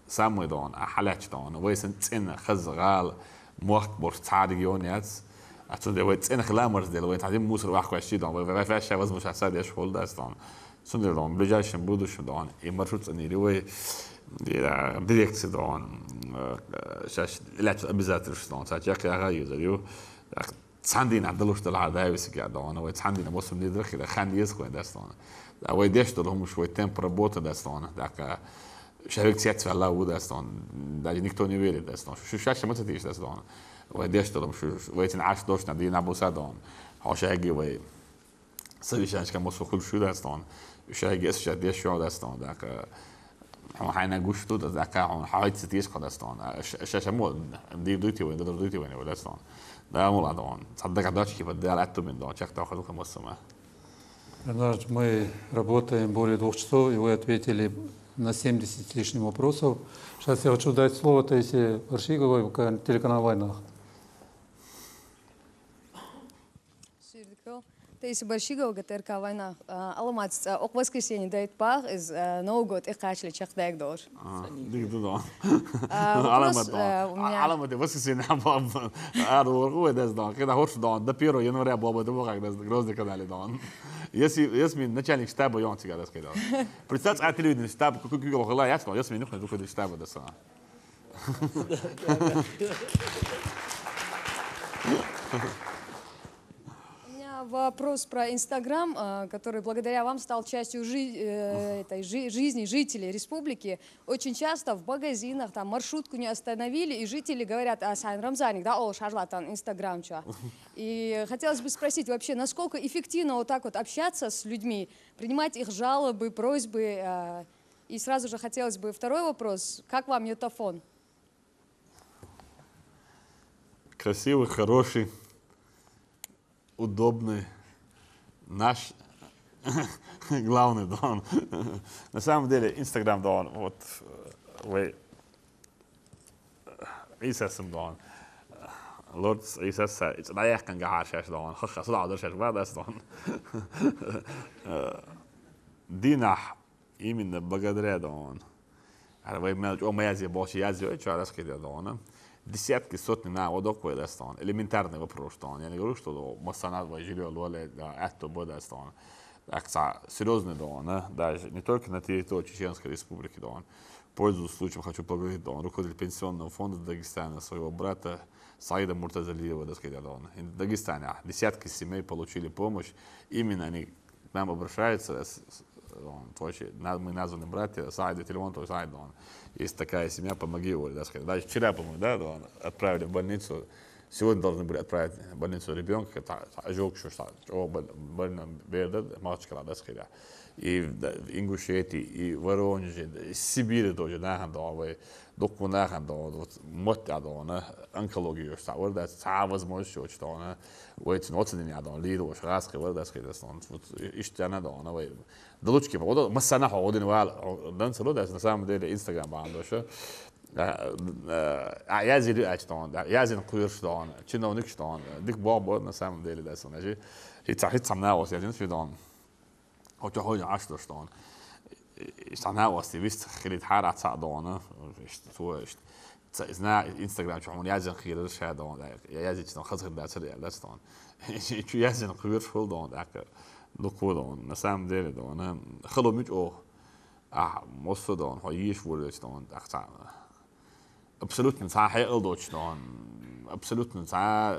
سامي دون حلات شلون وي سنتين خز غال موقت برش تعادي يونيات عشان ده وي سنتين خلامرز ده وي تعدين موسر واحد كويس دون وي فاش شاف مش حساد يشغل ده دون سنتين دون بجاش بودش دون يمرشوت إني وي ديريكت دون شاش لا بزات شلون ساعات يا غايز اليو عندنا عدلوش طلع دايس قاعد انا وعندنا موسم دي دخل خان يسكو داستون او ديش لهم شويه تمبر بوت داستون داك شارك سيات في الله وداستون دا نيكتو نيفيل داستون شو شاشه ما تديش داستون وديش لهم شو ويتن 10 دوش ندينا ابو سادون هاش هاجي وي سوي شاش كان موسو كل شو داستون شاجي اس شاد ديش شو داستون داك حنا غوشتو داك حايت ستيس داستون شاشه مو دي دوتي وين داستون Да, мула дон. Саддага дочки поддел эту мин дон. Чак тахаду хамосума. Мы работаем более 2 часов, и вы ответили на 70 с лишним вопросов. Сейчас я хочу дать слово Таисе Баршиговой, телеканал «Война». Taisa Barshigova GTRK Война. Аламат, ook воскресенье дает пах из Новый год. Ich кашля чахдек дор. Дик дон. Вопрос у меня... Аламат, воскресенье баб. Ару дес дон. Когда хорш дон. До 1 января баба думал, как дес грозный канале дон. Если начальник штаба, он тебя рассказал. Представьте, телевидение штаб, как говорила, я сказал, если не нужно штаба дес. Вопрос про Инстаграм, который благодаря вам стал частью жизни жителей республики. Очень часто в магазинах там маршрутку не остановили, и жители говорят: а Сайн Рамзаник, да, о, шарлатан, Инстаграм, чё. И хотелось бы спросить вообще, насколько эффективно вот так вот общаться с людьми, принимать их жалобы, просьбы. И сразу же хотелось бы второй вопрос. Как вам Йотафон? Красивый, хороший. Удобный, наш главный дон. На самом деле, Инстаграм дон, вот вы Исасом дон. Лорд Исаса, это наехкан гахашеш дон. Хаха, сюда дошеш, вадас дон. Динах именно благодаря дон. А вы имеете, о, моя зи больше, я зи, что раз кидя дона. Десятки, сотни наводов koje da stan. Elementarni вопрос stan. Я не говорю, что масса твои жилье лоле, да, это будет stan. Так, серьезный дон, даже не только на территории Чеченской Республики дон. Пользуясь случаем, хочу поблагодарить дон руководитель пенсионного фонда Дагестана, своего брата Саида Муртазалиева, так сказать, дон. В Дагестане десятки семей получили помощь. Именно они к нам обращаются. Мы названы братья, Саид и Телефон, то Саид дон. Есть такая семья, помоги его, да, сказать. Даже вчера, по-моему, да, отправили в больницу. Сегодня должны были отправить в больницу ребенка, это ожог, что больно беда, мальчика, да, сказать. И в Ингушетии, и в Воронеже, и в Сибири тоже, да, доку нахан, вот мотя, онкологию, что, да, возможность, что, вот, оценение, лидо, шраска, да, сказать, вот, иштяна, Долучки, вот, массана, один вал, на самом деле, Инстаграм, бандоша. Я зирю ачтон, я зин куирштон, чиновникштон, дик бабо на самом деле, да, сонажи. Хит самнаос, я зин фидон. Хотя хоя аштоштон. Самнаос, ты вist خليت حارة تصعدونه، зна Инстаграм, что он я зин خير شادون، я зин خزر да سريع لستون. شو я зин куиршфул дон, так. دون на самом деле дон خلو مش مصر دون هايش ورش دون أخطأ абсолютно صحيح الدوش دون абсолютно صح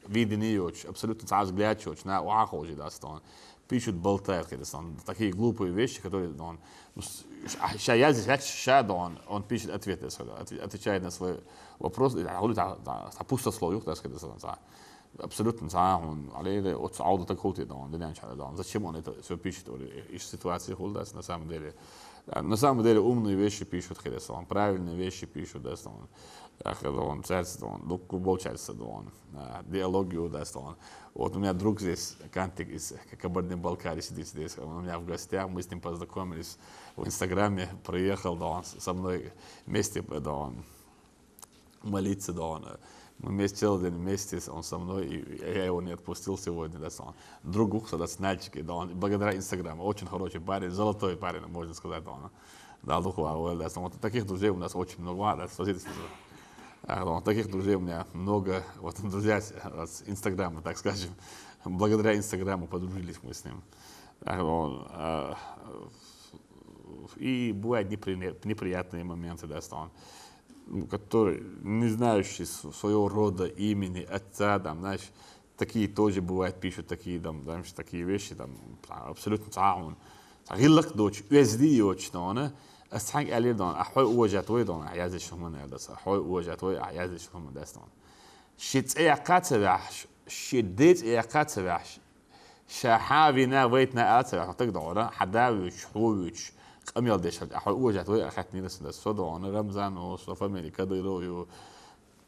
виденيوش абсолютно صح взглядчивоч на уахожи да дон пишут болтают когда дон такие глупые вещи которые дон сейчас я здесь сейчас дон он пишет ответы отвечает на свой вопрос пусто слово так сказать дон абсолютно он аллея от аудио такой дон день чада дон зачем он это все пишет или из ситуации холдас на самом деле умные вещи пишут хедесон правильные вещи пишут дон он царство дон луку болчается дон диалогию дон вот у меня друг здесь Кантик из Кабардино-Балкарии сидит здесь он у меня в гостях мы с ним познакомились в Инстаграме приехал дон со мной вместе дон молиться дон мы вместе целый день вместе, он со мной, и я его не отпустил сегодня, да, он друг ухса, да, снальчики, да, он благодаря Инстаграму, очень хороший парень, золотой парень, можно сказать, да, духовой, да, вот таких друзей у нас очень много, да, таких друзей у меня много, вот друзья с Инстаграма, так скажем, благодаря Инстаграму подружились мы с ним, и бывают неприятные моменты, да, который не знающий своего рода имени отца, там, знаешь, такие тоже бывают, пишут такие, там, знаешь, такие вещи, там, абсолютно تعاون. غيرك دوش وزدي وشتونه أستحق عليه دون أحوي وجهت ويدون أحياز الشهم هذا أحوي وجهت وي أحياز الشهم هذا دون شيت إيقات بحش شديت إيقات بحش شحابنا ويتنا أتبع تقدر حداوش حوش أميال ديش أحوي وجهت وي أخذتني بس الصدق أنا رمزان وصف أمريكا ديرو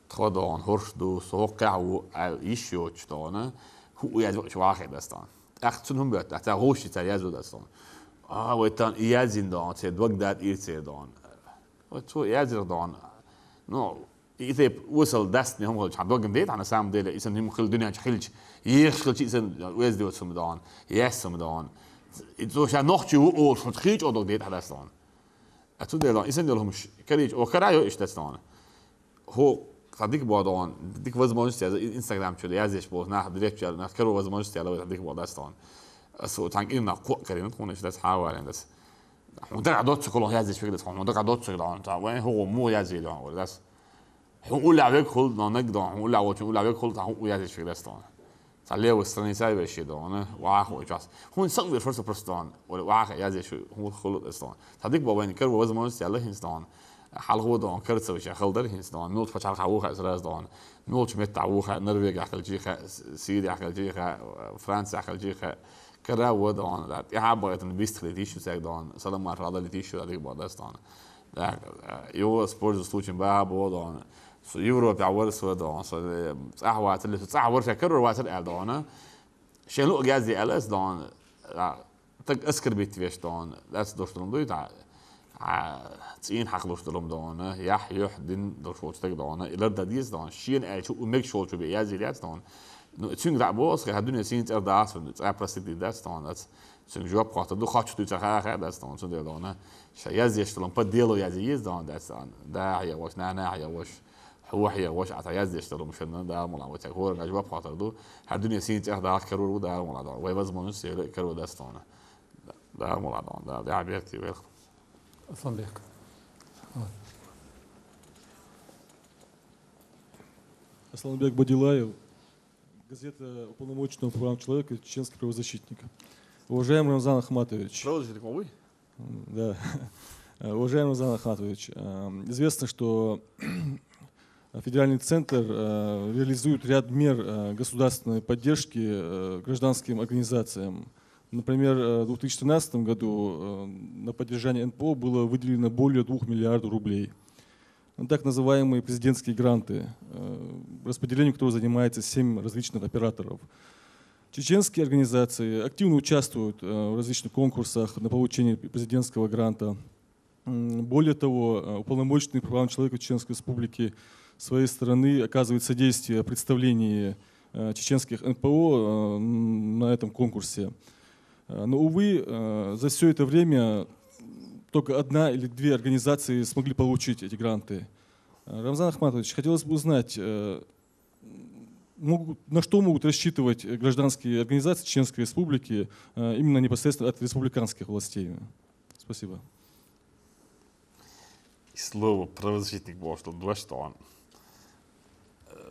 تخدان هرشدو سوقع ويشيو تشتونه هو يجوا واحد دستان أختنهم بيت تحت غوشي تيازو دستان ويتان يازين دان تيد وقدات إيرتي دان وتو يازر دان نو إذا وصل دستني هم قلت حدوقن ديت أنا سام ديله إذا هم خل الدنيا خلج يخلج إذا ويزدي وتسم دان يسم دان إذا شان نختي وقول شو تخيج أدوق ديت على دستان أتو ديلان إذا ديلهم مش كريج وكرايو إيش دستان هو صديق بعضان ديك возможности Instagram شده یازش بود نه direkt شده نه کرو возможности على صديق بعض دستان سو تانك إننا قوة كريم تكونش دست حاول دست هو ده عدوت كله یازش فکر دست هو ده عدوت شده تا وين هو مو یازی دان ولی دست هو لعبه خل نقدر هو لعبه خل تا هو یازش فکر دستان تعليه وسترني ساي بشي دان واخو جاس هو نسقي فرصة برستان ولا واخ یازش هو خل دستان صديق بعض کرو возможности على هنستان حلقه دان كرت وش خلدر هنستان نوت فشل خوخ إسرائيل دان نوت مت عوخ نرويج أخل جيخ سيريا أخل جيخ فرنسا أخل جيخ كرا ودان ده يحبوا يتن بيست لتيشو ساق دان سلام مع رضا لتيشو هذيك بعد دستان ده يو سبورتس توچن بها بودان سو يوروب تعور سو دان سو صحوات اللي صحور فكر واتر دان شنو جازي ألس دان تك أسكر بيت فيش دان ده دوشتون دوي تاع تين حق دوش دلهم دانه يح دين دوش وقت تك دانه إلى داديس دان شين أشوف ومك شو شو بيجازي ليات دان نو تين رعبوس كهدوني سين ترداس ونتعبرسك دي داس دان ده تين جواب قاطع دو خاتش تو تخاخ داس دان تون دانه شيازي يشتغلون بديلو يازيز دان داس دان ده هي وش نعناع هي وش هو هي وش عتيازي يشتغلون مشان ده ملاوتك هو جواب قاطع دو هدوني سين ترداس كرور وده ملا دان ويبز منوس يلو كرور داس دان ده ملا دان ده عبيرتي بيخ Асланбек. Асланбек Бадилаев, газета «Уполномоченного по правам человека», чеченский правозащитник. Уважаемый Рамзан Ахматович. Правозащитник вы? Да. Уважаемый Рамзан Ахматович, известно, что Федеральный центр реализует ряд мер государственной поддержки гражданским организациям. Например, в 2013 году на поддержание НПО было выделено более 2 миллиардов рублей. Так называемые президентские гранты, распределением которого занимается 7 различных операторов. Чеченские организации активно участвуют в различных конкурсах на получение президентского гранта. Более того, уполномоченный по правам человека Чеченской Республики с своей стороны оказывает содействие в представлении чеченских НПО на этом конкурсе. Но, увы, за все это время только 1 или 2 организации смогли получить эти гранты. Рамзан Ахматович, хотелось бы узнать, на что могут рассчитывать гражданские организации Чеченской Республики именно непосредственно от республиканских властей? Спасибо. Слово правозащитник был, что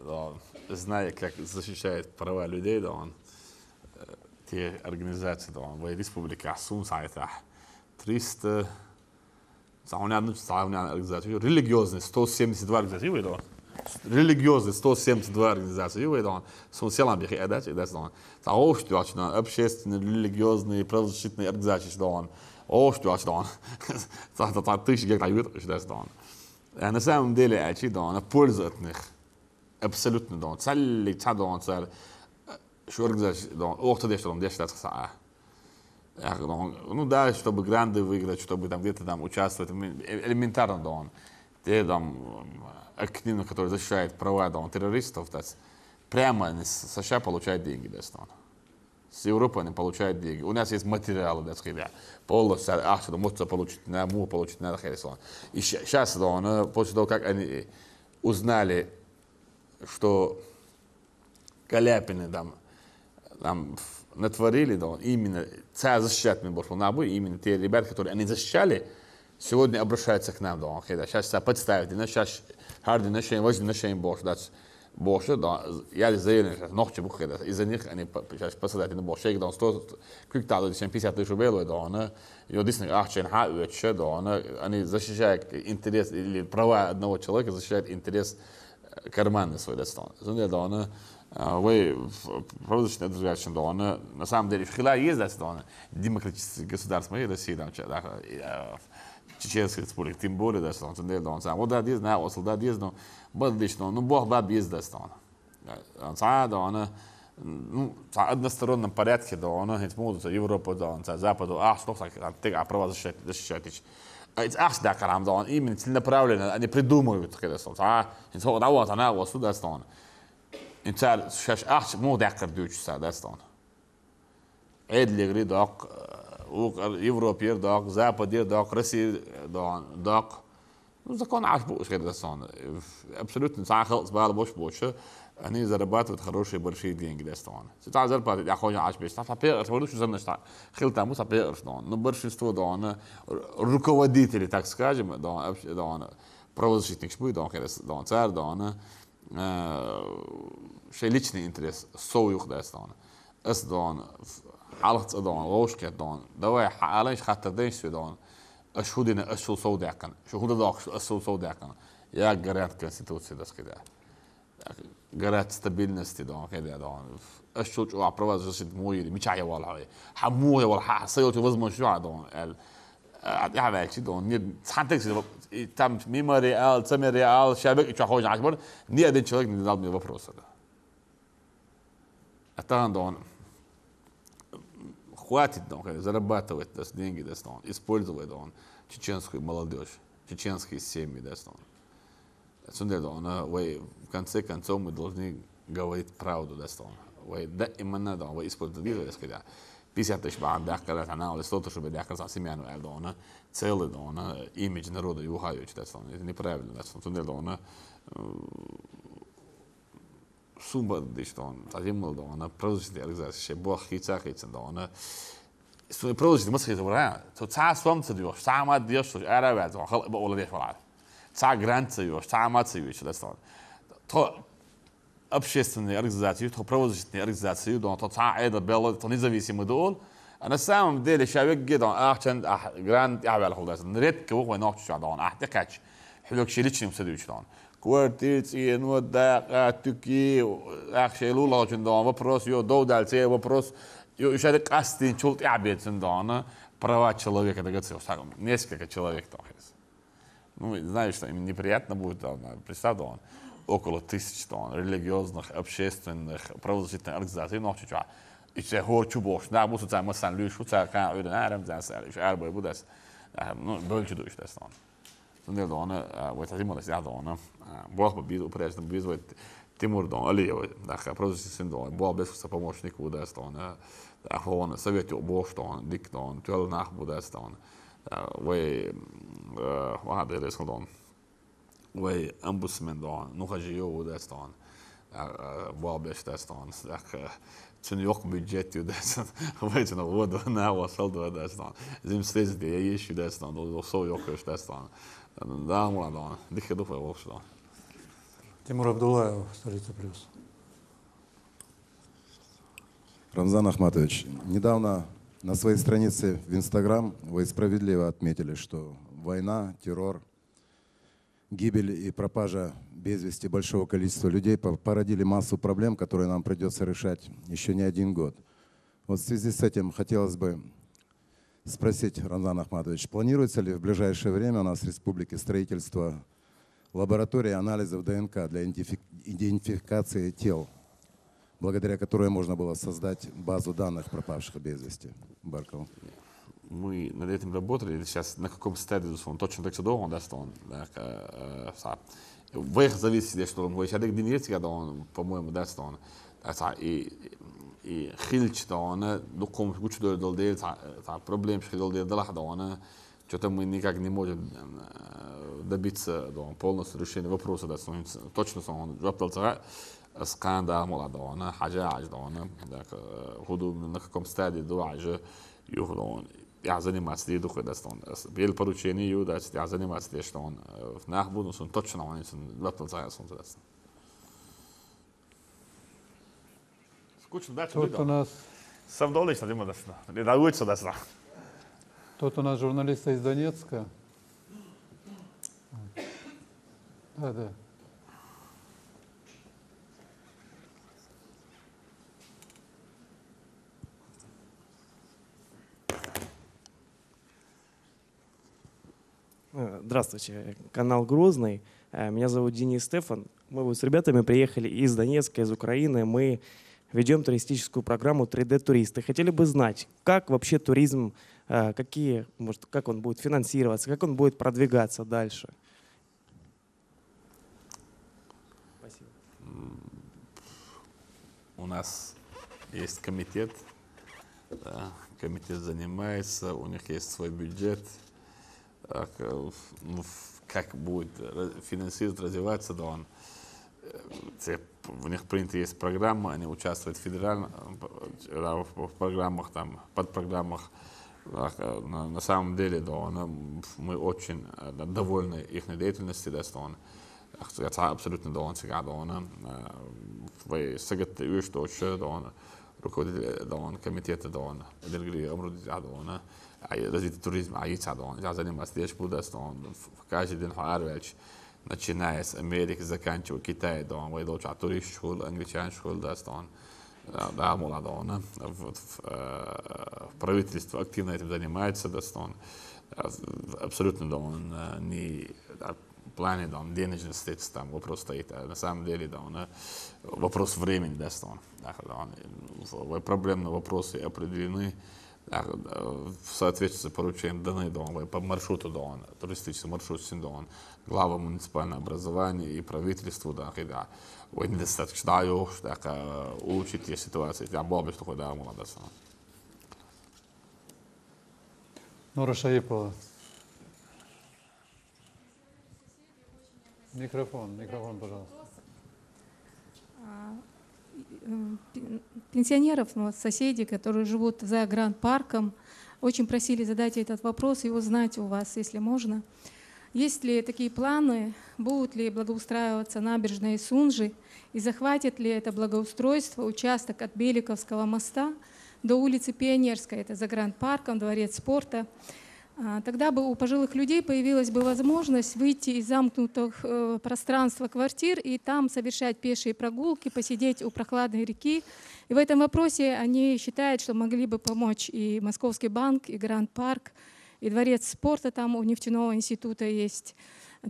он зная, как защищает права людей, да он те организации, да он в республике Асун сайта 300 организации, религиозные 172 организации, да религиозные 172 организации, да он сон селам бихи адать, да он общественные, общественные, религиозные, правозащитные организации, да он общество, да он это тысячи гектаров, да он на самом деле, эти да он польза от них абсолютно, да он целый да он целый شو организация, да, охта дешево, 10 лет саа. Ну да, чтобы гранды выиграть, чтобы там где-то там участвовать, элементарно, да он. Те там активно, которые защищают права, да он, террористов, да, прямо они с США получают деньги, да, он. С Европы они получают деньги. У нас есть материалы, да, сказать, полностью, что можно получить, на му получить, на херсон. И сейчас, да, он, после того, как они узнали, что Каляпины там натворили, да, именно защищать меня больше набу, именно те ребята, которые они защищали, сегодня обращаются к нам, да, сейчас подставить, сейчас харди наши, возьми наши больше, да, я заявлю, что ночи бухает, из-за них они сейчас посадят на больше, да, 100, как то, 50 тысяч рублей, да, и вот действительно, ахчен хауэче, да, они защищают интерес или права одного человека, защищают интерес карманный свой, да, вы правозащитные организации, да, на самом деле, в Хилае есть, да, демократические государства, и Россия, да, Чеченской республики, тем более, да, что он вот да, диезно, да, диезно, бадlично, ну, бог баб ездит, он сада, он, ну, в одностороннем порядке, да, он, это может, Европа, да, он, Западу, что так, ты, права защищать. Ах, да, карам, да, он именно целенаправленно, они придумывают, когда что, да, вот, она, вот, сюда, что он. И царь, сейчас, ну, да, кардючся, да, что он. Эдли, док, Европе, док, Западе, док, Россия, док. Ну, закон аж больше, когда что он. Абсолютно, сахал, сбал, больше. Они зарабатывают хорошие, большие деньги, да, что он. Сейчас зарплаты, я хочу аж без. А первый, что лучше замнешь, хилтам, а первый, что он. Но большинство, да, он, руководители, так скажем, да, он, правозащитник, да, он, царь, да, он, شيء ليشني انترس سوي يخدع استون اسدون على دون روش كدون دواء حالش خاطر ديش دون اشهدنا اشو سوداء كان شهود داك اشو سوداء كان يا جرات كونستитуция das كده جرات стабильности دون كده دون اشو جو ابروفاز جسد موي ميچايا والله حموه ولا حصيوت وزمو شو دون يعني شي دون سانتكس там мимо Реал, сами Реал, Шабек и Чахой Акбар, ни один человек не задал мне вопроса. А там он хватит, зарабатывать деньги, использовать чеченскую молодежь, чеченские семьи. В конце концов мы должны говорить правду. Да, именно, использовать 50 тысяч бахкалят, она или 100 тысяч бахкалят, семьяну элдона, целый дона, имидж народа юхают, это неправильно, это сумма, что он, тазимал дона, продолжительная реализация, бог хитсахитсен дона, продолжительная мысль говоря, то царь сумца дёшь, сама дёшь, арабят, он хал баулы дёшь валад, царь гранцы дёшь, царь мацы дёшь, то общественные организации, то правозащитные организации, то цаида белла, то независимые дол. А на самом деле человек где-то ахчен грант являл худас. Редко его ночь дон ахтекач. حلوك شيء ليش نمسدوش دون. كوارتيتي نودا تركي أخشى لولا جن دون вопрос يو دودالتي вопрос يو يشارك أستين شلت يعبيد جن دون права человека, это говорится, несколько человек там. Ну, знаешь, что им неприятно будет, представь, он около 1000 религиозных, общественных, правозащитных организаций, но чуть-чуть. И все хочу больше. Да, буду там мы сам лишь, что как он арам занялся, лишь арбой будет. Ну, больше душ, да, стон. Ну, да, он, вот это ему да, он, Бог бы бил, прежде бил, Тимур, да, Алиев, да, правозащитный, да, Бог без помощник, да, стон. Да, он советую Бог, что он, дик, да, он, твел нах, да, стон. Вы, هذا اللي يصدون وي امبوسمن دون نخجيو داستون بابش داستون تن يوق بيجيت داستون ويت نو ود نا وصل داستون زم ستيز دي يش داستون دو سو يوقش داستون да муладон дихе дуфе вовшо Тимур Абдуллаев, Столица Плюс. Рамзан Ахматович, недавно на своей странице в Инстаграм вы справедливо отметили, что война, террор, гибель и пропажа без вести большого количества людей породили массу проблем, которые нам придется решать еще не один год. Вот в связи с этим хотелось бы спросить, Рамзан Ахматович, планируется ли в ближайшее время у нас в республике строительство лаборатории анализов ДНК для идентификации тел, благодаря которой можно было создать базу данных пропавших без вести? Барков. Мы над этим работали, сейчас на каком стадии он точно так что он даст он, в их зависит, что он человек денег, когда он, по-моему, даст он, и хильч да он, доком кучу дол проблем что дол да он, что-то мы никак не можем добиться полностью решения вопроса, да, точно он жаптался скандал молодого, حاجة عجلة худу на каком стадии дуаже юхлон я заниматься ли духой да стон бел поручение ю да я заниматься ли что он в нахбуду сон точно он жаптался сон да скучно да Тут у нас сам доллар что демо да не дауется да Тут у нас журналисты из Донецка. Да. Здравствуйте, канал Грозный. Меня зовут Денис Стефан. Мы вот с ребятами приехали из Донецка, из Украины. Мы ведем туристическую программу 3D-туристы. Хотели бы знать, как вообще туризм, как он будет финансироваться, как он будет продвигаться дальше. Спасибо. У нас есть комитет, да, комитет занимается, у них есть свой бюджет. Как будет финансировать, развиваться, да, у них принято есть программа, они участвуют в федеральных в программах, там, подпрограммах. На самом деле, да, мы очень довольны их деятельностью, да, я абсолютно доволен сега, да, сегат что да, руководитель, да, комитета, да, развитие туризма, я занимаюсь здесь, каждый день Харвич, начиная с Америки, заканчивая Китай, да, я дочь турист школ, англичан школ, да, да, молодо, правительство активно этим занимается, да, абсолютно, да, не в плане, да, денежности, там вопрос стоит, на самом деле, да, вопрос времени, да, проблемные вопросы определены, в соответствии с поручением даны, да, по маршруту, да, туристический маршрут, да, глава муниципального образования и правительству, да, да, недостаточно, да, улучшить те ситуации, да, было бы, что, да, молодо. Нора Шаипова. Микрофон, пожалуйста. Пенсионеров, соседей, которые живут за Гранд-парком, очень просили задать этот вопрос и узнать у вас, если можно. Есть ли такие планы, будут ли благоустраиваться набережные Сунжи и захватит ли это благоустройство участок от Беликовского моста до улицы Пионерской, это за Гранд-парком, дворец спорта. Тогда бы у пожилых людей появилась бы возможность выйти из замкнутых пространства квартир и там совершать пешие прогулки, посидеть у прохладной реки. И в этом вопросе они считают, что могли бы помочь и Московский банк, и Гранд-парк, и дворец спорта там у нефтяного института есть.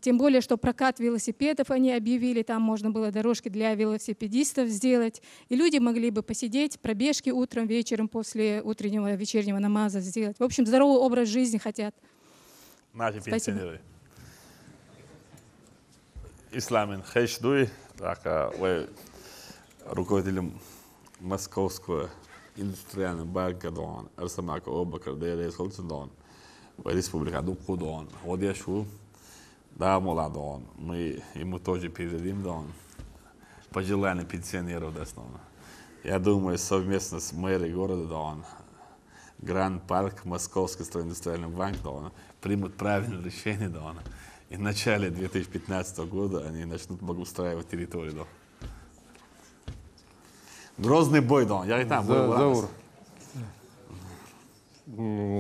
Тем более, что прокат велосипедов они объявили, там можно было дорожки для велосипедистов сделать. И люди могли бы посидеть, пробежки утром, вечером, после утреннего, вечернего намаза сделать. В общем, здоровый образ жизни хотят. Наши пенсионеры. Исламин Хешдуй, вы руководителем Московского индустриального банка, Арсамака Обакар, Дейрес Холцендон, Республика Дукудон, Одешу. Да, молодо, мы ему тоже передадим, да, пожелания пенсионеров, да, я думаю, совместно с мэрией города, да, Гранд-парк, Московский стройиндустриальный банк, да, примут правильное решение, да, и в начале 2015 года они начнут благоустраивать территорию, да. Грозный бой, да, я и там был. Заур.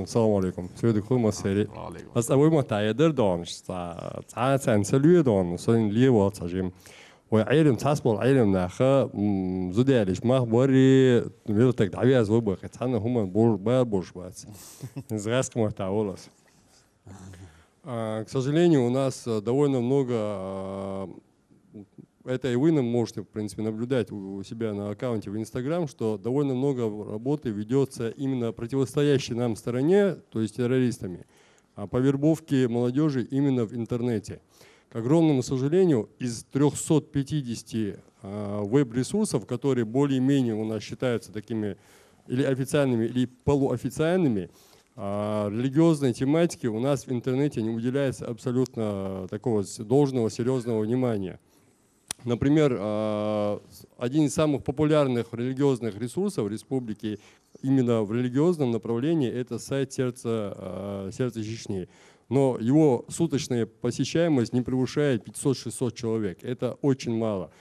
Салам алейкум. Сөйдік қой мәселе. Асабой матайдыр донш. Цаан сәлуе дон. Соң лие вот сажим. Ой айрым цас бол айрым нахы зудялиш мах бори велотек давяз выбор. Цана хуман бор борш бац. Зраск матаолас. К сожалению, у нас довольно много. Это и вы можете, в принципе, наблюдать у себя на аккаунте в Инстаграм, что довольно много работы ведется именно противостоящей нам стороне, то есть террористами, по вербовке молодежи именно в интернете. К огромному сожалению, из 350 веб-ресурсов, которые более-менее у нас считаются такими или официальными, или полуофициальными, религиозной тематике у нас в интернете не уделяется абсолютно такого должного, серьезного внимания. Например, один из самых популярных религиозных ресурсов республики именно в религиозном направлении – это сайт «Сердце Чечни». Но его суточная посещаемость не превышает 500-600 человек. Это очень мало.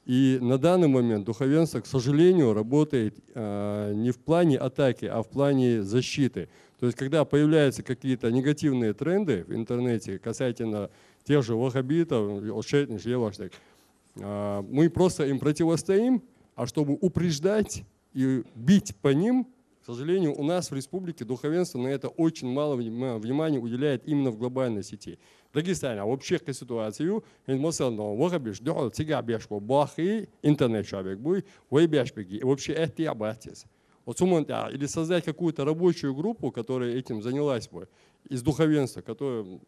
И на данный момент духовенство, к сожалению, работает не в плане атаки, а в плане защиты. То есть, когда появляются какие-то негативные тренды в интернете касательно тех же ваххабитов, мы просто им противостоим, а чтобы упреждать и бить по ним, К сожалению, у нас в республике духовенство на это очень мало внимания уделяет именно в глобальной сети. Дагестане вообще к ситуации, интернет шабек буй, вообще это я боюсь. Или создать какую-то рабочую группу, которая этим занялась бы, из духовенства, которая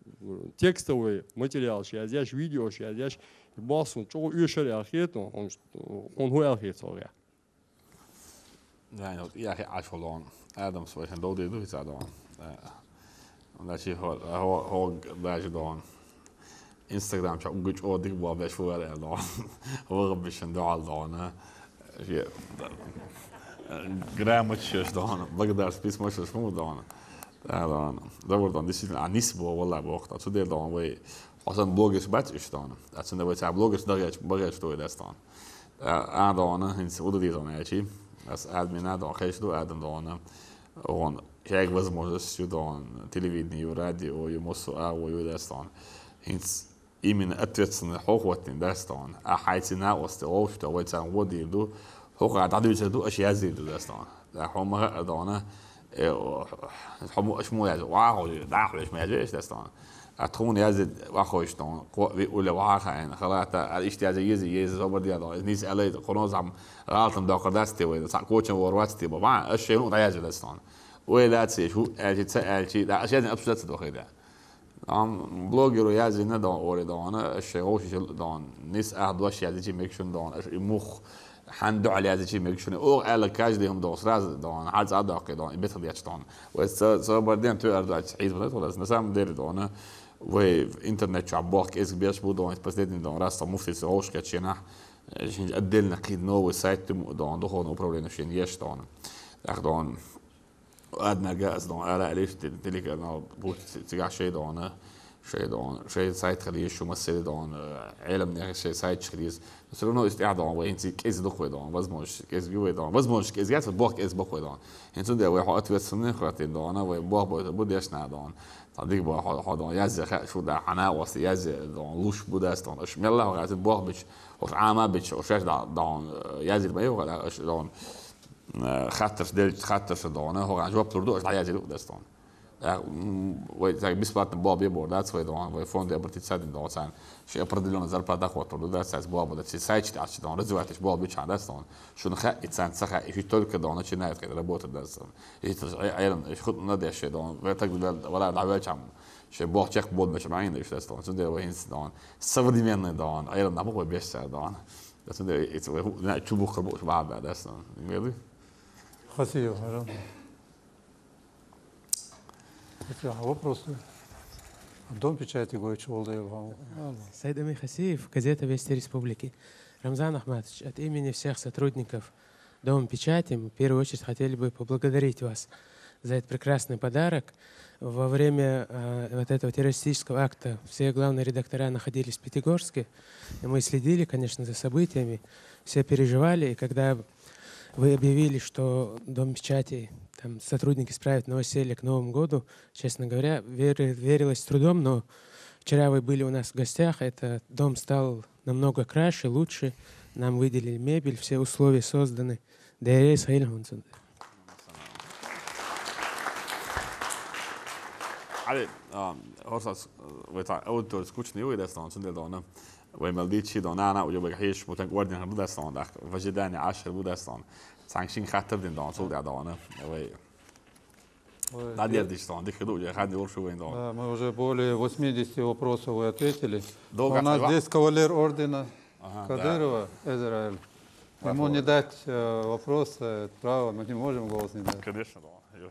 текстовый материал, видео, басун, чего еще архитектор, он хуй архитектор. Ja, jag är förlång. Adams var en dålig du sa då. Och där har där då Instagram så gud och det var väl för det då. Och ربش ندو على då. Грамотчешь då. Благодар спис можешь сму då. Да вот он действительно анисбо والله بوقت. Så det då var اصلا bloggers batch då. Alltså det var så bloggers där jag står där stan. Då hins och det då nej. As admin då kanske då Adam då он jag возможность då телевидение, радио и мосо och ju där stan. Hins именно ответственный хохотин där stan. حيثنا واستوى وتويتان ودي دو هو قاعد عدو دو اشياء زي där stan. هم då هم اسمه يعني واو داخل ايش ما يجيش där stan. أتخون يزد وأخوش طن ولا واقع يعني خلاص الاشتياق يزي زبر دي هذا نيس عليه خلاص عم غلطن داخل دستي وين صار كوتش ورواتي بابا الشيء نقطة يزد دستان ولا تسي شو ألتي لا أشياء أبسط داخل ده بلوجر يزي ندان أوري دان الشيء وش دان نيس أحد وش يزي ميكشن دان المخ حندو على هذا ميكشن أو على كاج ديهم دوس راز دان حد أداق دان بيتر ديش دان وصبر دين تو أرد عيد بنت ولا نسام دير دان وإنترنت شعبوك إس بيش بودو إنت بس دين دون راستا مفتي سووش كاتشينا شين أدلنا قيد نو سايت دون دخون وبروبلين شين يش دون دون أدنى جاز دون أرى ليش تليك أنا بوت تجع شيء سايت خليش شو مسير دون علم شيء سايت خليش بس لو نو استعداد دون وإنت كيس دخوي دون وزموش كيس جوي دون وزموش كيس جات بوك إس بوكوي دون إنت ده ويحط وسنين خاطين دون وبوك بود يشنا دون صديق بقى حدا يزخ شو ده حنا وس يز دون لوش بوداستون اش ملا وقت بوخ بيش وش عامه بيش وش دون يزل ما يوغا اش دون خاطر دون هو عن جواب تردو اش يزل بوداستون وي بيسبات بوب يبوردات سوي دون وي فون دي برتي تساد دون سان شي ابردلون زر بادا خاطر دون ساس بوب ده سايت تاع دون رزواتش بوب بيش عندستون شو نخ اتسان سخا في تولك دون شي نايت كده ربوت داستون ايرن ايش خد نادي شي دون وتقبل ولا دعوات عم شي بوخ تشيك بود باش معين ايش داستون سو ده وين دون современный دون ايرن ما هو بيش دون داستون ده اتس هو تشوبو خربو بعد داستون ميلي Спасибо. Вопросы? Дом печати Гойчу Олдаеву. Саид Амин Хасиев, газета «Вести Республики». Рамзан Ахматович, от имени всех сотрудников Дома печати мы в первую очередь хотели бы поблагодарить вас за этот прекрасный подарок. Во время вот этого террористического акта все главные редактора находились в Пятигорске, и мы следили, конечно, за событиями, все переживали, и когда вы объявили, что Дом печати, там сотрудники справят новоселье к Новому году, честно говоря, верилось с трудом, но вчера вы были у нас в гостях, этот дом стал намного краше, лучше, нам выделили мебель, все условия созданы. Ali, horsas, veta autor skutni u idestan sunde dona. ومالديتشي دونانا وجوبك حيش متن وردن بودستان داخ وجداني 10 بودستان سانكشين خاطر دين دون سول دانا وي Надя Дичтон, мы уже более 80 вопросов вы ответили. У нас здесь кавалер ордена Кадырова, Израиль. Ему не дать вопрос, право, мы не можем голос не дать. Конечно, да.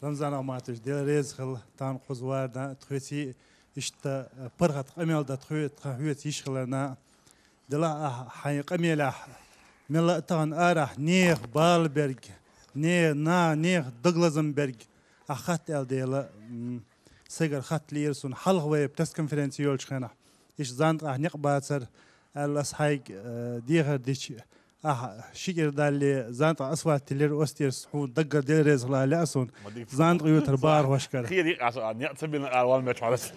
Рамзан Ахматович, деларез хил тан кузварда тхвети ишта пыргат камелда тхвет ишхлана дела хай камела мела тан ара нех балберг нех Дуглазенберг ахат элдела сигар хат лирсун халгве пресс конференция йолчхана иш занд ахнек бацар аллас хайг дигер дич شكر دالي زانت أصوات تلير أستيرس هو دقر ديريز لا لأسون زانت غيوت البار وشكر هي دي عشان يعتبر الأول ما تعرف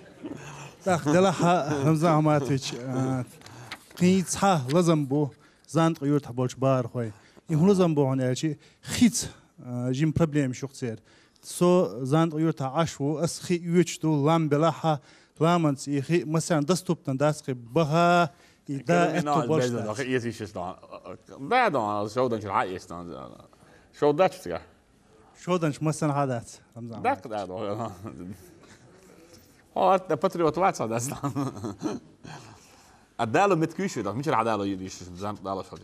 تاخ دلها رمزان ماتويش قيت صح لازم بو زانت غيوت بولش بار خوي يمهلزم بوهن أشي خيت جيم problem شو خسر سو زاند يورتا عشو أسخي يوتشتو لام بلاها لامنس يخي مثلا دستوبتن داسخي بها إذا أتو بوشتا Jezus dan. Daar dan, zo dat je hij is dan. Zo dat je. شو دنش مثلا هذات رمضان Dat daar dan. Oh, de patriot wat zou dat dan. الدالو متكوشي ده مش العدالة يديش زان دالو شو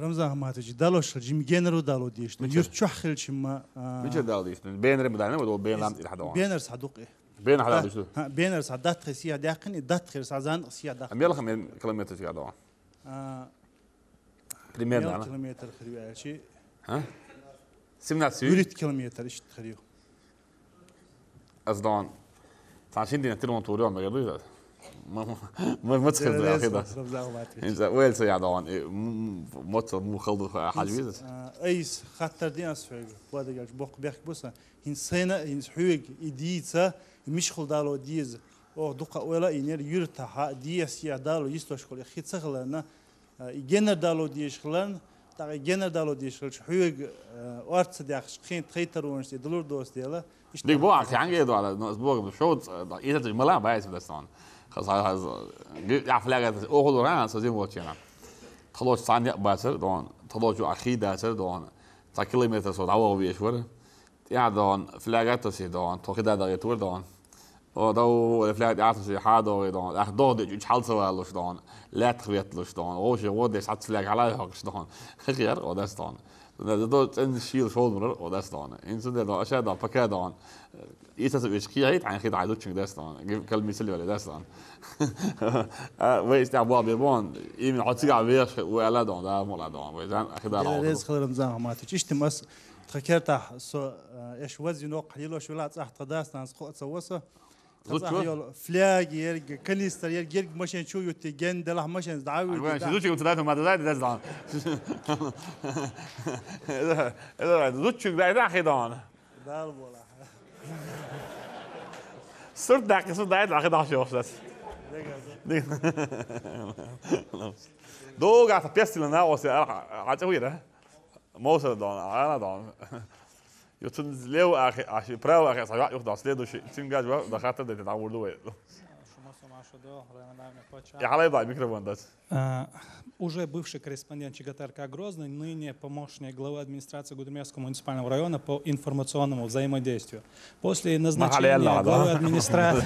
رمضان ما تجي دالو شو جيم جنرو دالو ديش يرتشح خل شما مش الدالو ديش بين رمضان ولا بين لام الحدوان بينرس حدوقي بين حدا شو بينرس عدات خسيا داقن دات خير زان خسيا داقن ميل خم كيلومتر في حدوان بريمير كيلومتر خريو شيء ها سمنات سوي يريد كيلومتر ايش تخريو أصلاً عشان دي نتيرون توريو ما يقدر ما تخذ يا أخي ده إنت وين سيا دوان مو خلده حاجز أيس خاطر دي أسفل وهذا جالس بوق بيحكي بس هن سنة هن حوج إديتها مش خل دالو ديز أو دقة ولا ينير يرتاح ديس يا دالو يستوش كل خيط سخلنا يجنر دالو ديش خلنا تاع يجنر دالو ديش خلش حوج أرت داخش خين تخيترون شيء دلور دوست ديلا ديك بوعك يعني يدو على أسبوع بشوط إذا تجملها بايس بدستان خلاص هذا يعفلاقة أخذ ورا سوزين واتشينا خلاص صانع باسر دون خلاص جو أخي داسر دون تا كيلومتر صوت عوض بيشور يا دون فلاقات تسي دون توخي دا دغيتور دون ودو فلاقات يعطي حادو دون أخذ دج حال سوالوش دون لا تخبيتلوش دون وش ودش حتى فلاق على هاكش دون خير ودستان dat een shield shoulder of dat staan. In zo'n dat als je dat pakket dan is dat iets kiet aan gaat uit dat staan. Ik kan me zelf wel dat staan. Wees daar wel bij woon. Iemand had zich alweer ولا dan daar maar dan. We zijn gedaan. Ja, dat is gewoon رمضان ما تجيش تمس تذكرت سو ايش وزن قليل وش ولا تحت داس ناس سوسه فلاج يرج كنيستر يرج مشان شو يتجن دله مشان دعوي وين شو دوتشي قلت لهم هذا ده ده هذا دوتشي ده خدان دال ولا صرت داك صرت ده خدان شو بس دو قاعد تبيستي لنا وسي عتوي ده موسى دون انا دون يوتن ليو اخي عشان براو اخي صراحه يخدع سليدو شيء تنجاج ده خاطر ده تتعور له يا علي ضاع ميكروفون ده Уже бывший корреспондент ЧГТРК Грозный, ныне помощник главы администрации Гудермесского муниципального района по информационному взаимодействию. После назначения главы администрации...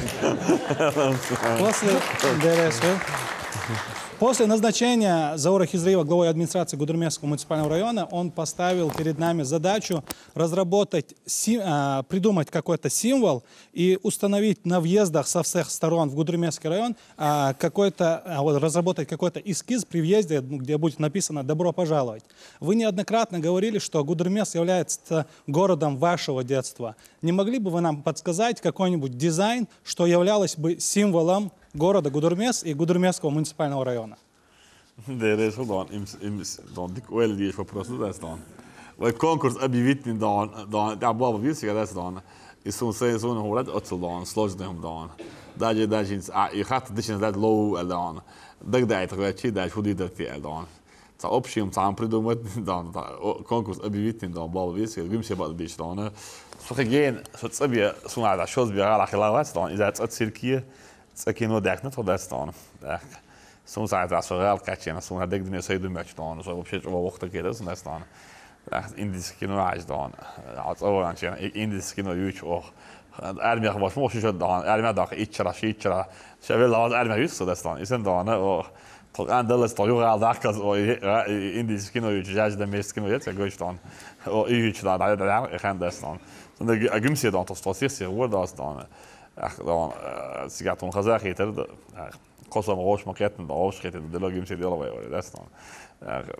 После назначения Заура Хизриева главой администрации Гудермесского муниципального района он поставил перед нами задачу разработать, придумать какой-то символ и установить на въездах со всех сторон в Гудермесский район разработать какой-то эскиз при въезде, где будет написано «Добро пожаловать». Вы неоднократно говорили, что Гудермес является городом вашего детства. Не могли бы вы нам подсказать какой-нибудь дизайн, что являлось бы символом города Гудермес и Гудермесского муниципального района? Det är så då dik väl det är för process då. Och konkurs объявить då där bara vill sig det då. I sån säsong har det också då slås dem då. Där jins I hat det känns det low då. Det är det rätt det hur det är då. Så option så prидумать då konkurs объявить då bara vill sig gym sig bara det då. Så igen så تصبي så على شوز بيغال على خلاوات då. إذا تصير كي سكينو داكنت هذا då. Soms zijn het zo raar katje en soms had ik de mensen doen met staan, zo op zich wel wachten keer dat is staan. Echt in die skinoage dan. Als orange in die skinoage ook. Armia was mooi zo dan. Armia dag iets. Ze willen al armia huis dat staan. Is en dan ook. Tot aan dat is toch heel raar dag als in die skinoage juist de meeste skinoage goed staan. O iets daar gaan dat staan. Dan ik gem ze dan tot zeer wordt dat staan. Echt dan ze gaat ongezegd eten. قصة مغوش مكاتن مغوش خيت الدلو جيمسي ديلا ولا داستان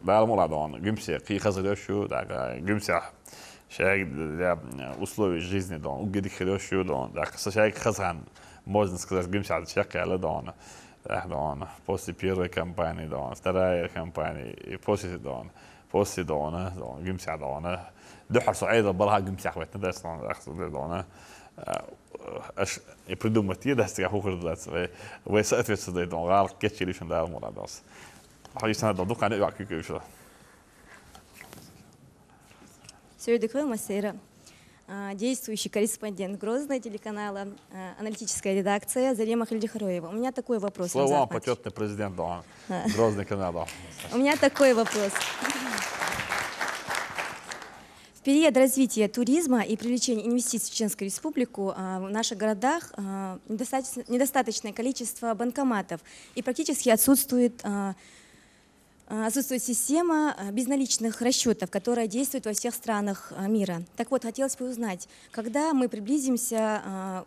ده المولا دون جيمسي قي خزدوشو ده جيمسي شايك ده условия жизни дон угеди хедошу дон да шаик хазан можно сказать гимси от шака ala дон после первой кампании дон вторая кампания и после дон гимси дон دحر صعيدة برها جيمسي حويتنا داستان أخذ دون اش prидумать ده استيا هو خردات ويسأت في صديق دون غار كتشي ليش ندار مرادس حاجة سنة دوك أنا يعكي كيشة Сюрдыкова Масейра, действующий корреспондент Грозного телеканала, аналитическая редакция Зарема Хильдихароева. У меня такой вопрос. Слово почетный президент Грозный канал. У меня такой вопрос. В период развития туризма и привлечения инвестиций в Чеченскую Республику в наших городах недостаточное количество банкоматов и практически отсутствует система безналичных расчетов, которая действует во всех странах мира. Так вот, хотелось бы узнать, когда мы приблизимся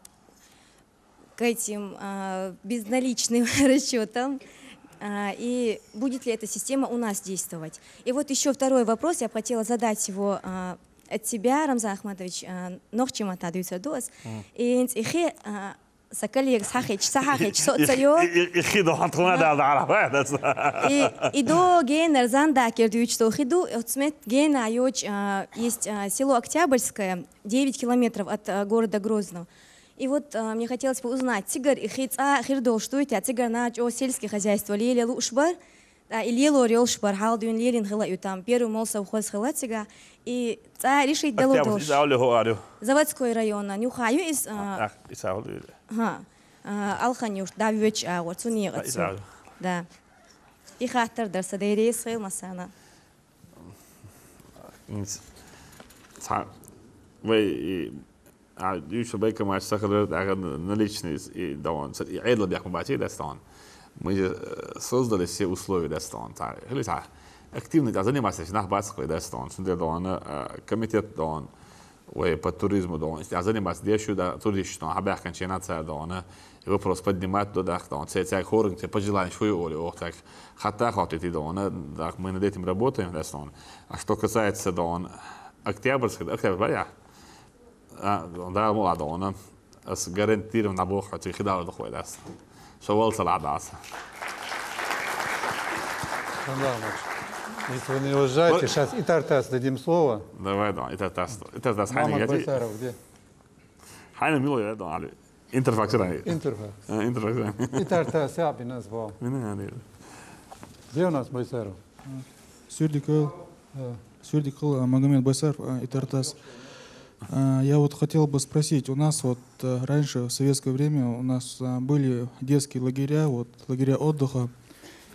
к этим безналичным расчетам, и будет ли эта система у нас действовать? И вот еще второй вопрос, я бы хотела задать его от тебя, Рамзан Ахматович, нохчима тадуйца дос. И سكاليك صحيح صوت سيو يخيدو حطونا ده على и до генер Зандакер что хиду отсмет гена йоч есть село Октябрьское 9 километров от города Грозного. И вот мне хотелось бы узнать, тигр и хица хирдол, что это тигр на сельское хозяйство лели лушбар или лорел шбар халдун лелин хила там первый мол совхоз хила тига и решить дело заводской район нюхаю из Алханюш, да, веч, вот суни, да. И хатер, да, садейри, схил масана. Вы, еще бейка матч сахар, наличный и даун, и айдла бяхма бачи, да, стон. Мы создали все условия, да, стон. Активно, да, заниматься, нах бацкой, да, стон. Сюда даун, комитет даун. По туризму дон, я занимаюсь дешью да туристично, а бях кончинация дона, и вопрос поднимать до дах дон, це хоринг, це пожелание швы оли, ох так, хата хватит дона, так мы над этим работаем, да сон. А что касается дон, октябрьского, октябрь, да, мало дона, с гарантированным набор, что их дало доходит, да. Шавал саладас. Если вы не уезжаете, сейчас и Тартас дадим слово. Давай, да, и Тартас. Мама Байсаров где? Хайна милая, да, али. Интерфакс. Интерфакс. И Тартас, я бы назвал. Где у нас Байсаров? Сюрдикал, Магомед Байсаров и Тартас. Я вот хотел бы спросить, у нас вот раньше, в советское время, у нас были детские лагеря, вот лагеря отдыха.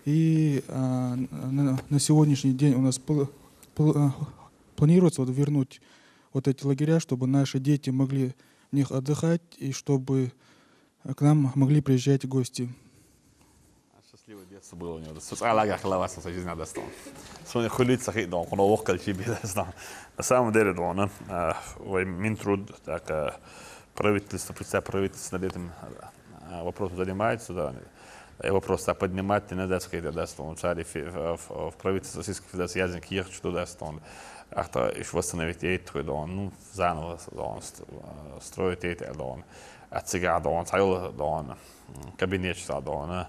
И на сегодняшний день у нас планируется вот вернуть вот эти лагеря, чтобы наши дети могли в них отдыхать и чтобы к нам могли приезжать гости. Счастливое детство было у него. Социальная хлаваса с жизнью достал. Свои хулицы хидон, он овкал тебе достал. На самом деле, он, мин труд, так правительство, представь правительство над этим вопросом занимается, да. Его просто поднимать не надо, сказать, что он царь в правительстве Российской Федерации язык ехать, что даст он, а еще восстановить это, он заново строить это, он отсягать, он царил, он кабинет, он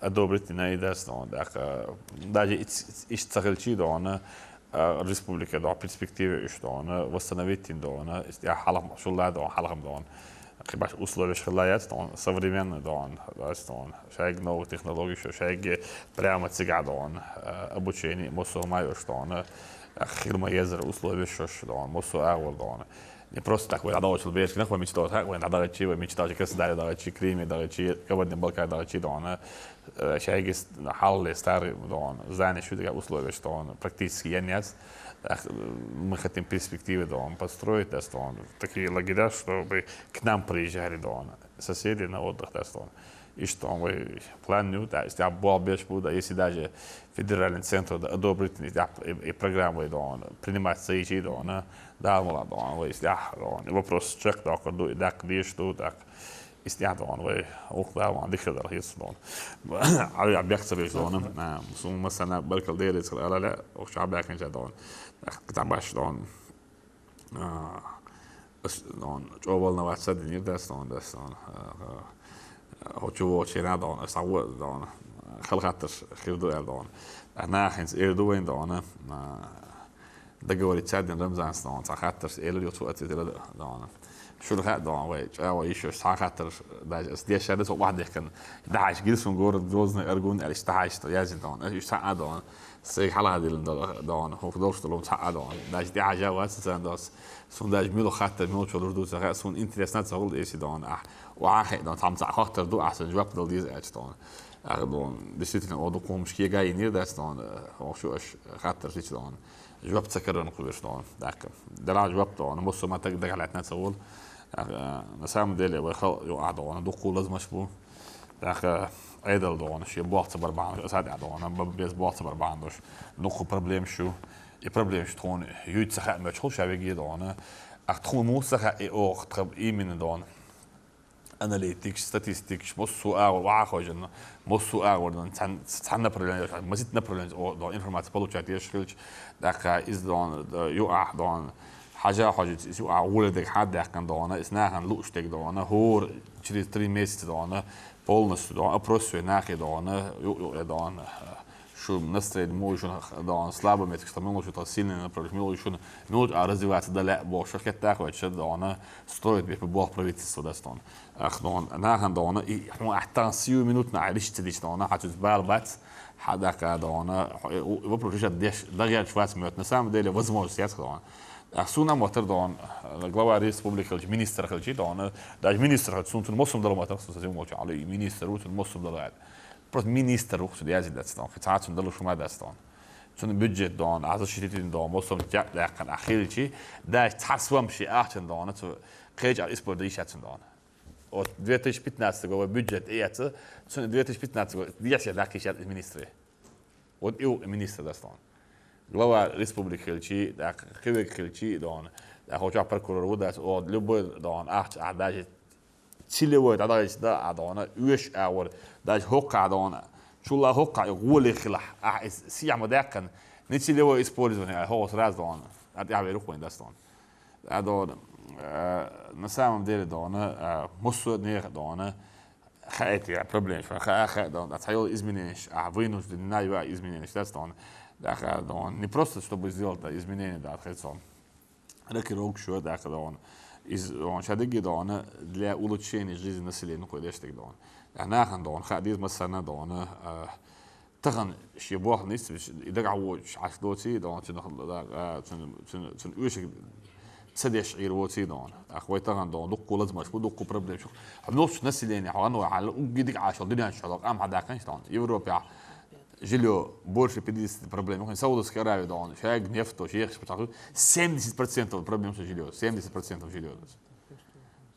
одобрить не даст, он даже из царильчи, он республика, он перспективе, что он восстановить, он я халам, шуллад, он халам, он Кибаш условия шхилаят, он современный, он, он шайг новых технологий, шайг прямо цигад, он обучение, мусу маю, что он хирма езер условия, что он мусу агул, он не просто так, вы надо бежать, нахуй мечтал, так вы надо речи, вы мечтали, красдали, надо речи, Криме, надо речи, Кабардин Балкар, надо речи, он шайг халли старый, он знание, что такое условия, что он практически янец. Мы хотим перспективы построить, такие лагеря, чтобы к нам приезжали соседи на отдых. И что мы планируем, если Болбеш будет, если даже федеральный центр одобрит и программы принимать союзы, да, молодо, вопрос чек, так, где что, так. استعدوا وي أخذها وعندي خدر هي الصدون على بيحسب يجدون مسوم مثلا بركل ديري لا لا وشعب يكن جدون كتاب باش دون دون جوال نوع سدني دستون هو جوال شيء دون سووا دون خلقت خيردو دون أنا حين إيردوين دون دقوري تسدن رمزان دون سخاتر إيلو يوتوات دون شو الخاء دون ويج أو يشوف سخاتر دي شهادة واحد يحكي دعش جلس من جور جوزنا أرجون الاستعاش يازن دون إيش ساعة دون سيك حلقة دي دون هو فضلش تلوم تحقق دون داش دي حاجة واساسا داس سون داش ميلو خاطر ميلو شو لردو سغا سون انتريسنت سغول ايش دون وعاخي دون تعم خاطر دو احسن جواب دل ديز ايش دون دون بسيتنا او دو كوم شكي جاي نير داس دون هو شو اش خاطر شيء دون جواب تسكر نقولش دون داك دلا جواب دون مصو ما تقدر على تنا سغول نسام ديلي ويخل يقع دون دو كول لازم اشبو داك عيدل دون شي بوقت بربان ساعد دون بس بوقت بربان دوش نخو بروبليم شو البروبليم شتون يوت سخا ما تشوف شابي دون اختو مو سخا اي او خطب اي من دون اناليتيكس ستاتستيكس مصو او واخوجن مصو او دون تسحنا بروبليم ما زيتنا بروبليم او دون انفورماتيك بولوتشات يشكلش داك از دون يقع دون حاجه يقع ولدك حد كان دون اسناها لوشتك دون هور 3 ميست دون полностью да опросве нахи да она да شو نسترد مو شو да слабо метик что мало что сильно направлено мало что мало развиваться да لا бо ширкет такой что да она строит бе бо правительство да стон اخدون ناهن да она и اتنسيو минут на лишь тидиш да она хочу сбалбать حدك да она вопрос деш да я чувствую минут на самом деле возможность я сказал Суна мотор дон глава республики министр хелчи дон даже министр сунтун мосум дал мотор созим молча али министр утун мосум дал просто министр ухсу язи дастон хататун дал шума дастон чун бюджет дон аз ширитин дон мосум так лакан ахилчи да тасвам ши ахтен дон то кеж ал испор дишатун дон от 2015 го бюджет эца чун 2015 го яси лакишат министр от ил министр дастон глава республики Хельчи, да, Хевек Хельчи, дон, да, хоча прокурор, да, от любой, дон, даже целевой, да, дон, уж аур, даже хока, дон, чула хока, голый хила, сиама дакан, не целевое использование, хос раз, дон, я верю, что это дон, дон, на самом деле, дон, мусор не, дон, эти проблемы, дон, отсоел изменения, вынуждены на его изменения, да, дон. Да, он не просто чтобы сделать изменения, да, отходцом. Рекерок что, да, он он шадыги, да, он для улучшения жизни населения, ну кое что, да, он. Нахан, да, он ходит масана, да, он таган шибох нис, и да, гауч, ашдоти, да, он цен уйшик цедеш ироти, да, он. Ахвай таган, да, он докку лазма, шو докку проблем шو. обнос населения, он على جدك عاشر دنيا شغلك أم حدا كانش да, Европа жилье больше 50 проблем. Саудовская Аравия, да, он человек нефть, человек 70% проблем с жильем, 70% жилье.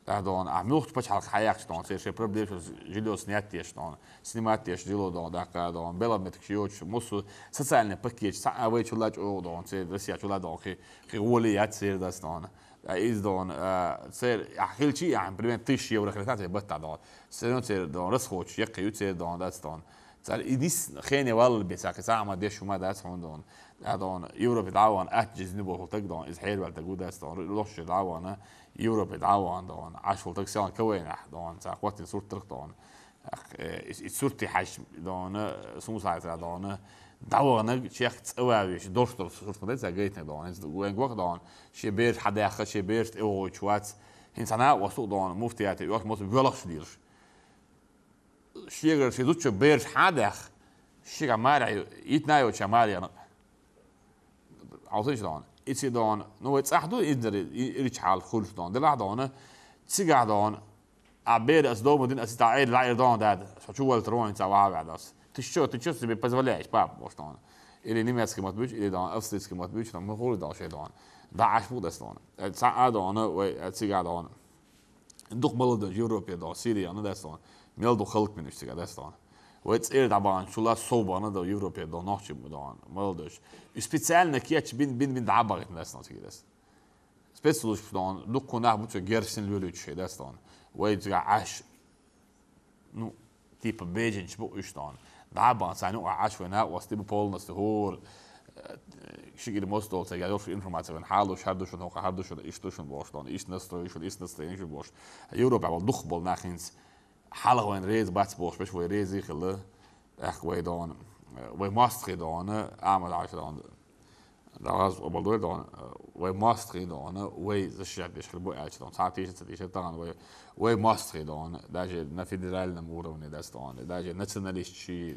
Да, он, а милх почал хаяк, что он все проблемы с жилье снять те, что он снимать те жилье, да, он белометр чьёч, мусу социальный пакет, а вы чулать, о, да, он все Россия чулать, да, хи воли я цер, да, что он. Из дон цер, хилчи, я, например, 1000 евро хрестать, бета, да, цер, да, расход, я каю цер, да, что он. إديس خيني والله بيساك ساعة ما ديش وما داس هون دون يوروب يتعاون أجهز نبوه تك دون إز حير بالتجود داس دون لوش يتعاون يوروب يتعاون دون عشر تك سان كوين دون ساق وقت صورة تك دون صورتي حش دون سمو ساعة دون دعوانا شيخ تسوي شيء دورش صورة مدرسة ساقيتنا دون إز وين وقت دون شيء بير حدا يخ شيء بير أو شوات إنسانا وصل دون مفتيات يوقت مصر بيولخش ديرش شيء شيء بيرش حدا شيء مارع يتنايو شماري عاوزش دون إتي دون نو إتأحدو يقدر يريش حال خلف دون دلع دون تيجع دون عبير أصدوم ودين أستعيد العير دون ده شو التروين تسوى بعد أص تشو سبي بزوليش باب وش دون اللي نيمسك ما تبيش اللي دون أفسدك ما تبيش دون مقول دون شيء دون ده عشبو ده دون تسعى دون وتيجع دون دوق بلد يوروبيا دون سوريا أنا ده دون ميلدو خلق من اشتغل دستان ويتس إير طبعا شو لا صوبة أنا ده يوروبيا ده نحشي بدون ميلدوش سبيциально كياتش بين دعبرت دستان تيجي دست سبيسلوش بدون دوك كنا بتشو جيرسن لولوش شيء دستان ويتس عاش نو تيب بيجن شبو إشتان دعبان سانو عاش ونا واستيب بولنس تهور شيء المستول تيجي يوش إنفورماتيف عن حاله شهادوش ونوقع هادوش ولا إشتوش بوشتان إيش نستوي شو إيش نستوي إيش بوش يوروبيا والدخ بول ناخينس حاله وين ريز باتس بوش بش وين ريز يخله اخ وين دون وين ماستري دون اعمل عايش دون دراز وبلدوي دون وين ماستري دون وين زشيك ديش خلبو عايش دون ساعتيش تديش طبعا وين ماستري دون داجي نا فيدرال نمورو من داس دون داجي ناسيوناليست شي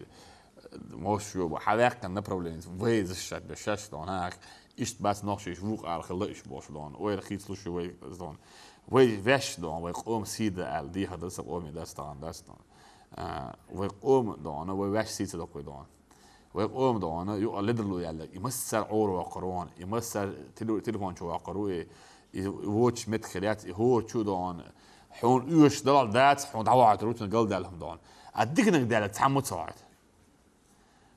مش يو حواك كان направление وين الشات بالشاش دون هاك إيش بس نقش يشوف على خلاص باش دون وين خيط لوش وين دون وين وش دون وين قوم سيد على دي هذا سب قوم داستان وين قوم دون وين وش سيد دون دون وين قوم دون يو لدلو يلا يمسر عور وقرون يمسر تليفون شو وقروه يوتش متخليات هو شو دون حون يوش دلال دات حون دعوات روتن قل دالهم دون أديك إنك دالت تحمل صاعد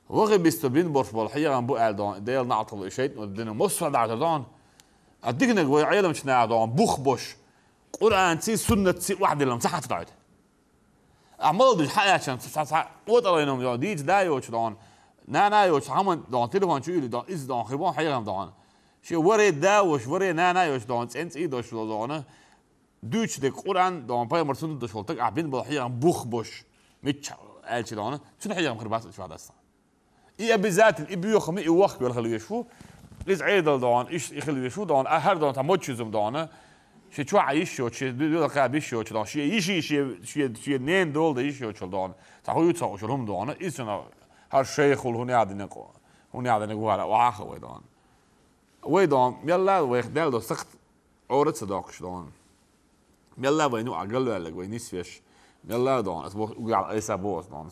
وغي بيستبين بورش بالحياة عن بقى دون ديال نعطل شيء ودنا مصر دعوة دون أديك إنك ويعيله مش ناع دون بوخ بوش قرآن تي سنة تي واحد اللي مسحة تدعوت أعمل دي حياة عشان وطلع إنهم دون ديج دايوش دون نا يوش عمل دون تليفون شو يلي دون إز دون خيبون حياة دون شو وري داوش وري نا يوش دون أنت إيدوش دون دوش دي قرآن دون باي مرسون دوش ولتك عبين بالحياة عن بوخ بوش مش قالش دون شو الحياة مخربات شو هذا أصلا إيه بذات الإبيو خمي يوخ ولا خليه يشوف ليش عيدل دون إيش يخليه يشوف دون أهر دون تموتشزم دون شيء شو عايشوا شيء دول كابيشوا دون شيء شيء نين دول ده يشوا دون تقول يتصور شو هم دون إيشنا هالشيخ والهوني عادنا هوني عادنا جوهر وعاخ ويدون يلا ويخدل دو سخت عورت صداقش دون يلا وينو عقل ولا وينيس فيش يلا دون أسبوع وقع إيسا بوس دون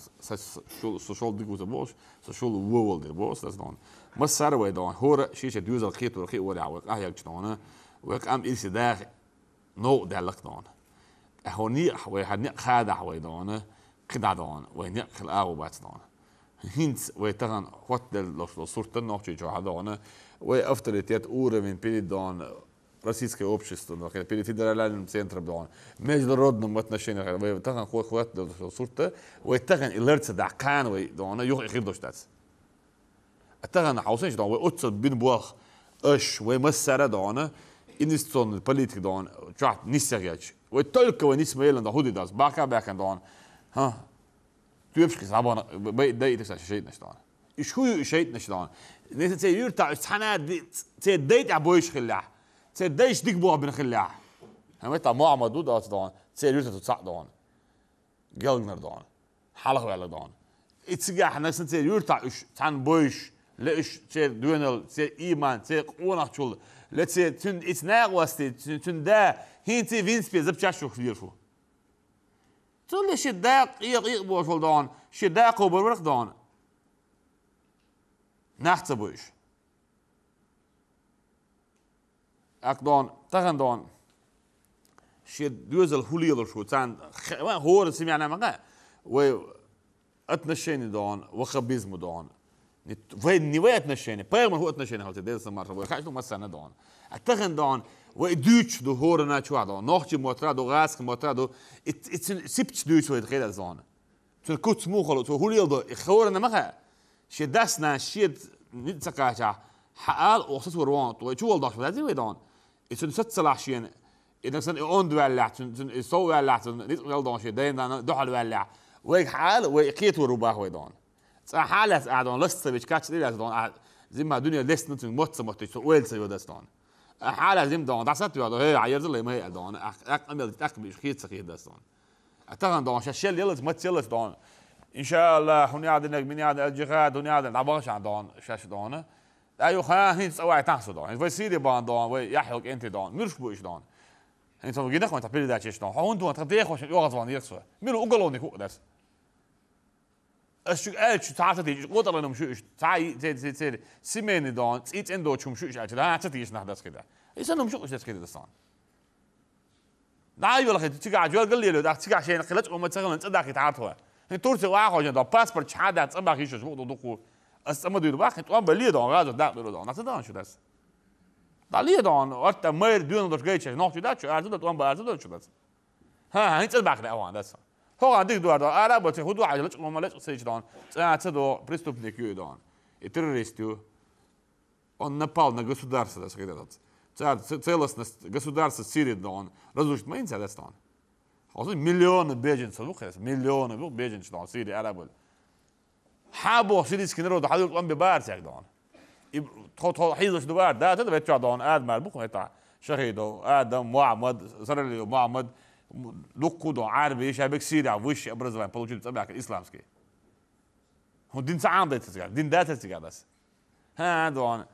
سوشيال ديكوز بوس سوشيال وول دي بوس ده دون مسار ويدون هو شيء دوز الخيط والخيط ولا عوق أهيك دون ويك أم إيش ده نوع ده لك دون هوني ويحني خادع ويدون خدع دون ويني خلقه وبات دون هنت ويتغن خط لو صورت النوع شيء جو هذا وأفتريتيات أورا من بيد دون российское общество, но перед федеральным центром دون международным отношениям ويتغن خوات صورته ويتغن إلرت دعكان ويدون يخير دوشتاس التغن حوسنش دون ويأتصل بين بوخ إيش ويمسر دون إنستون البوليتيك دون شعب نسيجش ويتلك ونسميلن ده هودي داس باكا دون ها تيبش صعبان بيدايت شيء نشدون إيش هو شيء نشدون ناس تيجي يرتع سنة تيدايت عبويش خلاع تيدايش ديك بوع بين خلاع هم يطلع معمد وده دون تيجي يرتع تصع دون جلنر دون حلقة ولا دون إتسجح ناس تيجي يرتع إيش تان بويش لإيش تيجي دوينل تيجي إيمان تيجي قونا شول لتيجي تن إتناق واستي تن دا هين تي فينس بيزبشاشو خيرفو تقول شي داق يق بوشل دون شي داق وبرورق دون نحسبوش اك دون تغن دون شي دوزل هوليل شو تان هو سمعنا مقا و اتنشيني دون وخبيزم دون وين نيوي اتنشيني بايرمن هو اتنشيني هالتي ديس مره وخاش ما سنه دون اتغن دون ويدوش دو هورنا شو هذا نوختي موترا دو غاسك موترا دو سبت دوش ويد غير زون تو كوت موخلو تو هوليل دو خورنا مخا شي داسنا شي نتسكاچا حال وقت وروان تو شو والداش بدي ويدون اتن ست صلاحشين اذا سن اون دولا تن سو ولا نيت والدون شي دايما دحل ولا وي حال وي كيت وروباه ويدون حالات قاعدون لسه بيشكاتش دي دون زي ما الدنيا لسه نت موت ويلس يودستون حالة زم دون دعست يا هي عيرت لي ما دون أكمل تأكل خيط سخيط دستون أتغن دون شاشل يلت ما تيلت دون إن شاء الله هني عادنا من عاد الجهاد هني عاد نعباش عن دون شاش دون أيوة خا هين سوى تحصل دون في سيدي بان دون ويحيق أنت دون مش بوش دون أنت ما جينا كنت تبيل داشش دون هون دون تبدي خوش يوقف دون يكسر منو أقولوني كو داس أشوف شو تعرفتي قدر إنهم شو تعي تي سيماني دون تيت إندو شو مشوش أجل ها تعطيش نحدث كده إنهم شو إيش كده دستان نايو ولا خد تيجي عجول قال لي لو ده تيجي عشان خلت وما تغلن تصدق تعرفها هي تورتي واحد جنب باسبورت شهادة تصبح يشوش بقول دقو أستمد يدو باخد وان بليه دون غاز ده دون نصدقان شو داس داليه دون وقت ما يردون دوش جايش نوع شو ده شو أرزو ده وان بأرزو ده شو داس ها هني تصبح ده أوان داس هو عندك دوار دون أنا بس هو دو عجلة وما ليش سيج دون تصدق بريستوبنيك يو دون التيروريستو он напал на государство, так сказать, целостность государства Сирии, да, он разрушит Майнца, да, он. Миллионы беженцев, миллионы беженцев, да, Сирии, арабы. حابوا سيريسكي نرو ده حضرتك قام ببارس يا جدعان تخو حيزش دوار ده تدبر تشعدون اد مال بكم يطع شهيدو ادم معمد سرلي معمد لقودو عربي شابك سيريا وش ابرز получили تبعك الاسلامسكي هو دين ساعة ده تسجع دين ده تسجع بس ها دون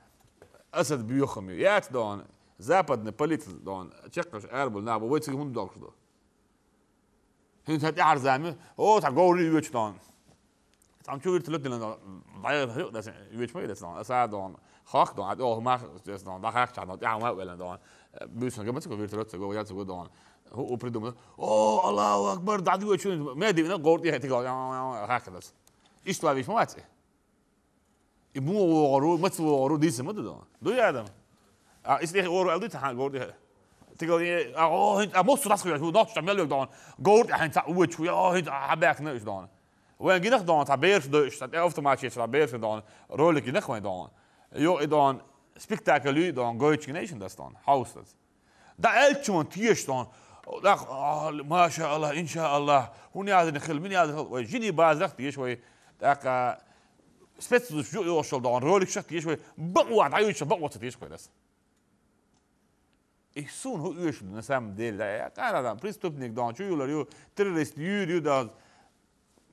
أسد بيخمي يات دون زابد نبليت دون تشقش أربل نابو ويتسجع من دوكش دو هنت هات أعرزامي أو تقولي يوش دون عم شو يرتلت لنا ضايع هيو ده يوش ما يدس دون أسد دون خاك دون عاد أوه ما جس دون ده خاك شاد دون ما ولا دون بيسون قبل تقول يرتلت تقول يات تقول دون هو بريدوم أوه الله أكبر ده يوش شو ما دي من قورتي هتقول هكذا إيش تبغى إيش ما أتى يبغوا وارو ما تبغوا وارو ديس ما تدون دو يا آدم إيش ليه وارو أودي تحان قورتي تقول هنت أموت صدق يا شو ناقش تعمل له دون قورتي هنت أود شو هنت حباك ناقش دون وين جينا دون تعبير دوش تعرفت ما شيء تعبير دون رولك جينا خوين دون يو دون سبيكتاكلي دون جويتش نيشن دون هاوس ده ألتشون تيش دون ما شاء الله إن شاء الله هوني هذا نخل مني هذا وجيني بازخ تيش وي داك سبيتس جو يوصل دون رولك شخ تيش وي بقوة عيوش بقوة تيش كويس إحسون هو يوش نسام ديل ده كان هذا بريستوبنيك دون شو يقولوا تيرست يو ده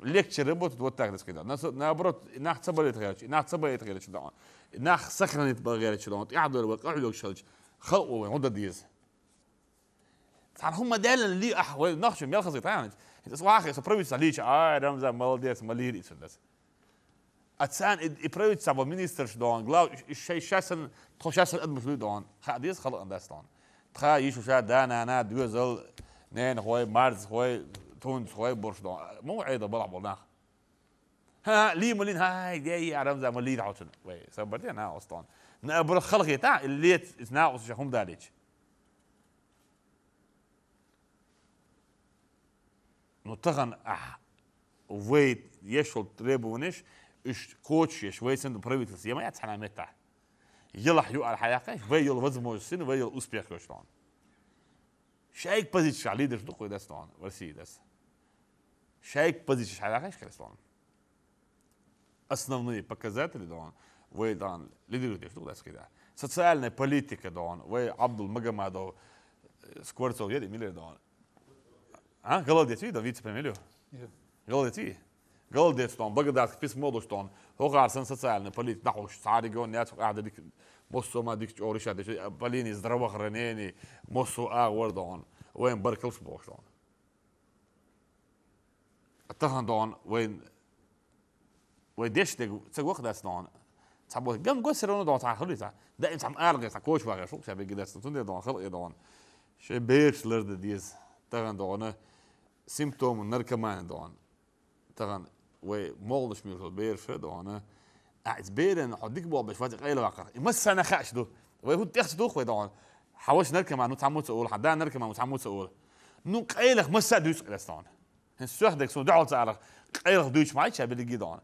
ليكتشر ربط توتاك ده كده نبرت ناخ صبر يتغيرش ناخ صبر يتغيرش دون ناخ سخن يتغيرش دون يعدل وقعوا شلج خلقوا وين ديز طبعا هم دال اللي أحوال نخش ميل خزي طبعا واخي سبرويت ساليش رمزا مالديس ماليري سندس أتسان إبرويت سبب مينسترش دون غلاو الشيء شاسن تخشاسن قد مشلو دون خاديس خلق انداس دون تخا يشو شا دانا أنا دوزل نين خوي مارز خوي تونس خوي بورش دون مو عيدة بلع بولناخ ها لي ملين هاي دي رمزا ماليري عوتن وي سبرتي أنا أصلا نقبل خلق يتاع اللي تناقص شهم داليش نتغن ويت يشل تريبونش إيش كوتش يش ويسند بريفيتس يما يتحنا متى يلا حيو على حياقة ويل وزمو السن ويل أسبيخ يشلون شايك بزيتش على ليدرز دقوا دستون ورسي دس شايك بزيتش على حياقة كريستون основные показатели دون ويدان ليدرز دقوا دس كده социальная политика دون وي عبد المجمع سكورتو يدي ميلر دون ها قلدت فيه ده فيتس بريميرو قلدت فيه قلدت ستون بقدر فيس مودو ستون هو قارسن социальный политик نحوش صاري جون ناس قاعدة ديك موسو ما ديك أوريش هذا باليني زدروا خرنيني موسو وردون وين بركلش بوشون التهان دون وين ديش تقول ده ستون تبغى جم قصرونه دون تعخلي ده أنت عم أرجع تكوش وغير شو شبيه كده ستون دون خلق دون شيء بيرش لرد ديز تهان دون سيمتوم نركمان دون تهان ومولش ميرو بيرش دون أعز بيرن حديك بوب بس فاتق أيلا وقر يمس أنا خاش دو ويهو تيخس دوخ ويدون حواش نركمان نتعمود تقول حدا نركمان نتعمود تقول نو قيلك مس دوش قلستون هنسوخ دك سو دعوت على قيلك دوش معي شابي دي دون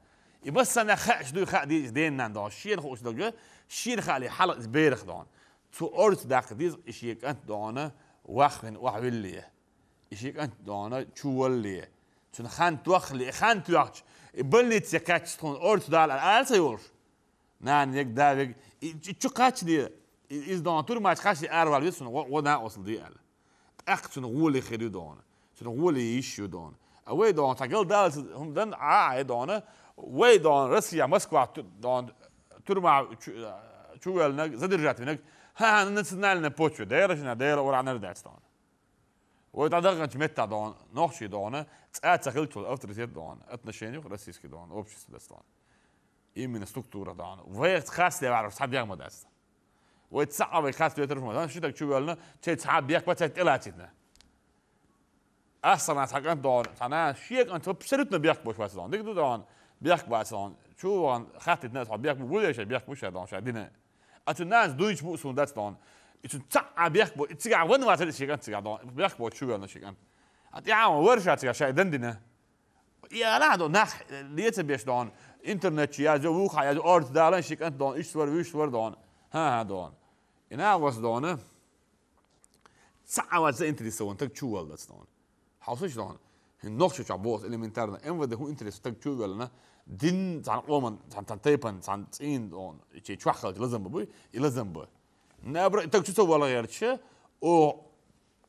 يمس أنا خاش دو خا دي دين نان شين خوش دو شين خالي حلق بيرخ دون تو أورت داك ديز إشيك أنت دون واخن وحوليه إشيك أنت دون شووليه تون خان توخلي خان توخش بلنيت يكاتش تون أورت دال على سيورش نان يك دافق شو كاتش دي إز دون تور ما تخاشي أروال يسون ونا وصل دي على أختون غولي خير دون تون غولي يشيو دون أوي دون تقول دال هم دن دون وي دون روسيا موسكو دون تور ما شو قالنا زاد رجعت منك ها نسنالنا بوتشو دايرشنا داير ورعنا ردعت دون ويتعدغنش متى دون نوحشي دون تساعد سخلتو الأوتريتيت دون اتنشيني ورسيسكي دون أوبشيس دون من ستركتورة دون وهي خاصة بعرف صحاب ياك مدرسة ويتصعب خاصة بيترف مدرسة شو تك شو قالنا شيء صحاب ياك بتسات إلاتنا أصلا أتحكم دون أنا شيك أنت بسرتنا بياك بوش بس دون ديك دون بياك بس دون شو خاطر الناس بياك بقول شيء بياك بوش دون شادينا الناس دويش مقصود دات دون يتصعب بياك بو يتصعب وين ما تلش شيك أنت دون بياك بوش شو قالنا شيك أنت أتيعاون ورشة شيء دندنا يا لا دون نخ ليت بيش دون إنترنت يا جو وخا يا جو أرض دالن شيك أنت دون إيش صور دون ها دون إنا واس دون ساعة زي أنت لسه وانت تشوال دات دون حاصلش دون النقطة شعبوس إليمنتارنا إم وده هو أنت لسه تشوال لنا دين عن قومن عن تايبن عن تين دون شيء شوخل لازم بوي لازم بو نبرة تكشوف ولا غير شيء أو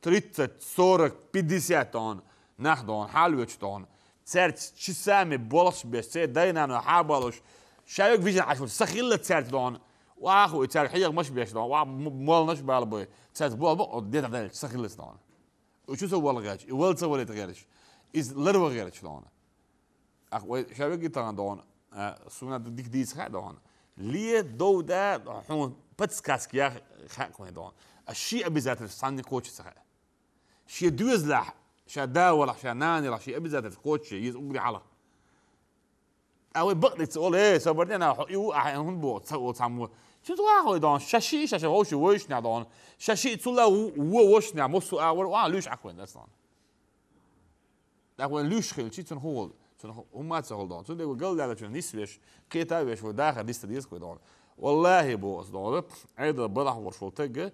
تريت صورك 50 دون ناخدون حلوة دون церць часами болш без цей дайнану хабалуш شايك فيجن عشان سخيلة تساعد دون واخو تساعد حيق مش بيش دون ومال نش بالبوي تساعد بول بق ديت عدل سخيلة دون وشو سوى ولا غيرش يول سوى ولا تغيرش إز لرو غيرش دون أخو شايك جيتان دون سونا ديك ديس خا دون ليه دو ده حون بتسكاس كيا خا كون دون الشيء بذات الصاني كوتش سخا شيء دوز لح شدا ولا شناني ولا شيء بذات الكوتش يزقلي على أو بقدر تقول إيه سبرتنا أنا يو أحيانا بوت وتسمو شو تواجه دون شاشي هوش وش نادون شاشي تلا وش ناموس أول لوش أكون أصلاً أكون لوش خيل شيء تنهول هم ما تسهل دون تقول ده قل ده لشون نسويش كيتا ويش وداخل ديست ديس كوي دون والله بوس دون عيد برح ورشول تجى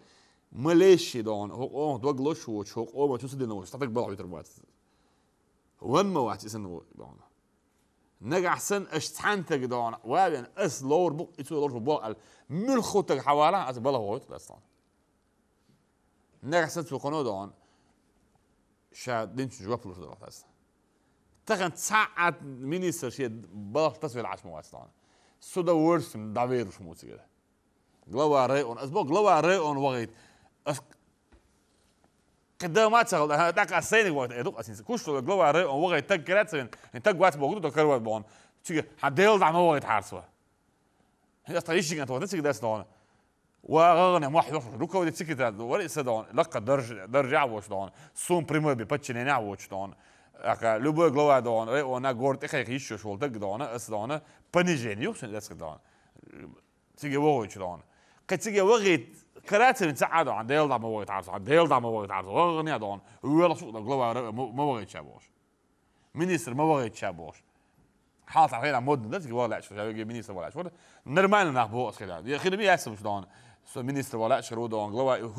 مليشي دون هو دوغلوش وش هو ما تصدق نوش تطق برح يتربات وين ما واحد يسنو دون نجح سن اشتحنت جدون وابن اس لور بق يسوي لور بق من خوتك حوالا از بلا هوت اصلا نجح سن سوقنا دون شا دينش جواب لور دون اصلا تكن ساعة مينيستر شيء بلا تصوير عشمو اصلا سودا ورس من دافير شو موسى كده غلوا ريون اسبوع غلوا ريون وقت قدامات شغل هذا تاك السينك وقت ادوق اسين كوشتو غلوا ريون وقت تاك كراتسن انت قوات بوقت تكروت بون تيجي حديل دعم وقت حارسوا هي استعيش كانت وقت تيجي داس دون وغنى واحد روكا ودي تيكي ولا يسدون لقى درجة عوش دون سوم بريمو بيبتشني نعوش دون اكا لوبو غلوا دون وانا غورت اخي يشو شول تك دون اس دون بنيجينيو سن داس دون تيجي وقت دون قتيجي وقت كراتين ساعدوا عن ديل دعم وقت عارسوا عن ديل دعم وقت عارسوا غنى دون ولا شو غلوا ما وقت شابوش مينيستر ما وقت شابوش حاط على غير مود ده ولا شو جاي مينيستر ولا شو نرمال نحبوس كده يا اخي نبي يحسب شو دون سو مينيستر ولا شرو دون غلوا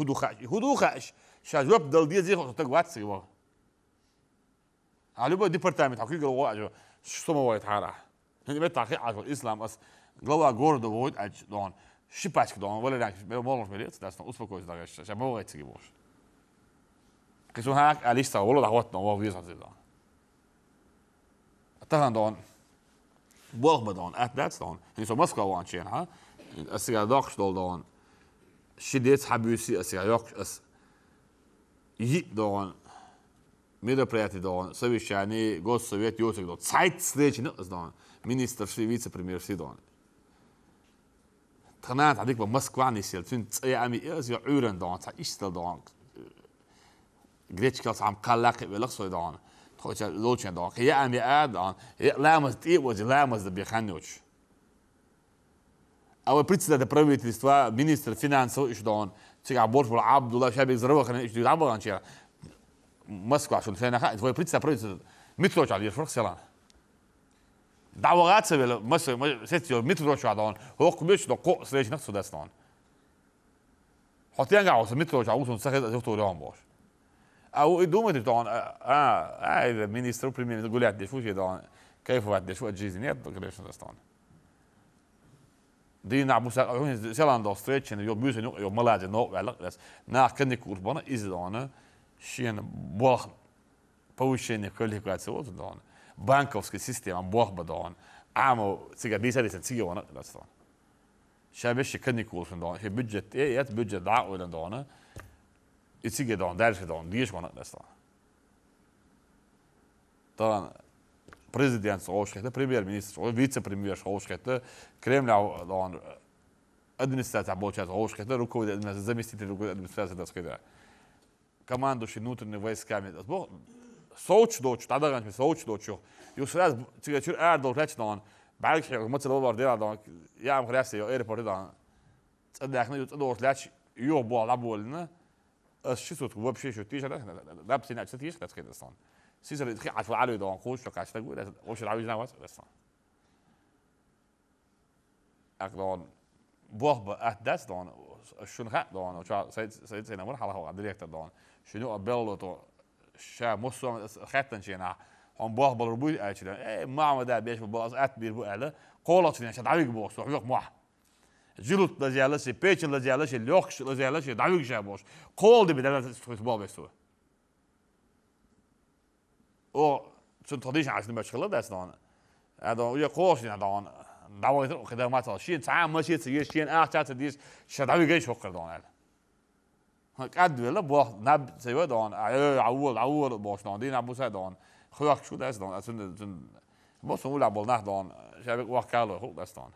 هدو خاش شاجوب دل دي زي خطك واتس يوا على بو ديبارتمنت حقيقه غوا شو ما وقت حاره هني بتاخي على الاسلام اس غلوا غورد وود اج دون شيباتك دون ولا لا مولش مليت ده اسمه كويس ده شا ما وقت يجيبوش كيسو هاك اليستا ولا دعوتنا هو فيزا زي ده طبعا دون بوغ دون ات دون هني سو مسكو وان شين ها اسيا دوخ دون شديت حبيسي اسيا يوك اس يي دون ميدا برياتي دون سويش يعني جوز سوفيت يوتك دون سايت ستيج نقص دون مينيستر شي فيتس بريمير سي دون تخنات عليك بمسكو عني سيل فين تسي امي از يعورن دون تا ايستل دون جريتش كاس عم قلاق بلقصو دون خوش لوتشن دون يا امي اد دون لامس تي وز لامس بيخنوش او بريتس ده правительство министр финансов ايش دون تيجي بورش ولا عبد الله شابي زروا خلينا ايش يلعبوا عن شيء مسكوا عشان ثاني خا هو بريتس متروش على الفرق سلام دعوات سبل مس ستيو متروش على دون هو قبيش دو قو سليش نفسه ده دون حطيان قاعد متروش عاوزون سخد زوتو لهم باش او دوما دون هذا مينستر بريمير يقول لي شو شي دون كيف واحد شو الجيزنيات بقدرش دون دي نعم موسى سلام دو ستريتش يو بيوزن يو ملاج نو ولا نا كني كوربانا از دون شين بوخ повышение квалификации вот дон банковский система бог بدون عامو سيجا بيسا دي سيجا وانا دون شابش كني كورسن دون هي بجت ايه يات بجت دعوه دون يسيجا دون دارش دون ديش وانا دون طبعا президент Шоушкета, премьер-министр, вице-премьер Шоушкета, Кремль дон администрация получается Шоушкета, руководитель, заместитель руководителя администрации, так сказать, командующий внутренними войсками. Соуч доч, тогда раньше соуч доч. И сразу чего дол речь дон, балки, мы целый бар дела дон, я им хрясь ее аэропорт дон. Отдохну, дол речь, ее была больно. الشيء вообще еще تيجي ده بس هنا تيجي ده كده اصلا سيزر يدخل على العالي ده خوش لك عشان تقول خوش العالي ده اصلا اكدون بوخ احداث دون شنو خا دون سيد سينا مرحله هو دايركتور دون شنو قبل تو شا مصو خاتن شينا هم بوخ بالربوي ايش ده ما ده بيش باص ات بير بو اله قولت عشان دعوي بوخ يوق موح جلوت لزيالشي بيتش لزيالشي لوخش لزيالشي دعوي شابوش قول دي بدل فوتبول بس او شون تقديش عشان ما شغله ده أصلاً هذا ويا قوس يعني دعوة خدمات شيء ساعة ما شيء شيء أحد تديش شدعوي جيش فكر دون قد ولا بوح نب سوى دون عول باش دون دين أبو سعدون خلاص شو ده أصلاً أصلاً بس نقول عبول نهدون شابك وقت كله هو ده أصلاً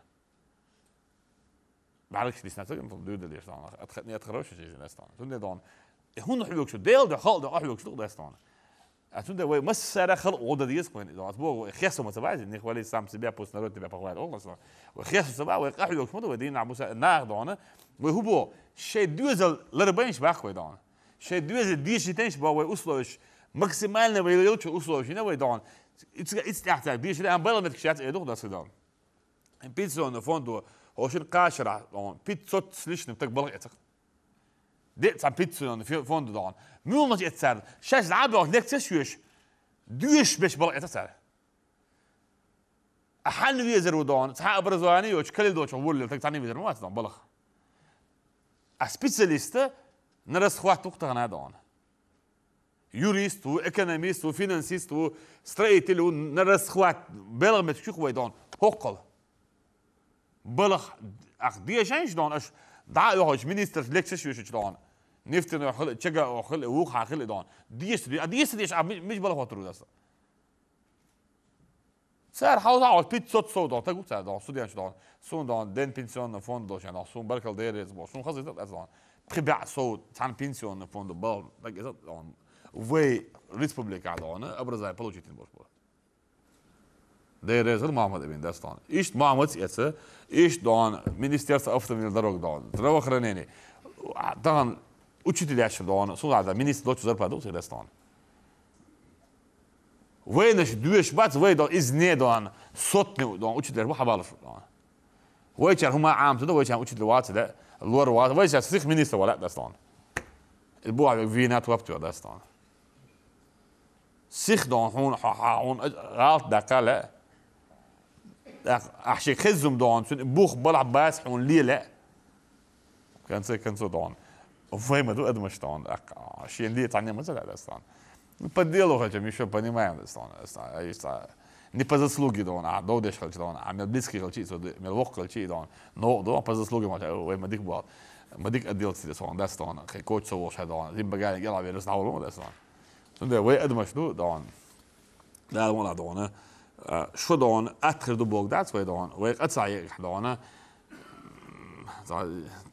بعرفش ليش نتكلم في دود اللي أصلاً أتخرجش شيء أصلاً تون دون هون حلوك شو ديل ده خالد أحلوك شو ده أصلاً أتون ده مس سعر خلق وده ديس كون إذا أتبوه خياسه ما تبعش إني خوالي سام سبيع بوست نروت تبع بقوال أول أصلاً وخياسه سبعة ويقحلوك شو ده ودين عبوس نهدونه وهو بو شيء دوزل لربينش باخوي دون شيء دوزل ديش تنش باوي أصلوش ماكسيمالنا ويلوش أصلوش هنا ويدون إتس تحتاج ديش ده أمبلا متكشات إيه ده صدام بيتزون فوندو هوشين قاشرة دون بيتزوت سليش نبتك بلغتك det som pizzan från dagen. Mulnas ett så här. Schysst arbete lekt sig دوش بش بلغ يتسال أحن ويزر ودون صح أبرزواني وش كل دوش أول تقطعني ويزر ما تدون بلغ أسبيشاليست نرس خوات تقطعنا دون يوريست وإيكونوميست وفينانسيست وستريتل ونرس خوات بلغ متشوق ويدون هقل بلغ أخديه شيء دون أش دعاء يهوج مينستر لكشش وش دون نفتن خل تشجع خل وقع خل دون ديست مش بلغ وترو ده سر حاول تعال بيت صوت صوت ده تقول سر ده سوديان شدون سون دون دين بنسيون فوند دوش يعني سون بركل ديرز بو سون خاص ده أصلاً بريبع صوت تان بنسيون فوند بال ده دون وي ريسبوبليكا دون أبرز زي بلوجيتين بوش بو ديرز المعمد ابن داستان إيش معمد يسه إيش دون مينستيرس أفضل من الدرج دون ترى خرنيني طبعا учитель яшь дон сун ада министр доч зарплату селестон وينش دوش بات وي دون ازني دون صوتني دون учитель بو حبالف دون ويشر هما عام تدو ويشر учитель وات ده لور وات ويشر سيخ مينستر ولا داستون البو فينات وابتو داستون سيخ دون هون غلط دقاله احشي خزم دون بوخ بلع باس حون ليله كان سو دون وفهم это думаю شيء اللي تعني مثلا داستان по делу хотя мы еще понимаем дастан не по заслуге дон а додеш хотя дон а мне близкий хотя so мне вок хотя дон но дон по заслуге ما وين ما ديك بقى ما ديك أديلت دастан دастان كوتش سو وش دون زين بقى يلا بيرس نعول دастان ده وين أدم شنو دون لا ولا دون شو دون أدخل دبوك دات وين دون وين أتصعي دون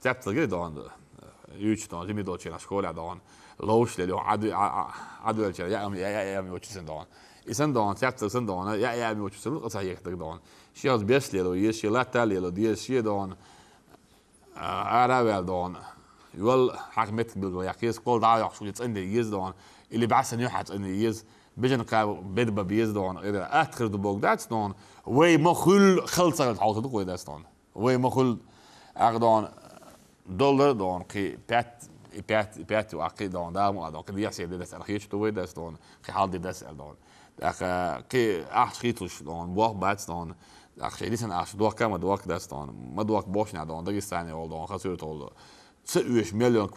تعبت كده دون يوتشتون جميل دوتشي na škole دون لوش لليو عدو الجرا يا مي وتشسن دون إسن دون تعبت سن دون يا مي وتشسن قصايح تك دون شيء از بيش ليلو يشي لا تاليلو دي شيء دون أراويل دون يول حكمت بالو يقيس كل دعوة يحصل يتصن يز دون اللي بعسن يحط إن يز بيجن قاب بدب بيز دون إذا أدخل دبوك دات دون وي مخل خلصة الحوض دقوي دات دون وي مخل أقدون دولار دون كي بات وعقيد دون دام دون كدي يحسي ده أخيش توي ده دون كي حال دي ده دون كي أخ خيطوش دون بوق بات دون أخ شيء لسه أخ دوق كم دوق ده دون ما دوق بوشنا دون داغستاني أول دون خسر تول 7 مليون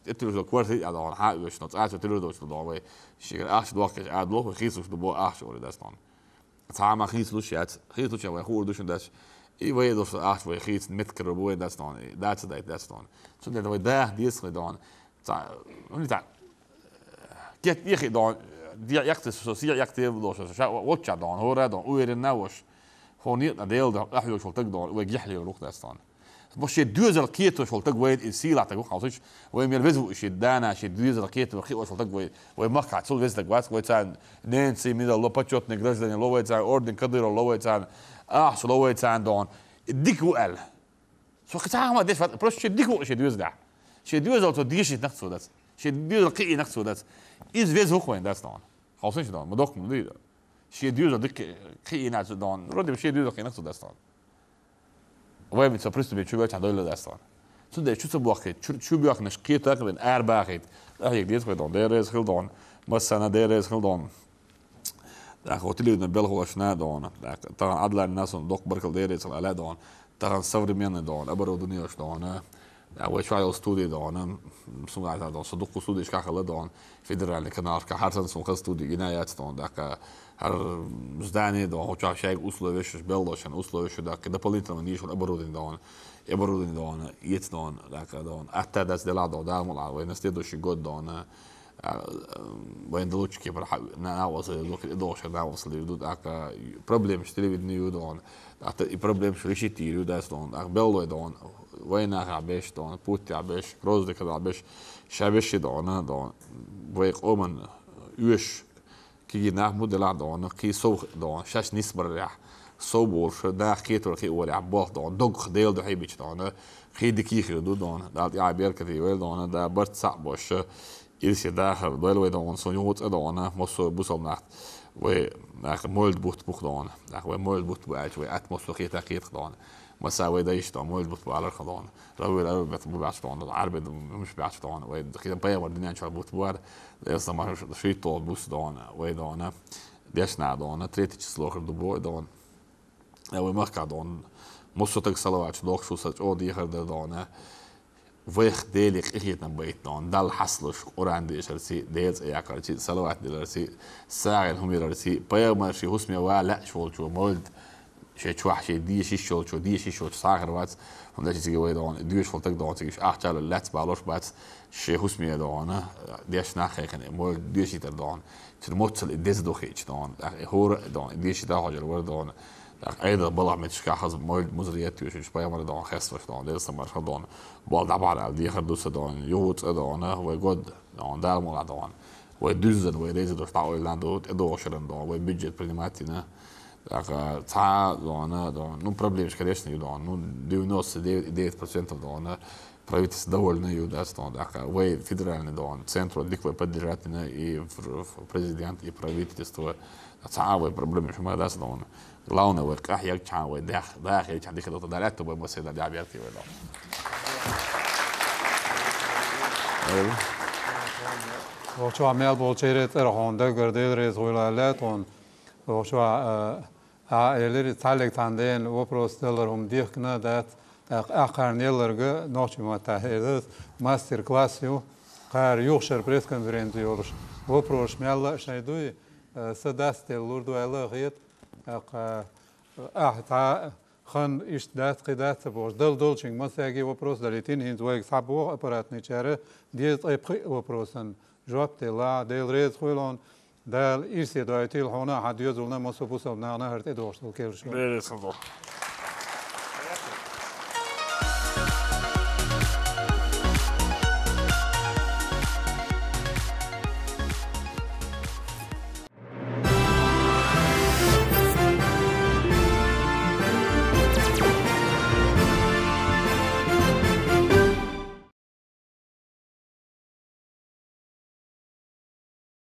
اتلو كوارتي دون حاوش نوت أعطي تلو دوش دون وي شيء أخ دوق أدلو خيطوش دبو أخ شغل ده دون تعامل خيطوش يات خيطوش وي خور دوش ده I weet of ze acht voor giet met kerboe dat staan. Dat staan. Zo dat we daar die is gedaan. Niet dat. Kijk hier gedaan. Die jacht zo zie jacht heel los. Zo wat je dan hoor dan oor en nou was. Gewoon niet dat deel dat je zo tak dan. We gehli rook dat staan. بس شيء دوزر كيتو شغل تقويد السيلة تقول خلاص وين يلبسوا شيء دانا شيء دوزر كيتو خير شغل تقويد وين ما قاعد تقول بس تقويد وين نانسي من الله بتشوت نجرز لين الله وين أوردن كدير الله وين شو الله وين دون ديك وقال شو كتاع ما ديش بس شيء ديك شيء دوزر شيء دوزر تو ديش نقصه ده شيء دوزر قي نقصه ده إز فيز هو وين ده دون خلاص إيش دون مدوق مدير شيء دوزر ديك قي نقصه دون رد بشيء دوزر قي نقصه ده دون وين بتسافرت بتشوف عند دولة داستان. شو ده شو تبغى شو بياخد نشقية تقريبا أربعة هيك ديت خدون ديرز خلدون مثلا ديرز خلدون. ده قلتلي إن بلغوا شنا دون. طبعا عدل الناس دوق بركل ديرز على دون. طبعا صبر مين دون. أبرو دنيا شدون. وشوية استودي دون سمعت دون صدق استودي شكاخ دون فيدرالي كنار كحرسن سمخ استودي جنايات دون داك هر زداني دون هو شيء أصله بلدشن أصله داك دبليت من يشون أبرودين دون يت دون داك دون أتى داس دلا دون دامل وين استيدو شي جود دون وين دلوش كي برح ناوصل لوك إدوش ناوصل يدو داك problem شتري بدنيو دون داك problem شو ريشي تيريو داس دون داك بلدو دون وين عباش دون بوتي عباش روز دك عباش شابش دون ويق أمن يوش كي نعمود دلا دون كي سوق دون شاش نسبر رح صوبور دا خيتور خي وري عباخ دون دوغ ديل دو هيبيش دون خي دكي خيدو دون دا يا بير كتي ويل دون دا برت صعبوش إلشي داخل دويل وي دون سونيوت دون مصو بوصل نحت وي ناخ مولد بوت بوخ دون ناخ وي مولد بوت بواج وي اتموسفير خيتا خيت دون مساوي دايش دون مولد بوت على خدون راوي بيت دون العربي مش بيعش دون وي كده باي وردنيان شو بوت بوار لسه ما شي طول بوس دون وي دون ديشنا دون تريتش سلوخر دو دون وي مركا دون مصو تك صلوات دوخ شو سج او دي خرد دون ويخ ديلك إخيتنا بيت دون دال حصلش قرآن ديش رسي ديز إياك رسي صلوات ديل رسي ساعة هم يرسي بايا ما شي هسمي ولا شغل شو مولد شي شوح شي دي شي شغل دي شي شغل ساعة وات هم ده شيء جوي دون ديش فلتك دون تيجيش أحجال اللات بالوش بات شي هسمي دون ديش ناخي كان مولد ديش يتر دون ترموتل الديز دوخيش دون هور دون ديش ده حجر ور دون أيضا بلع متشكا حزب مولد مزريات يوش بايا مرة دون خسرش دون لسه مرة دون بالد عبارة دي خردوس دون يوت دون وجود دون دار مولا دون ودوزن وريز دوش تعويل لاندو ادوشرن دون وبيجت بريماتينا داك تا دون نو проблемش конечно دون نو 99% دون правительство довольно юдас дон дак вей федеральный дон центр ликвой поддержательно и президент и правительство تعاوي проблемش ما داس دون главное вот как я чаوي дах я чан дихе дота далето бо се да дабиарти вела وشو عمال بولشيرت أرهون دقر ديريز ولاياتهم وشو عائلة تعلق عندين وبروس دلهم ديخنا دات آخر نيلرجع نوشي متحدث ماستر كلاسيو قار يوخشر بريس كونفرنسي يورش وبروش ميلا شايدوي سداست اللوردو على غيت تا خن إيش دات قدات بوش دلشين مساجي وبروس دليتين هند ويك صعبوا أبرات نيشارة ديت أبقي وبروسن جواب تلا ديل ريز خويلون دال إيش يدايتيل هنا حد يزولنا مصوبوس أبناءنا هرت إدوش الكيرشون.